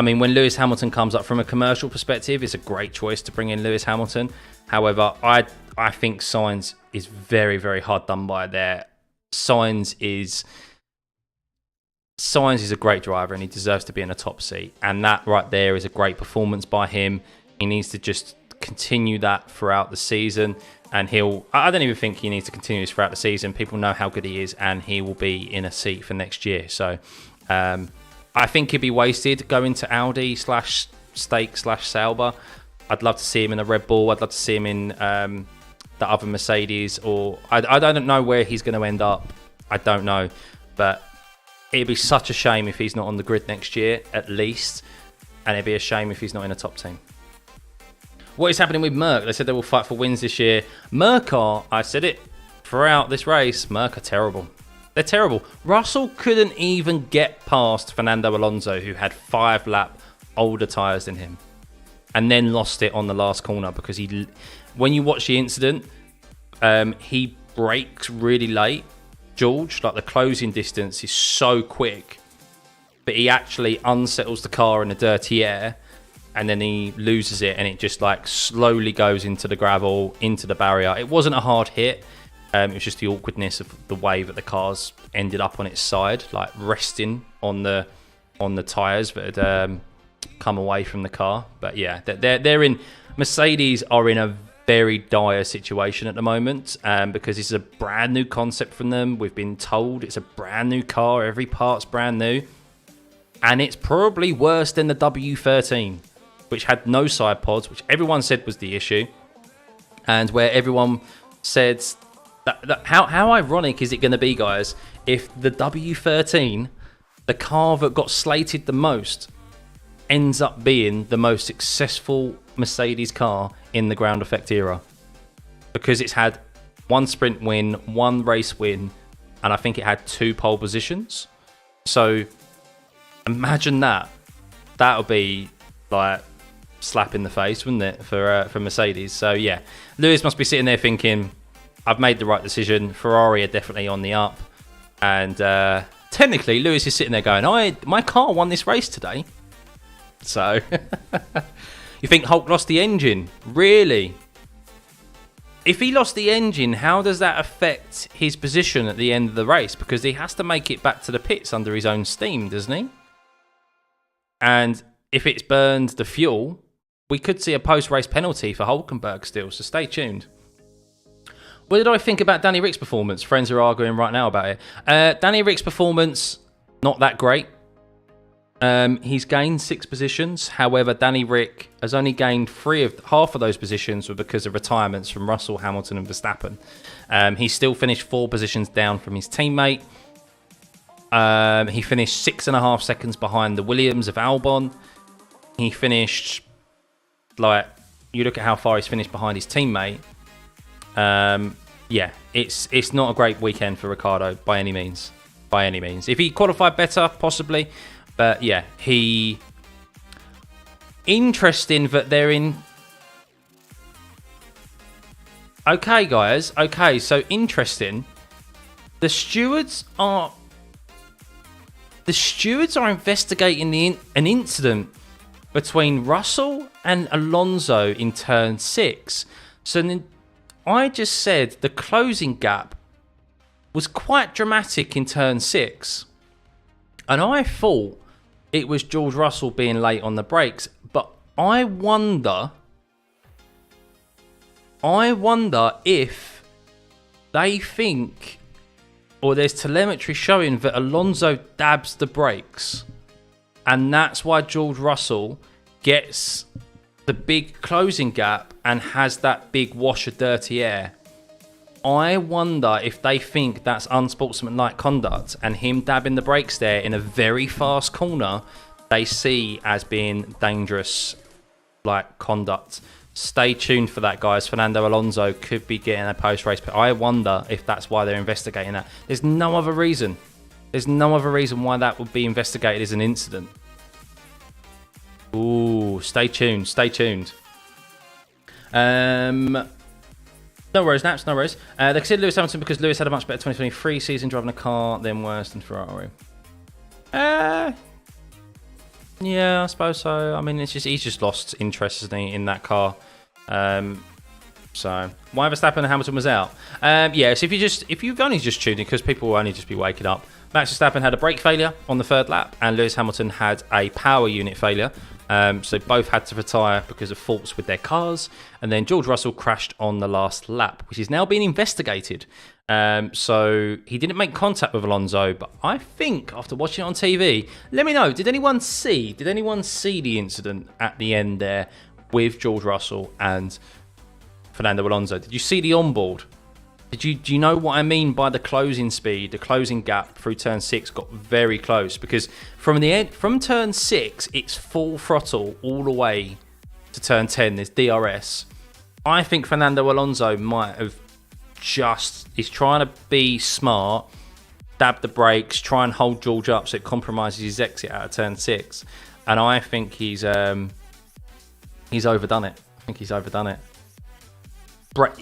mean, when Lewis Hamilton comes up from a commercial perspective, it's a great choice to bring in Lewis Hamilton. However, I think Sainz is very, very hard done by there. Sainz is a great driver and he deserves to be in a top seat. And that right there is a great performance by him. He needs to just continue that throughout the season. And I don't even think he needs to continue this throughout the season. People know how good he is and he will be in a seat for next year. So I think he'd be wasted going to Audi / Sauber. I'd love to see him in a Red Bull. I'd love to see him in the other Mercedes. Or I don't know where he's going to end up. I don't know. But it'd be such a shame if he's not on the grid next year, at least. And it'd be a shame if he's not in a top team. What is happening with Merc? They said they will fight for wins this year. Merc are, I said it throughout this race, Merc are terrible. They're terrible. Russell couldn't even get past Fernando Alonso, who had 5 lap older tyres than him. And then lost it on the last corner because when you watch the incident, he brakes really late. George, like the closing distance is so quick, but he actually unsettles the car in the dirty air. And then he loses it and it just like slowly goes into the gravel, into the barrier. It wasn't a hard hit. It was just the awkwardness of the way that the cars ended up on its side, like resting on the tyres that had come away from the car. But yeah, Mercedes are in a very dire situation at the moment because it's a brand new concept from them. We've been told it's a brand new car. Every part's brand new. And it's probably worse than the W13. Which had no side pods, which everyone said was the issue. And where everyone said, how ironic is it going to be, guys, if the W13, the car that got slated the most, ends up being the most successful Mercedes car in the ground effect era? Because it's had 1 sprint win, 1 race win, and I think it had 2 pole positions. So imagine that. That would be like slap in the face, wouldn't it, for Mercedes? So yeah, Lewis must be sitting there thinking, I've made the right decision. Ferrari are definitely on the up, and technically Lewis is sitting there going, my car won this race today. So you think Hulk lost the engine? Really? If he lost the engine, how does that affect his position at the end of the race? Because he has to make it back to the pits under his own steam, doesn't he? And if it's burned the fuel, we could see a post-race penalty for Hulkenberg still, so stay tuned. What did I think about Danny Rick's performance? Friends are arguing right now about it. Danny Rick's performance, not that great. He's gained 6 positions. However, Danny Rick has only gained half of those positions were because of retirements from Russell, Hamilton and Verstappen. He still finished 4 positions down from his teammate. He finished 6.5 seconds behind the Williams of Albon. He finished, like, you look at how far he's finished behind his teammate. Yeah, it's not a great weekend for Ricciardo by any means. By any means. If he qualified better, possibly. But yeah, interesting that they're in. Okay, guys. Okay, so interesting. The stewards are investigating an incident between Russell and Alonso in turn 6. So then I just said the closing gap was quite dramatic in turn 6. And I thought it was George Russell being late on the brakes. But I wonder if they think, or there's telemetry showing that Alonso dabs the brakes. And that's why George Russell gets the big closing gap and has that big wash of dirty air. I wonder if they think that's unsportsmanlike conduct and him dabbing the brakes there in a very fast corner, they see as being dangerous, like, conduct. Stay tuned for that, guys. Fernando Alonso could be getting a post-race, but I wonder if that's why they're investigating that. There's no other reason. There's no other reason why that would be investigated as an incident. Ooh, stay tuned. Stay tuned. No worries, Naps, no worries. They consider Lewis Hamilton because Lewis had a much better 2023 season driving a car than worse than Ferrari. Yeah, I suppose so. I mean, it's just he's just lost interest, isn't he, in that car. So why Verstappen and Hamilton was out? Yeah, so if you've only just tuned in, because people will only just be waking up, Max Verstappen had a brake failure on the 3rd lap, and Lewis Hamilton had a power unit failure. So both had to retire because of faults with their cars, and then George Russell crashed on the last lap, which is now being investigated. So he didn't make contact with Alonso, but I think after watching it on TV, let me know, did anyone see the incident at the end there with George Russell and Fernando Alonso? Did you see the onboard? Do you know what I mean by the closing speed? The closing gap through turn 6 got very close, because from turn 6 it's full throttle all the way to turn 10. There's DRS. I think Fernando Alonso might have he's trying to be smart, dab the brakes, try and hold George up so it compromises his exit out of turn 6. And I think he's overdone it.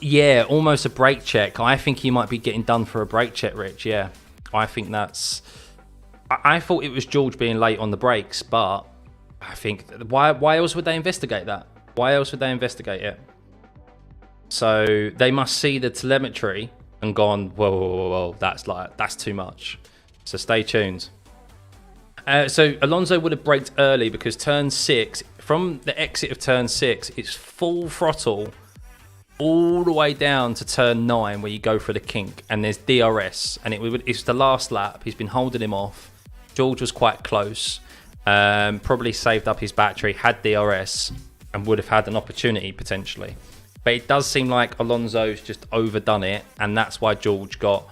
Yeah, almost a brake check. I think he might be getting done for a brake check, Rich. Yeah, I think that's... I thought it was George being late on the brakes, but I think... Why else would they investigate that? Why else would they investigate it? So they must see the telemetry and gone, whoa, that's too much. So stay tuned. So Alonso would have braked early because turn 6, from the exit of turn 6, it's full throttle all the way down to turn 9 where you go for the kink, and there's DRS, and it's the last lap. He's been holding him off. George was quite close, probably saved up his battery, had DRS, and would have had an opportunity potentially. But it does seem like Alonso's just overdone it, and that's why George got...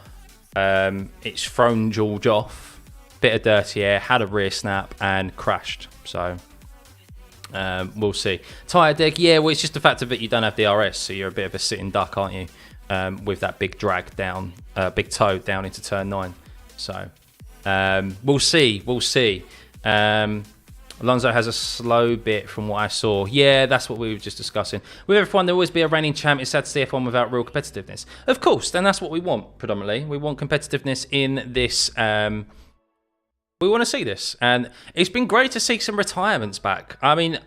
it's thrown George off, bit of dirty air, had a rear snap, and crashed. So... we'll see. Tyre deg, yeah, well, it's just the fact of it, you don't have DRS, so you're a bit of a sitting duck, aren't you? With that big drag down, big toe down into turn 9. So, we'll see. Alonso has a slow bit from what I saw. Yeah, that's what we were just discussing. With F1, there'll always be a reigning champ. It's sad to see F1 without real competitiveness. Of course, then that's what we want, predominantly. We want competitiveness in this... we want to see this, and it's been great to see some retirements back. I mean,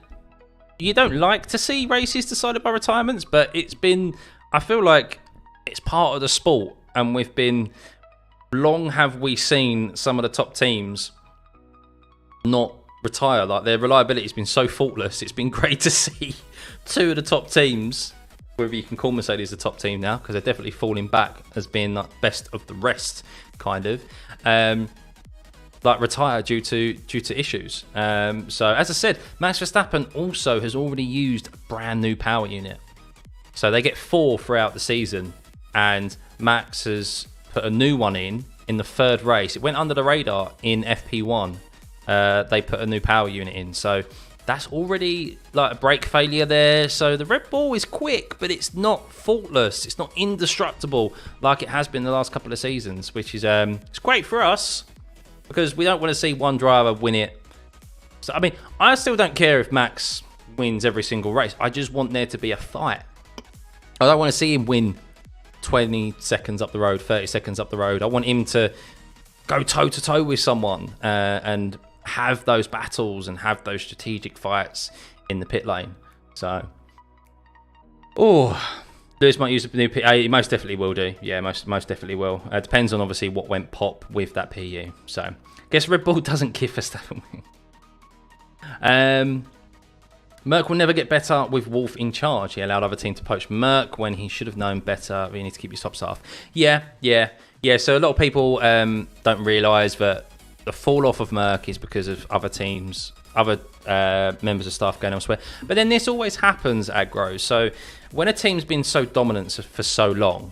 you don't like to see races decided by retirements, but it's been, I feel like it's part of the sport, and we've been, long have we seen some of the top teams not retire. Like, their reliability has been so faultless. It's been great to see 2 of the top teams, whether you can call Mercedes the top team now, because they're definitely falling back as being like best of the rest, kind of. Like retire due to issues. So as I said, Max Verstappen also has already used a brand new power unit. So they get 4 throughout the season, and Max has put a new one in the 3rd race. It went under the radar in FP1. They put a new power unit in, so that's already like a brake failure there. So the Red Bull is quick, but it's not faultless. It's not indestructible like it has been the last couple of seasons, which is it's great for us, because we don't want to see one driver win it. So, I mean, I still don't care if Max wins every single race. I just want there to be a fight. I don't want to see him win 20 seconds up the road, 30 seconds up the road. I want him to go toe-to-toe with someone and have those battles and have those strategic fights in the pit lane. So, Lewis might use a new PU. He most definitely will do. Yeah, most definitely will. Depends on obviously what went pop with that PU. So, guess Red Bull doesn't give Verstappen win. Merc will never get better with Wolf in charge. He allowed other team to poach Merc when he should have known better. You need to keep your top staff. Yeah. So a lot of people don't realise that the fall off of Merc is because of other teams, other members of staff going elsewhere. But then this always happens at Grows. So when a team's been so dominant for so long,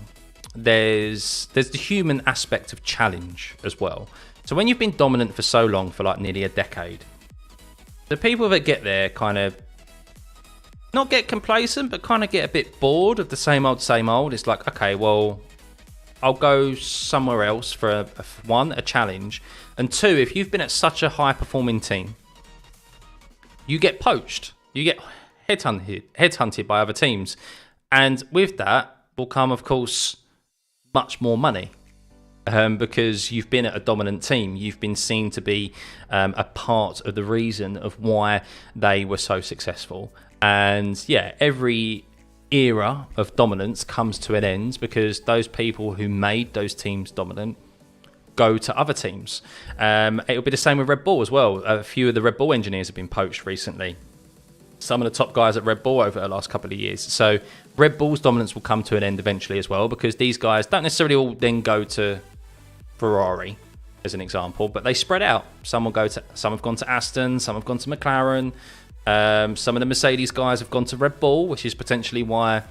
there's the human aspect of challenge as well. So when you've been dominant for so long, for like nearly a decade, The people that get there kind of not get complacent, but kind of get a bit bored of the same old, same old. It's like, okay, well, I'll go somewhere else for one, a challenge, and two, if you've been at such a high-performing team, you get poached. You get headhunted by other teams, and with that will come, of course, much more money. Because you've been at a dominant team, you've been seen to be a part of the reason of why they were so successful. And yeah, every era of dominance comes to an end because those people who made those teams dominant go to other teams. It'll be the same with Red Bull as well. A few of the Red Bull engineers have been poached recently. Some of the top guys at Red Bull over the last couple of years. So Red Bull's dominance will come to an end eventually as well, because these guys don't necessarily all then go to Ferrari, as an example, but they spread out. Some have gone to Aston, some have gone to McLaren. Some of the Mercedes guys have gone to Red Bull, which is potentially why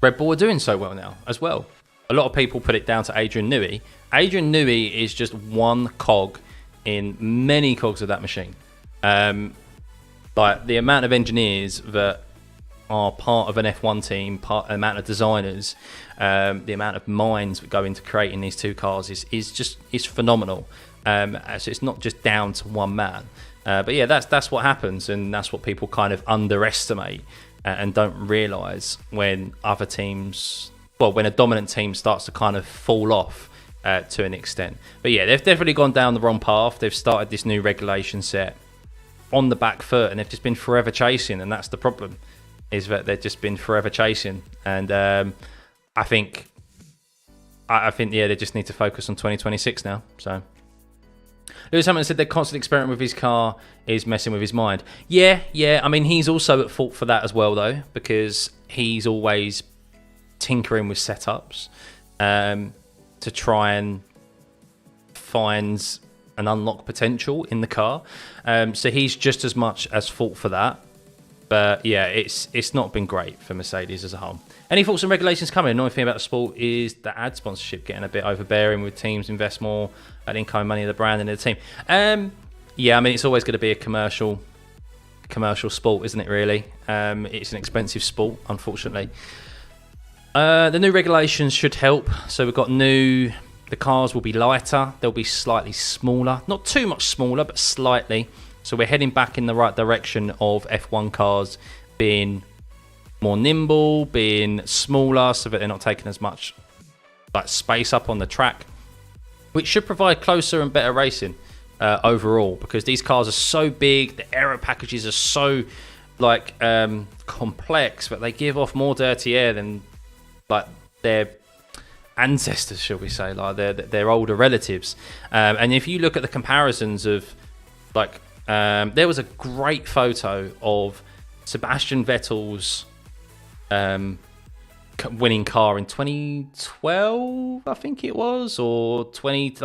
Red Bull are doing so well now as well. A lot of people put it down to Adrian Newey. Adrian Newey is just one cog in many cogs of that machine. Like the amount of engineers that are part of an F1 team, the amount of designers, the amount of minds that go into creating these two cars is phenomenal. So it's not just down to one man. But yeah, that's what happens, and that's what people kind of underestimate and don't realise when other teams, well, when a dominant team starts to kind of fall off to an extent. But yeah, they've definitely gone down the wrong path. They've started this new regulation set on the back foot, and they've just been forever chasing, and that's the problem, is that they've just been forever chasing. And I think yeah, they just need to focus on 2026 now. So Lewis Hamilton said that constant experiment with his car is messing with his mind. Yeah. I mean, he's also at fault for that as well, though, because he's always tinkering with setups to try and find and unlock potential in the car. So he's just as much as fault for that. But yeah, it's not been great for Mercedes as a whole. Any thoughts on regulations coming? Annoying thing about the sport is the ad sponsorship getting a bit overbearing, with teams invest more at income money of the brand and the team. Yeah, I mean, it's always going to be a commercial sport, isn't it, really? It's an expensive sport, unfortunately. The new regulations should help. So we've got the cars will be lighter. They'll be slightly smaller. Not too much smaller, but slightly. So we're heading back in the right direction of F1 cars being more nimble, being smaller, so that they're not taking as much space up on the track, which should provide closer and better racing overall, because these cars are so big, the aero packages are so complex, but they give off more dirty air than their ancestors, shall we say, their older relatives. And if you look at the comparisons of there was a great photo of Sebastian Vettel's winning car in 2012, I think it was, or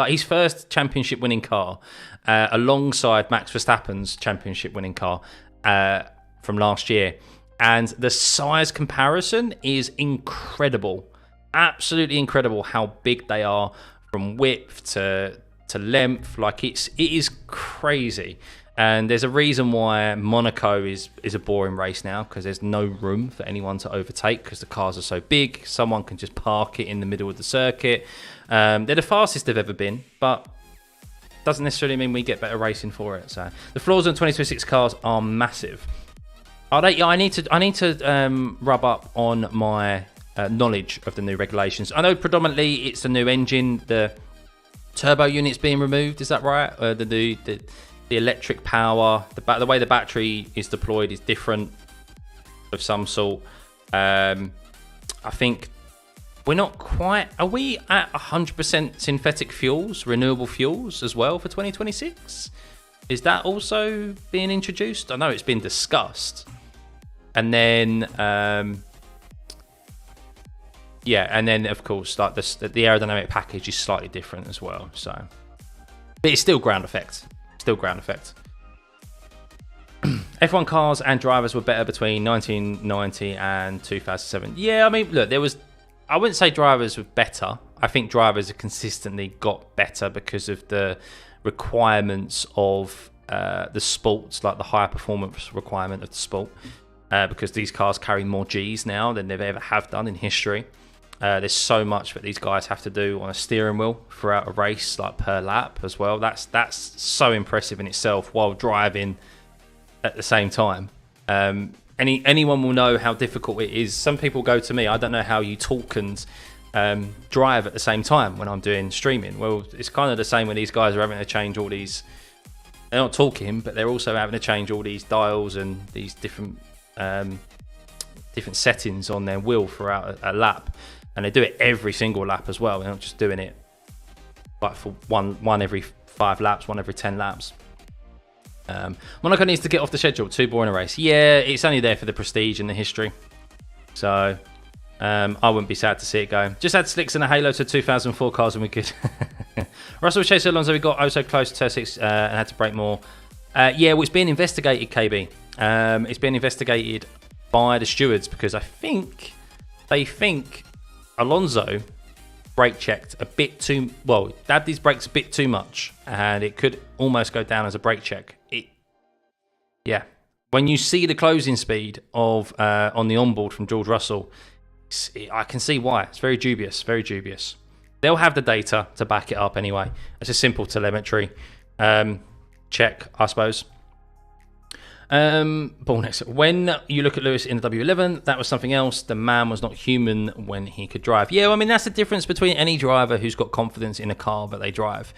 his first championship winning car, alongside Max Verstappen's championship winning car from last year. And the size comparison is incredible, absolutely incredible how big they are from width to length. It is crazy. And there's a reason why Monaco is a boring race now, because there's no room for anyone to overtake because the cars are so big. Someone can just park it in the middle of the circuit. They're the fastest they've ever been, but doesn't necessarily mean we get better racing for it. So the flaws on 2026 cars are massive. Are they? Yeah, I need to rub up on my knowledge of the new regulations. I know predominantly it's the new engine, the turbo unit's being removed. Is that right? The electric power, the way the battery is deployed is different of some sort. I think we're not quite... Are we at 100% synthetic fuels, renewable fuels as well for 2026? Is that also being introduced? I know it's been discussed. And then... and then of course the aerodynamic package is slightly different as well. So, but it's still ground effect. F1 cars and drivers were better between 1990 and 2007. Yeah, I mean, look, I wouldn't say drivers were better. I think drivers have consistently got better because of the requirements of the sports, like the higher performance requirement of the sport, because these cars carry more Gs now than they've ever have done in history. There's so much that these guys have to do on a steering wheel throughout a race, like per lap as well. That's so impressive in itself, while driving at the same time. Anyone will know how difficult it is. Some people go to me, I don't know how you talk and drive at the same time when I'm doing streaming. Well, it's kind of the same when these guys are having to change all these. They're not talking, but they're also having to change all these dials and these different settings on their wheel throughout a lap, and they do it every single lap as well. They're not just doing it like for one every 5 laps, one every 10 laps. Monaco needs to get off the schedule. Too boring a race. Yeah, it's only there for the prestige and the history. So I wouldn't be sad to see it go. Just add slicks and a halo to 2004 cars and we're good. Russell chased Alonso. We got so close to 6 and had to brake more. Yeah, well, it's being investigated, KB. It's being investigated by the stewards because they think Alonso brake checked a bit too well, dabbed his brakes a bit too much, and it could almost go down as a brake check. Yeah, when you see the closing speed of on the onboard from George Russell, I can see why. It's very dubious, very dubious. They'll have the data to back it up anyway. It's a simple telemetry check, I suppose. Ball next. When you look at Lewis in the W11, that was something else. The man was not human when he could drive. Yeah, I mean, that's the difference between any driver who's got confidence in a car that they drive.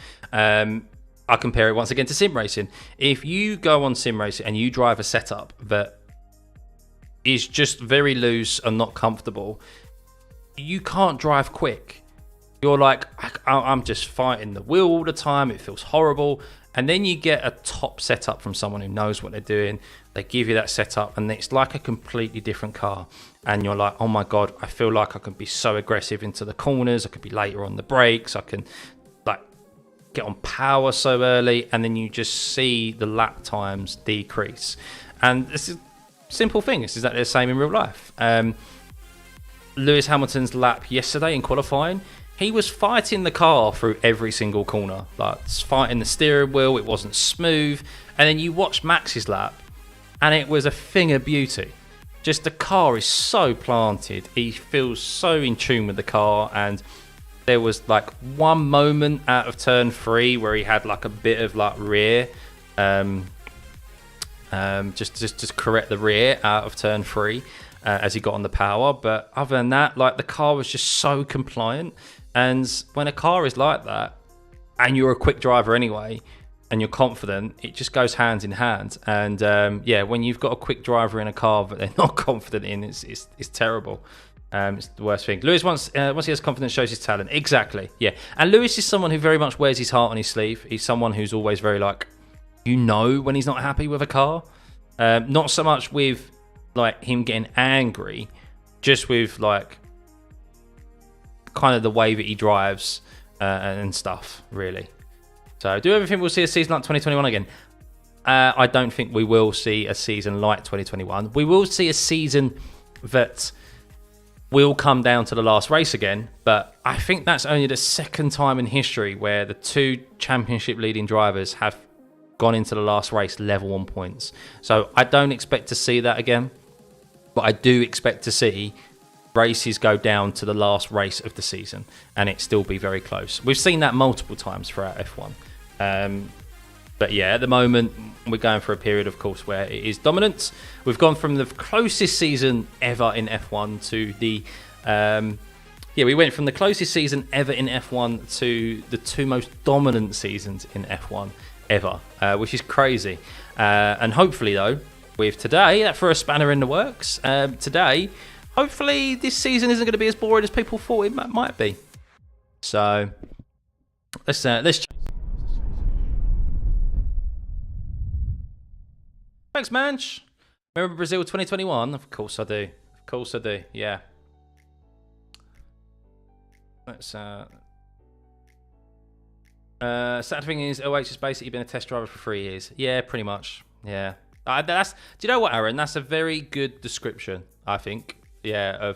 I compare it once again to sim racing. If you go on sim racing and you drive a setup that is just very loose and not comfortable, you can't drive quick. You're like, I'm just fighting the wheel all the time. It feels horrible. And then you get a top setup from someone who knows what they're doing. They give you that setup and it's like a completely different car. And you're like, oh my God, I feel like I can be so aggressive into the corners. I could be later on the brakes. I can like get on power so early. And then you just see the lap times decrease. And this is a simple thing. It's exactly the same in real life. Lewis Hamilton's lap yesterday in qualifying, he was fighting the car through every single corner, like fighting the steering wheel. It wasn't smooth. And then you watch Max's lap and it was a thing of beauty. Just the car is so planted. He feels so in tune with the car. And there was like one moment out of turn 3 where he had like a bit of like rear, just correct the rear out of turn 3 as he got on the power. But other than that, like the car was just so compliant. And when a car is like that, and you're a quick driver anyway, and you're confident, it just goes hand in hand. And yeah, when you've got a quick driver in a car that they're not confident in, it's terrible. It's the worst thing. Lewis, once he has confidence, shows his talent. Exactly, yeah. And Lewis is someone who very much wears his heart on his sleeve. He's someone who's always very like, when he's not happy with a car. Not so much with like him getting angry, just with like kind of the way that he drives and stuff, really. So do you ever think we'll see a season like 2021 again? I don't think we will see a season like 2021. We will see a season that will come down to the last race again, but I think that's only the second time in history where the 2 championship leading drivers have gone into the last race level on points. So I don't expect to see that again, but I do expect to see races go down to the last race of the season and it still be very close. We've seen that multiple times throughout F1. But yeah, at the moment we're going for a period, of course, where it is dominance. We've gone from the closest season ever in F1 to the we went from the closest season ever in F1 to the 2 most dominant seasons in F1 ever, which is crazy. And hopefully though, with today, that threw a spanner in the works. Today, hopefully this season isn't going to be as boring as people thought it might be. So let's thanks, Manch. Remember Brazil 2021? Of course I do. Of course I do. Yeah. Let's sad thing is OH has basically been a test driver for 3 years. Yeah, pretty much. Yeah. Do you know what, Aaron? That's a very good description, I think. Yeah,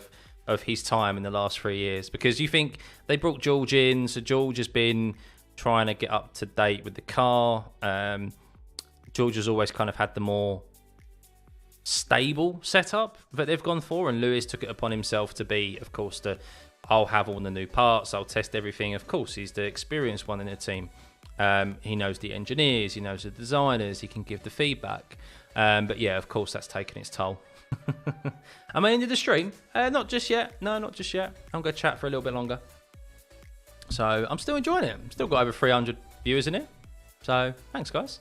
of his time in the last 3 years, because you think they brought George in, so George has been trying to get up to date with the car. Georgia's always kind of had the more stable setup that they've gone for, and Lewis took it upon himself to be, of course, I'll have all the new parts, I'll test everything. Of course, he's the experienced one in the team. He knows the engineers, he knows the designers, he can give the feedback. But yeah, of course, that's taken its toll. Am I into the stream? Not just yet. No, not just yet. I'm going to chat for a little bit longer. So I'm still enjoying it. Still got over 300 viewers in it. So thanks, guys.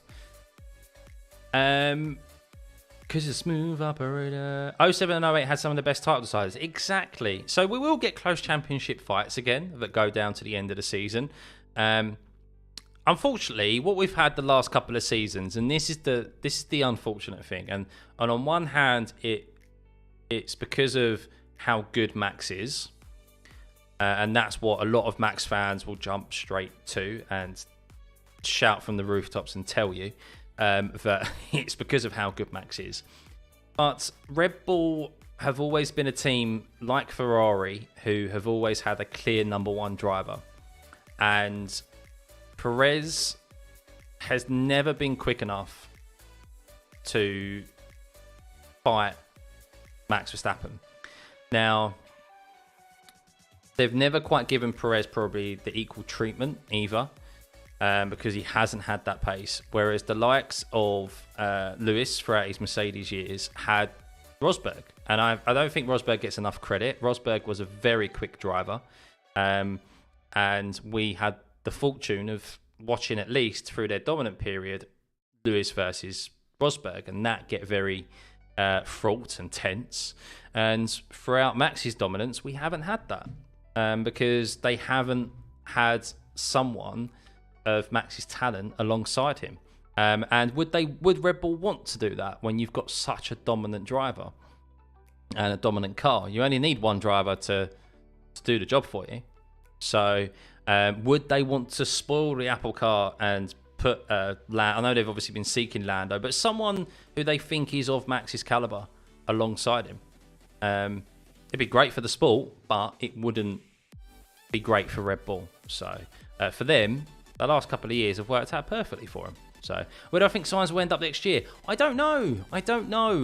Because a smooth operator. 07 and 08 had some of the best title deciders. Exactly. So we will get close championship fights again that go down to the end of the season. Unfortunately, what we've had the last couple of seasons, and this is the unfortunate thing, and on one hand, it's because of how good Max is, and that's what a lot of Max fans will jump straight to and shout from the rooftops and tell you that it's because of how good Max is. But Red Bull have always been a team like Ferrari who have always had a clear number one driver, and Perez has never been quick enough to fight Max Verstappen. Now, they've never quite given Perez probably the equal treatment either, because he hasn't had that pace. Whereas the likes of Lewis throughout his Mercedes years had Rosberg. And I don't think Rosberg gets enough credit. Rosberg was a very quick driver. And we had the fortune of watching, at least through their dominant period, Lewis versus Rosberg, and that get very fraught and tense. And throughout Max's dominance, we haven't had that, because they haven't had someone of Max's talent alongside him. And would Red Bull want to do that when you've got such a dominant driver and a dominant car? You only need one driver to do the job for you. So would they want to spoil the Apple car and put I know they've obviously been seeking Lando, but someone who they think is of Max's caliber alongside him? It'd be great for the sport, but it wouldn't be great for Red Bull. So for them, the last couple of years have worked out perfectly for him. So where do I think Sainz will end up next year? I don't know.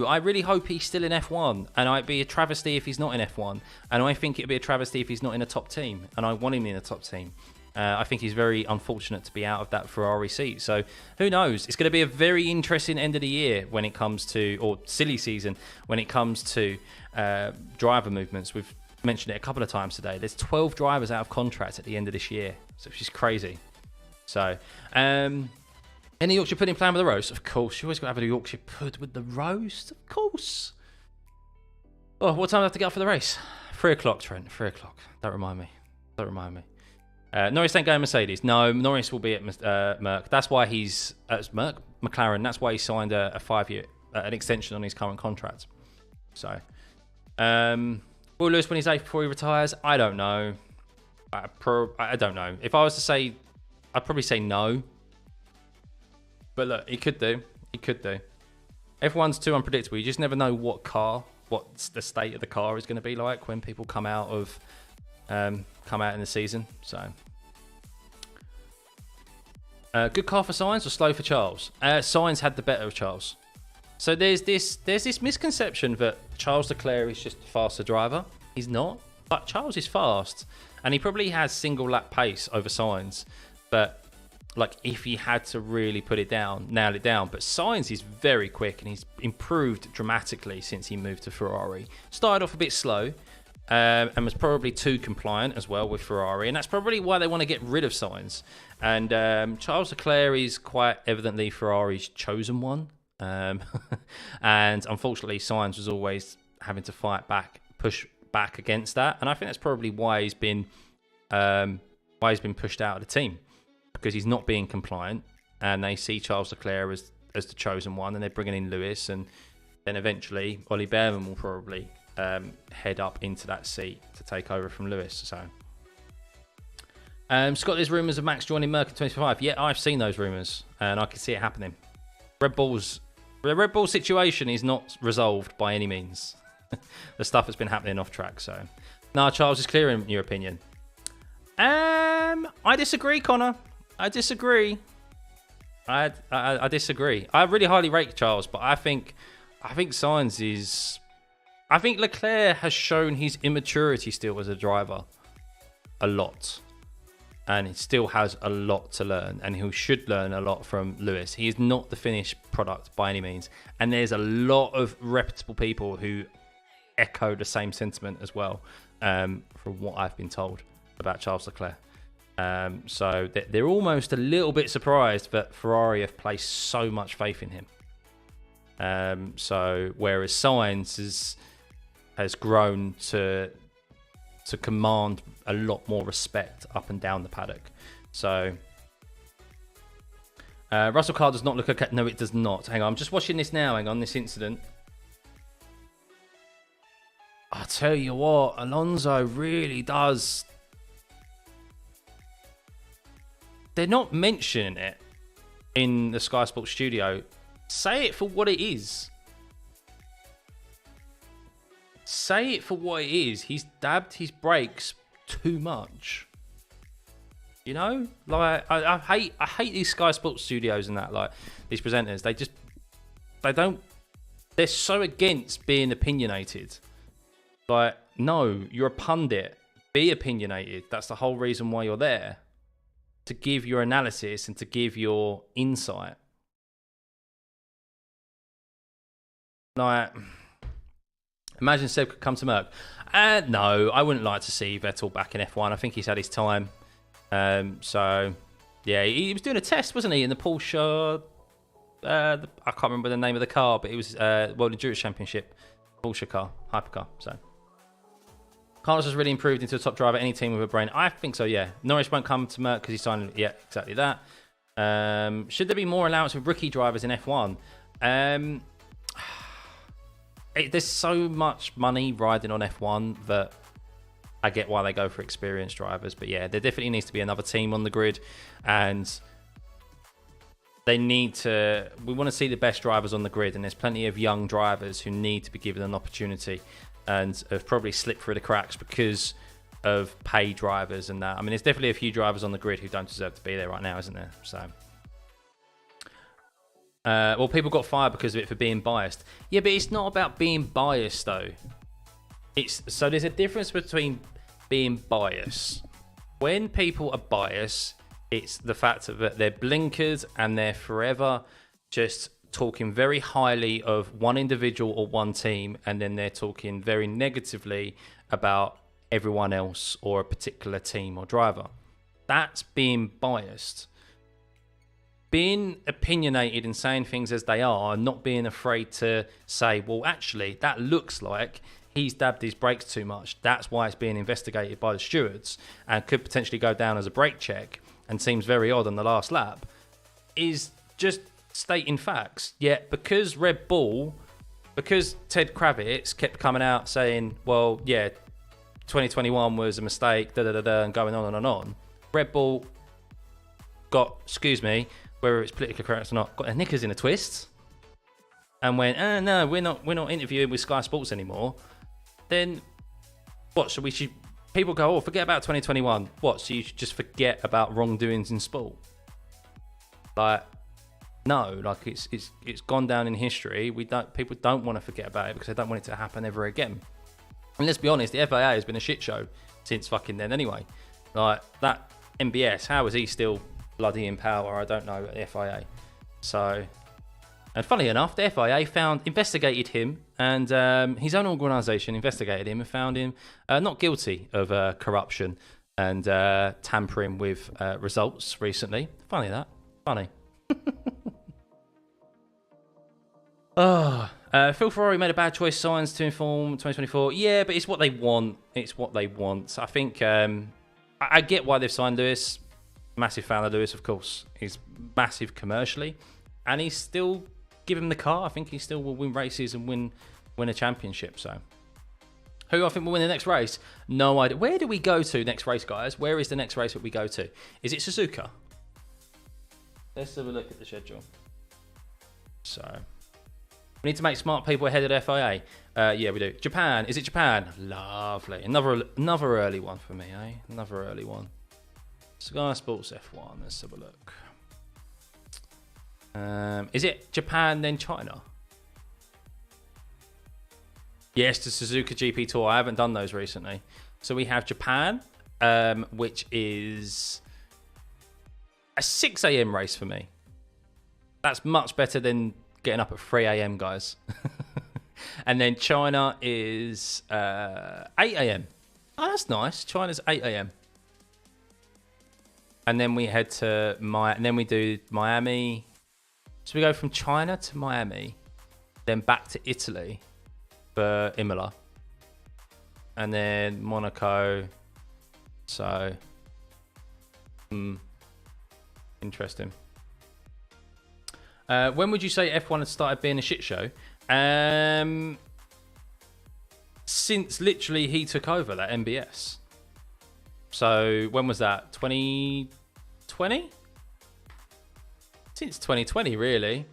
I really hope he's still in F1, and it'd be a travesty if he's not in F1. And I think it'd be a travesty if he's not in a top team, and I want him in a top team. I think he's very unfortunate to be out of that Ferrari seat. So who knows? It's going to be a very interesting end of the year when it comes to, or silly season, when it comes to driver movements. We've mentioned it a couple of times today. There's 12 drivers out of contract at the end of this year, so which is crazy. So, any Yorkshire pudding plan with the roast? Of course. You always got to have a Yorkshire pud with the roast. Of course. Oh, what time do I have to get up for the race? 3 o'clock, Trent. 3 o'clock. Don't remind me. Norris ain't going Mercedes. No, Norris will be at Merc. That's why he's at McLaren. That's why he signed a 5-year an extension on his current contract. So, will Lewis win his 8th before he retires? I don't know. I don't know. If I was to say, I'd probably say no. But look, he could do. F1's too unpredictable. You just never know what the state of the car is going to be like when people come out in the season. So, good car for Sainz or slow for Charles? Sainz had the better of Charles. So there's this misconception that Charles Leclerc is just a faster driver. He's not, but Charles is fast, and he probably has single lap pace over Sainz. But like, if he had to really nail it down. But Sainz is very quick, and he's improved dramatically since he moved to Ferrari. Started off a bit slow, and was probably too compliant as well with Ferrari, and that's probably why they want to get rid of Sainz. And Charles Leclerc is quite evidently Ferrari's chosen one, and unfortunately Sainz was always having to push back against that, and I think that's probably why he's been pushed out of the team, because he's not being compliant, and they see Charles Leclerc as the chosen one, and they're bringing in Lewis, and then eventually Ollie Behrman will probably head up into that seat to take over from Lewis. So, Scott, there's rumours of Max joining Merc in 2025. Yeah, I've seen those rumours, and I can see it happening. The Red Bull situation is not resolved by any means. The stuff that's been happening off track. So, no, Charles is clear in your opinion. I disagree, Connor. I disagree. I disagree. I really highly rate Charles, but I think Sainz is. I think Leclerc has shown his immaturity still as a driver a lot, and he still has a lot to learn, and he should learn a lot from Lewis. He is not the finished product by any means, and there's a lot of reputable people who echo the same sentiment as well, from what I've been told about Charles Leclerc. So they're almost a little bit surprised that Ferrari have placed so much faith in him. So whereas Sainz has grown to command a lot more respect up and down the paddock. So Russell car does not look okay. No, it does not. Hang on, I'm just watching this now. Hang on, this incident. I tell you what, Alonso really does. They're not mentioning it in the Sky Sports studio. Say it for what it is. Say it for what it is. He's dabbed his brakes too much. You know, like I hate these Sky Sports studios and that, like these presenters. They're so against being opinionated. Like, no, you're a pundit. Be opinionated. That's the whole reason why you're there. To give your analysis and to give your insight. Like, imagine Seb could come to Merc. No, I wouldn't like to see Vettel back in F1. I think he's had his time. So, yeah, he was doing a test, wasn't he, in the Porsche? I can't remember the name of the car, but it was World Endurance Championship Porsche car, hypercar. So, Carlos has really improved into a top driver. Any team with a brain, I think so. Yeah, Norris won't come to Merc because he signed. Yeah, exactly that. Should there be more allowance for rookie drivers in F1? There's so much money riding on F1 that I get why they go for experienced drivers. But yeah, there definitely needs to be another team on the grid, and they need to. We want to see the best drivers on the grid, and there's plenty of young drivers who need to be given an opportunity, and have probably slipped through the cracks because of pay drivers and that. I mean, there's definitely a few drivers on the grid who don't deserve to be there right now, isn't there? So. Well, people got fired because of it for being biased. Yeah, but it's not about being biased, though. So there's a difference between being biased. When people are biased, it's the fact that they're blinkered and they're forever just talking very highly of one individual or one team, and then they're talking very negatively about everyone else or a particular team or driver. That's being biased. Being opinionated and saying things as they are, and not being afraid to say, well, actually, that looks like he's dabbed his brakes too much. That's why it's being investigated by the stewards and could potentially go down as a brake check and seems very odd on the last lap, is just stating facts. Yet because Red Bull, because Ted Kravitz kept coming out saying, well, yeah, 2021 was a mistake, and going on and on, Red Bull got, excuse me, whether it's politically correct or not, got their knickers in a twist and went, no, we're not interviewing with Sky Sports anymore. Then what, should people go, oh, forget about 2021. What, so you should just forget about wrongdoings in sport? Like, no, like it's gone down in history. People don't want to forget about it because they don't want it to happen ever again. And let's be honest, the FAA has been a shit show since fucking then anyway. Like, that MBS, how is he still bloody in power? I don't know, at the FIA. So, and funnily enough, the FIA investigated him, and his own organisation investigated him and found him not guilty of corruption and tampering with results recently. Funny that. Funny. Phil Ferrari made a bad choice, Sainz to inform 2024. Yeah, but it's what they want. It's what they want. I think I get why they've signed Lewis. Massive fan of Lewis, of course. He's massive commercially, and he's still give him the car. I think he still will win races and win a championship. So, who I think will win the next race? No idea. Where do we go to next race, guys? Where is the next race that we go to? Is it Suzuka? Let's have a look at the schedule. So, we need to make smart people ahead of the FIA. Yeah, we do. Japan. Is it Japan? Lovely. Another early one for me, eh? Another early one. Sky Sports F1. Let's have a look. Is it Japan then China? Yes, the Suzuka GP Tour. I haven't done those recently. So we have Japan, which is a 6 a.m. race for me. That's much better than getting up at 3 a.m., guys. And then China is 8 a.m. Oh, that's nice. China's 8 a.m. And then we head to and then we do Miami. So we go from China to Miami, then back to Italy for Imola, and then Monaco. So, interesting. When would you say F1 had started being a shit show? Since literally he took over that MBS. So when was that? 2020? Since 2020, really.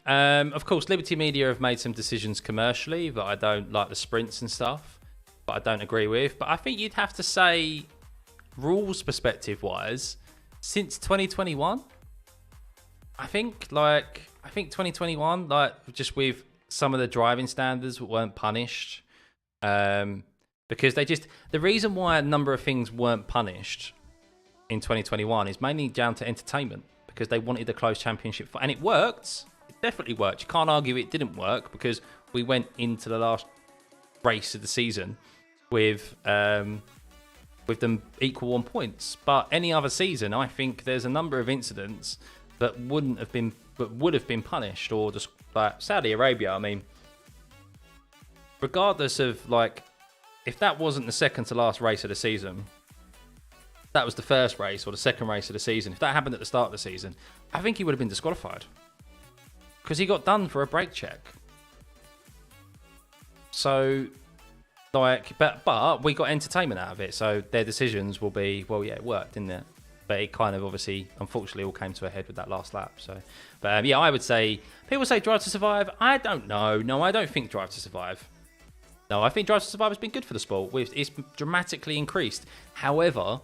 Of course, Liberty Media have made some decisions commercially that I don't like, the sprints and stuff, but I don't agree with. But I think you'd have to say, rules perspective wise, since 2021, I think 2021, like just with some of the driving standards weren't punished. Because the reason why a number of things weren't punished in 2021 is mainly down to entertainment, because they wanted the closed championship, and it worked. It definitely worked. You can't argue it didn't work, because we went into the last race of the season with them equal on points. But any other season, I think there's a number of incidents that would have been punished, or just like Saudi Arabia. I mean, regardless of, like, if that wasn't the second to last race of the season, that was the first race or the second race of the season, if that happened at the start of the season, I think he would have been disqualified, because he got done for a brake check. So, like, but we got entertainment out of it, so their decisions will be, well, yeah, it worked, didn't it? But it kind of obviously, unfortunately, all came to a head with that last lap. So, but yeah, I would say, people say Drive to Survive. I don't know. No, I don't think Drive to Survive. No, I think Drive to Survive has been good for the sport. It's dramatically increased. However,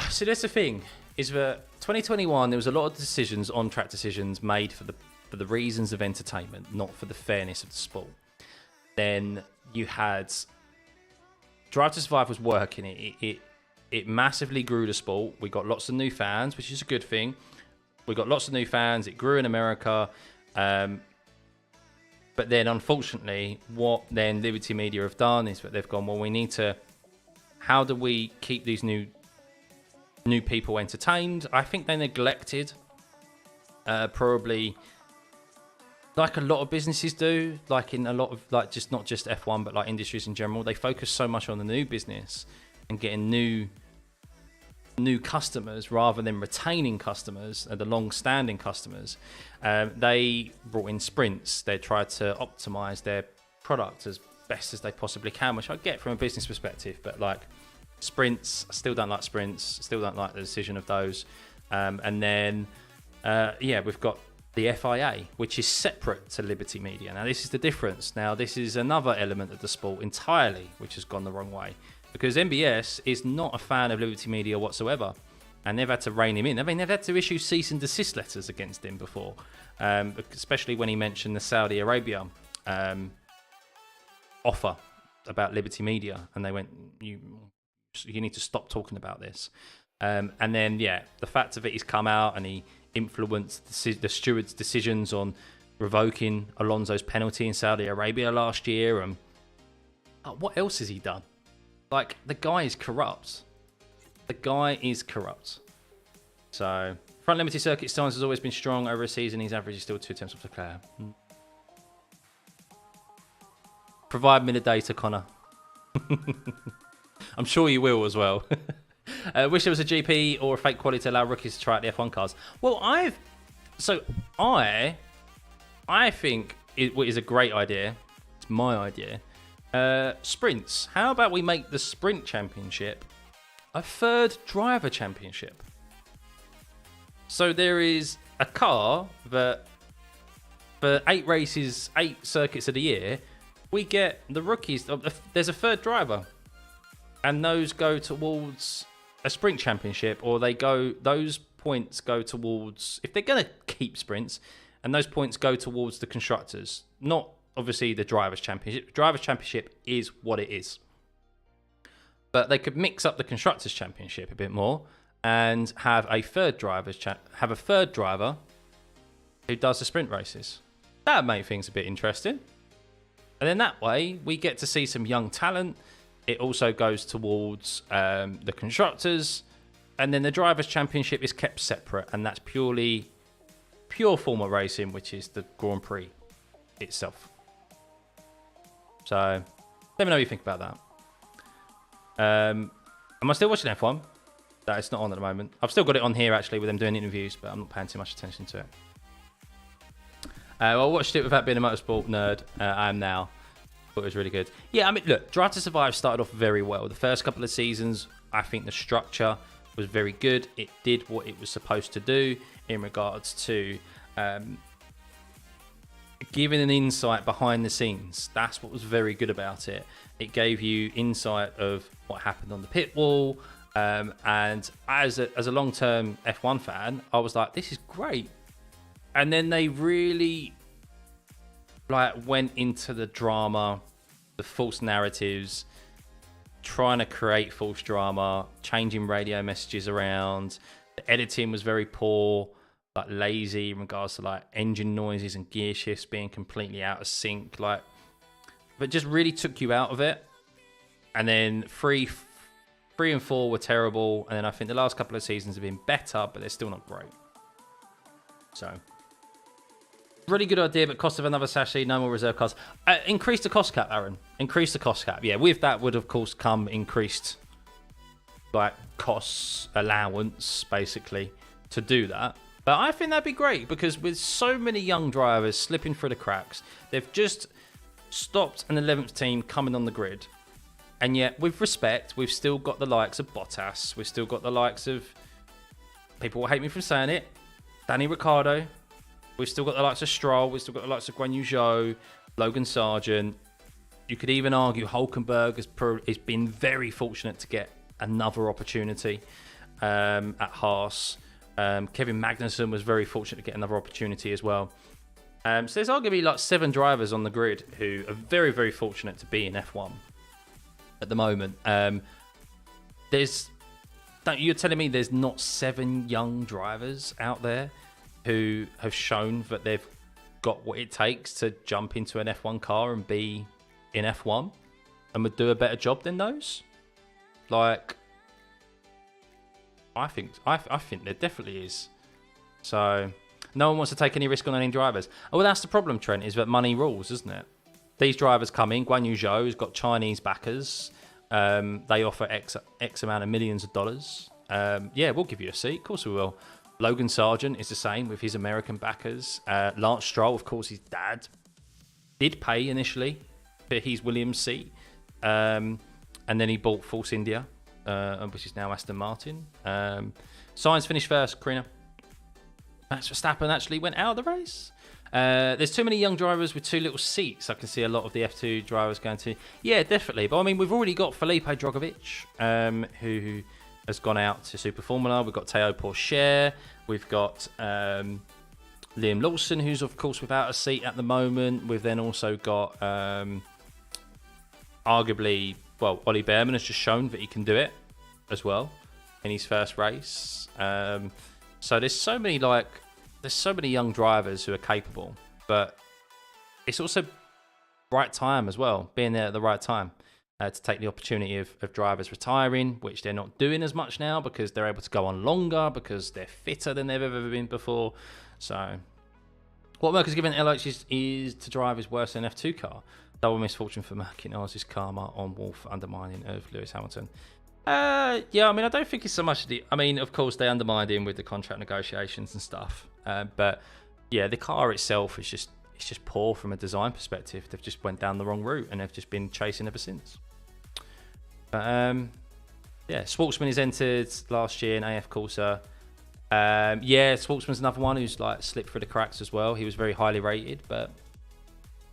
so that's the thing, is that 2021, there was a lot of decisions, on-track decisions, made for the reasons of entertainment, not for the fairness of the sport. Then you had Drive to Survive was working. It massively grew the sport. We got lots of new fans, which is a good thing. We got lots of new fans. It grew in America. But then, unfortunately, what then Liberty Media have done is that they've gone, well, we need to, how do we keep these new people entertained? I think they neglected, probably, like a lot of businesses do, like in a lot of, like, just not just F1, but like industries in general. They focus so much on the new business and getting new customers rather than retaining customers, the long-standing customers. They brought in sprints. They tried to optimize their product as best as they possibly can, which I get from a business perspective, but like sprints, I still don't like sprints, still don't like the decision of those. And then we've got the FIA, which is separate to Liberty Media. Now, this is the difference. Now, this is another element of the sport entirely which has gone the wrong way, because MBS is not a fan of Liberty Media whatsoever, and they've had to rein him in. I mean, they've had to issue cease and desist letters against him before, especially when he mentioned the Saudi Arabia offer about Liberty Media, and they went, you need to stop talking about this. And then, yeah, the fact of it, he's come out and he influenced the stewards' decisions on revoking Alonso's penalty in Saudi Arabia last year. And what else has he done? Like, the guy is corrupt. The guy is corrupt. So, front limited circuit stance has always been strong over a season. His average is still 2 attempts off the clear. Provide me the data, Connor. I'm sure you will as well. Wish there was a GP or a fake quality to allow rookies to try out the F1 cars. Well, I think it is a great idea. It's my idea. Sprints. How about we make the sprint championship a third driver championship? So there is a car that for 8 races, 8 circuits of the year, we get the rookies. There's a third driver, and those go towards a sprint championship, or those points go towards, if they're going to keep sprints, and those points go towards the constructors, not obviously the drivers' championship. Drivers' championship is what it is, but they could mix up the constructors' championship a bit more and have a third driver who does the sprint races. That would make things a bit interesting. And then that way, we get to see some young talent. It also goes towards the constructors. And then the Drivers' Championship is kept separate. And that's pure form of racing, which is the Grand Prix itself. So, let me know what you think about that. Am I still watching F1? No, it's not on at the moment. I've still got it on here, actually, with them doing interviews. But I'm not paying too much attention to it. Well, I watched it without being a motorsport nerd. I am now. Thought it was really good. Yeah, I mean, look, Drive to Survive started off very well. The first couple of seasons, I think the structure was very good. It did what it was supposed to do in regards to giving an insight behind the scenes. That's what was very good about it. It gave you insight of what happened on the pit wall. And as a long-term F1 fan, I was like, this is great. And then they really went into the drama, the false narratives, trying to create false drama, changing radio messages around. The editing was very poor, lazy in regards to engine noises and gear shifts being completely out of sync. But just really took you out of it. And then three and four were terrible. And then I think the last couple of seasons have been better, but they're still not great. So, really good idea, but cost of another sachet, no more reserve cars. Increase the cost cap, Aaron. Increase the cost cap. Yeah, with that would, of course, come increased costs allowance, basically, to do that. But I think that'd be great, because with so many young drivers slipping through the cracks, they've just stopped an 11th team coming on the grid. And yet, with respect, we've still got the likes of Bottas. We've still got the likes of, people will hate me for saying it, Danny Ricciardo. We've still got the likes of Stroll. We've still got the likes of Guan Yu Zhou, Logan Sargent. You could even argue Hulkenberg has been very fortunate to get another opportunity at Haas. Kevin Magnussen was very fortunate to get another opportunity as well. So there's arguably 7 drivers on the grid who are very, very fortunate to be in F1 at the moment. You're telling me there's not 7 young drivers out there who have shown that they've got what it takes to jump into an F1 car and be in F1 and would do a better job than those? I think there definitely is. So no one wants to take any risk on any drivers. Oh, well, that's the problem, Trent, is that money rules, isn't it? These drivers come in. Guan Yu Zhou has got Chinese backers. They offer X amount of millions of dollars. Yeah, we'll give you a seat. Of course we will. Logan Sargent is the same with his American backers. Lance Stroll, of course, his dad did pay initially for his Williams seat. And then he bought Force India, which is now Aston Martin. Sainz finished first, Karina. Max Verstappen actually went out of the race. There's too many young drivers with too little seats. I can see a lot of the F2 drivers going to... Yeah, definitely. But I mean, we've already got Felipe Drogovic, who has gone out to Super Formula. We've got Teo Pourchaire. We've got Liam Lawson, who's, of course, without a seat at the moment. We've then also got, arguably, well, Ollie Behrman has just shown that he can do it as well in his first race. So there's so many, young drivers who are capable. But it's also right time as well, being there at the right time. To take the opportunity of drivers retiring, which they're not doing as much now because they're able to go on longer, because they're fitter than they've ever been before. So, what Merck has given LH is to drive is worse than an F2 car. Double misfortune for Marquinhos' karma on Wolf undermining of Lewis Hamilton. Yeah, I mean, I don't think it's so much of course, they undermined him with the contract negotiations and stuff. But yeah, the car itself is just poor from a design perspective. They've just went down the wrong route and they've just been chasing ever since. But yeah, Schwartzman is entered last year in AF Corsa. Yeah, Schwartzman's another one who's slipped through the cracks as well. He was very highly rated, but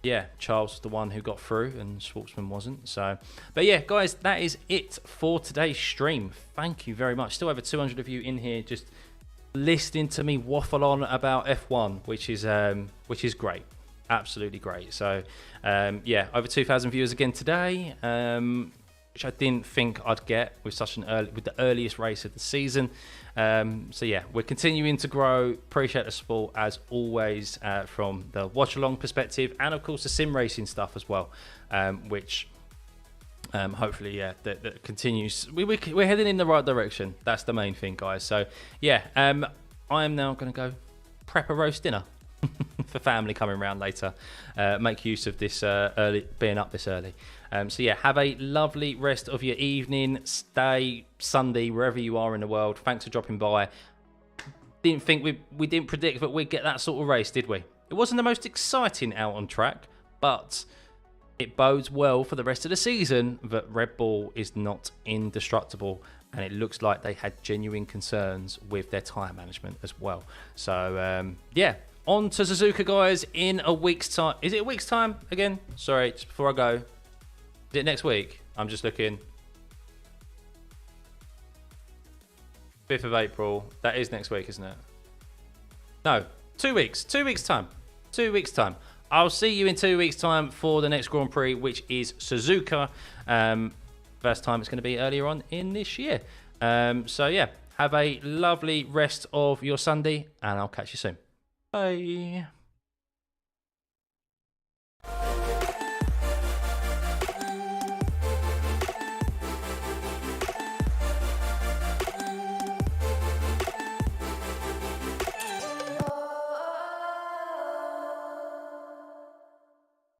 yeah, Charles was the one who got through and Schwartzman wasn't. So, but yeah, guys, that is it for today's stream. Thank you very much. Still over 200 of you in here just listening to me waffle on about F1, which is great. Absolutely great. So, yeah, over 2,000 viewers again today, which I didn't think I'd get with with the earliest race of the season. So yeah, we're continuing to grow. Appreciate the support as always from the watch-along perspective, and of course the sim racing stuff as well, which hopefully, yeah, that continues. We're heading in the right direction. That's the main thing, guys. So yeah, I am now going to go prep a roast dinner for family coming around later. Make use of this early being up this early. So yeah, have a lovely rest of your evening, day, Sunday, wherever you are in the world. Thanks for dropping by. Didn't think we didn't predict that we'd get that sort of race, did we? It wasn't the most exciting out on track, but it bodes well for the rest of the season that Red Bull is not indestructible, and it looks like they had genuine concerns with their tyre management as well. So yeah, on to Suzuka, guys, in a week's time. Is it a week's time again? Sorry, just before I go. Is it next week? I'm just looking. 5th of April. That is next week, isn't it? No, 2 weeks. 2 weeks' time. 2 weeks' time. I'll see you in 2 weeks' time for the next Grand Prix, which is Suzuka. First time it's going to be earlier on in this year. So, yeah, have a lovely rest of your Sunday, and I'll catch you soon. Bye.